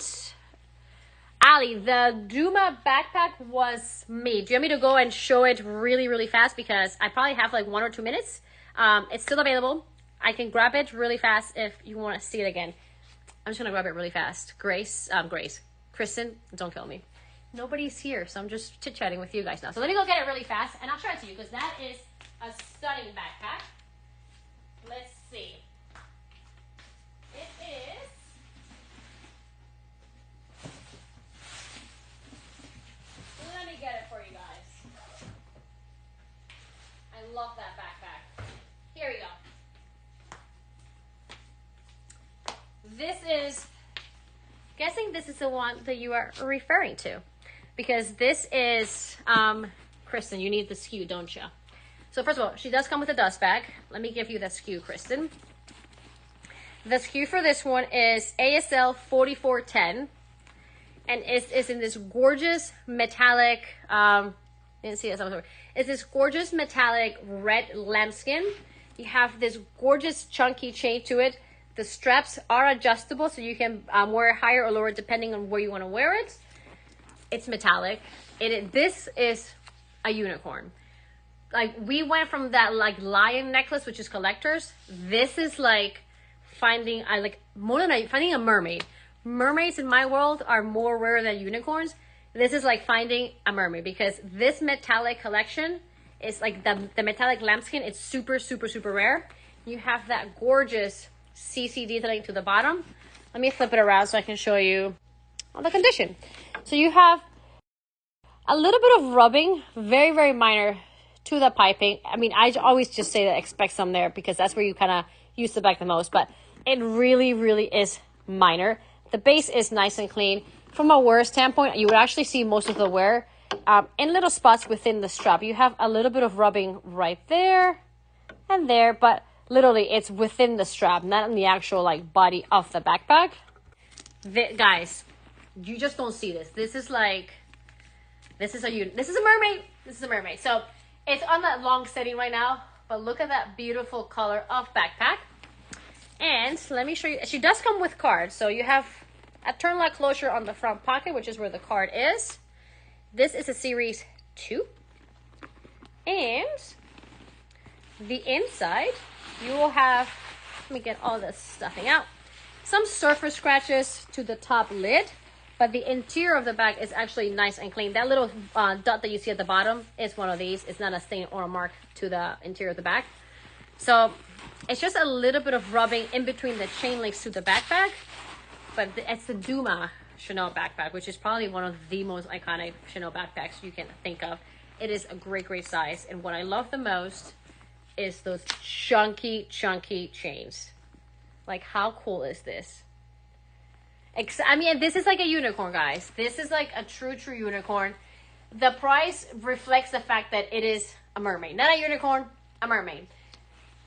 Ali, the Duma backpack was made. Do you want me to go and show it really, really fast? Because I probably have like 1 or 2 minutes. It's still available. I can grab it really fast if you want to see it again. I'm just going to grab it really fast. Grace, Kristen, don't kill me. Nobody's here, so I'm just chit-chatting with you guys now. So let me go get it really fast, and I'll show it to you, because that is a stunning backpack. Let's see. It is... Let me get it for you guys. I love that backpack. Here we go. This is... Guessing this is the one that you are referring to. Because this is... Kristen, you need the SKU, don't you? So first of all, she does come with a dust bag. Let me give you the SKU, Kristen. The SKU for this one is ASL 4410. And it's in this gorgeous metallic, didn't see this, it's this gorgeous metallic red lambskin. You have this gorgeous chunky chain to it. The straps are adjustable, so you can wear it higher or lower depending on where you want to wear it. It's metallic. This is a unicorn. Like, we went from that like lion necklace, which is collectors. This is like finding finding a mermaid. Mermaids in my world are more rare than unicorns. This is like finding a mermaid, because this metallic collection is like the metallic lambskin. It's super, super, super rare. You have that gorgeous CC detailing to the bottom. Let me flip it around so I can show you on the condition. So you have a little bit of rubbing, very, very minor, to the piping. I mean, I always just say that expect some there, because that's where you kind of use the bag the most, but it really, really is minor. The base is nice and clean. From a wear standpoint, you would actually see most of the wear in little spots within the strap. You have a little bit of rubbing right there and there, but literally it's within the strap, not in the actual like body of the backpack. Guys, you just don't see this. This is a mermaid. This is a mermaid. So it's on that long setting right now, but look at that beautiful color of backpack. And let me show you. She does come with cards. So you have a turn lock closure on the front pocket, which is where the card is. This is a series 2. And the inside, you will have, let me get all this stuffing out, some surface scratches to the top lid. But the interior of the bag is actually nice and clean. That little dot that you see at the bottom is one of these. It's not a stain or a mark to the interior of the bag. So it's just a little bit of rubbing in between the chain links to the backpack. But it's the Duma Chanel backpack, which is probably one of the most iconic Chanel backpacks you can think of. It is a great, great size. And what I love the most is those chunky, chunky chains. Like, how cool is this? I mean, this is like a unicorn, guys. This is like a true, true unicorn. The price reflects the fact that it is a mermaid. Not a unicorn, a mermaid.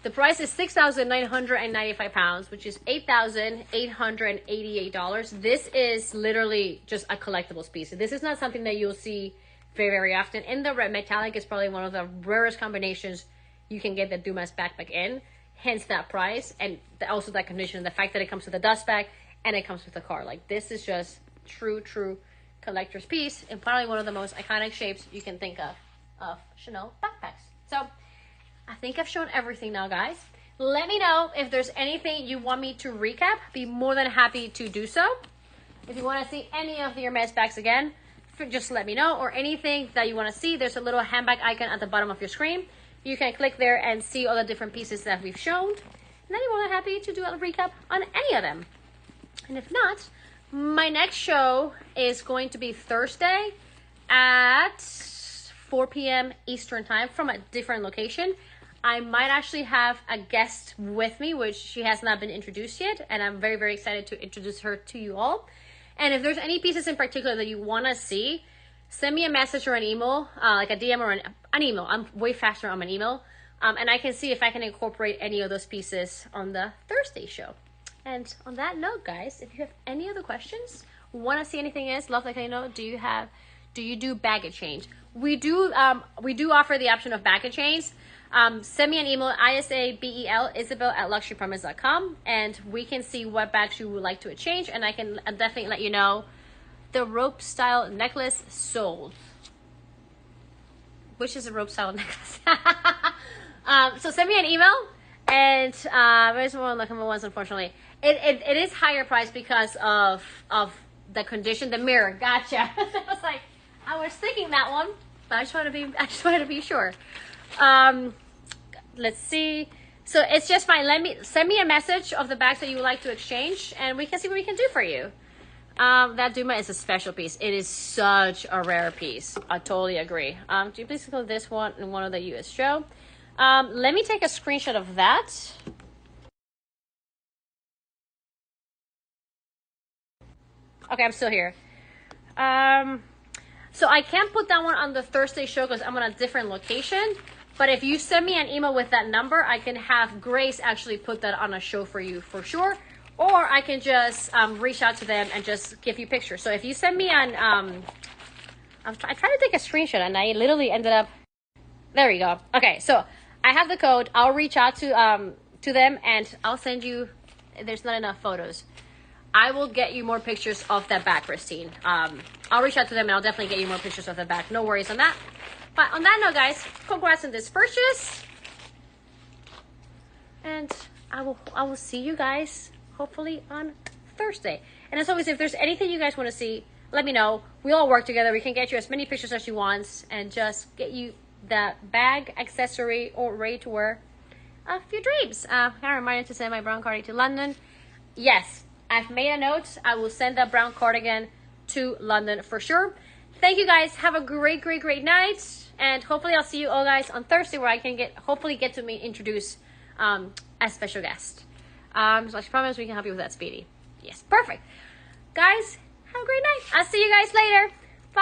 The price is 6,995 pounds, which is $8,888. This is literally just a collectibles piece. This is not something that you'll see very, very often. And the red metallic is probably one of the rarest combinations you can get the Dumas backpack in. Hence that price, and also that condition. The fact that it comes with a dust bag and it comes with a card. Like, this is just true, true collector's piece, and probably one of the most iconic shapes you can think of Chanel backpacks. So I think I've shown everything now, guys. Let me know if there's anything you want me to recap. Be more than happy to do so. If you want to see any of the Hermes bags again, just let me know. Or anything that you want to see, there's a little handbag icon at the bottom of your screen. You can click there and see all the different pieces that we've shown. And then I'm more than happy to do a recap on any of them. And if not, my next show is going to be Thursday. at 4 p.m. Eastern time from a different location. I might actually have a guest with me, which she has not been introduced yet, and I'm very, very excited to introduce her to you all. And if there's any pieces in particular that you want to see, send me a message or an email, like a DM or an email. I'm way faster on an email. And I can see if I can incorporate any of those pieces on the Thursday show. And on that note, guys, if you have any other questions, want to see anything else, love like I know, do you do bag exchange? We do offer the option of bag exchange. Send me an email, Isabel, Isabel@luxurypromise.com, and we can see what bags you would like to exchange, and I can definitely let you know. The rope style necklace sold. Which is a rope style necklace. So send me an email, and there's one looking for ones, unfortunately. It is higher price because of the condition, the mirror. Gotcha. I was thinking that one, but I just wanted to be sure. Let's see. So it's just fine. Send me a message of the bags that you would like to exchange, and we can see what we can do for you. That Duma is a special piece. It is such a rare piece. I totally agree. Do you please click this one in one of the US show? Let me take a screenshot of that. Okay, I'm still here. So I can't put that one on the Thursday show because I'm on a different location. But if you send me an email with that number, I can have Grace actually put that on a show for you for sure. Or I can just reach out to them and just give you pictures. So if you send me on, I tried to take a screenshot and I literally ended up, there we go. Okay, so I have the code. I'll reach out to them and I'll send you, there's not enough photos. I will get you more pictures of that bag, Christine. I'll reach out to them and I'll definitely get you more pictures of the bag. No worries on that. But on that note, guys, congrats on this purchase. And I will see you guys hopefully on Thursday. And as always, if there's anything you guys want to see, let me know. We all work together. We can get you as many pictures as you want and just get you that bag, accessory, or ready to wear of your dreams. I reminded to send my brown cardigan to London. Yes, I've made a note. I will send that brown cardigan to London for sure. Thank you guys. Have a great, great, great night. And hopefully I'll see you all guys on Thursday where I can hopefully get to introduce a special guest. So I promise we can help you with that, Speedy. Yes, perfect. Guys, have a great night. I'll see you guys later.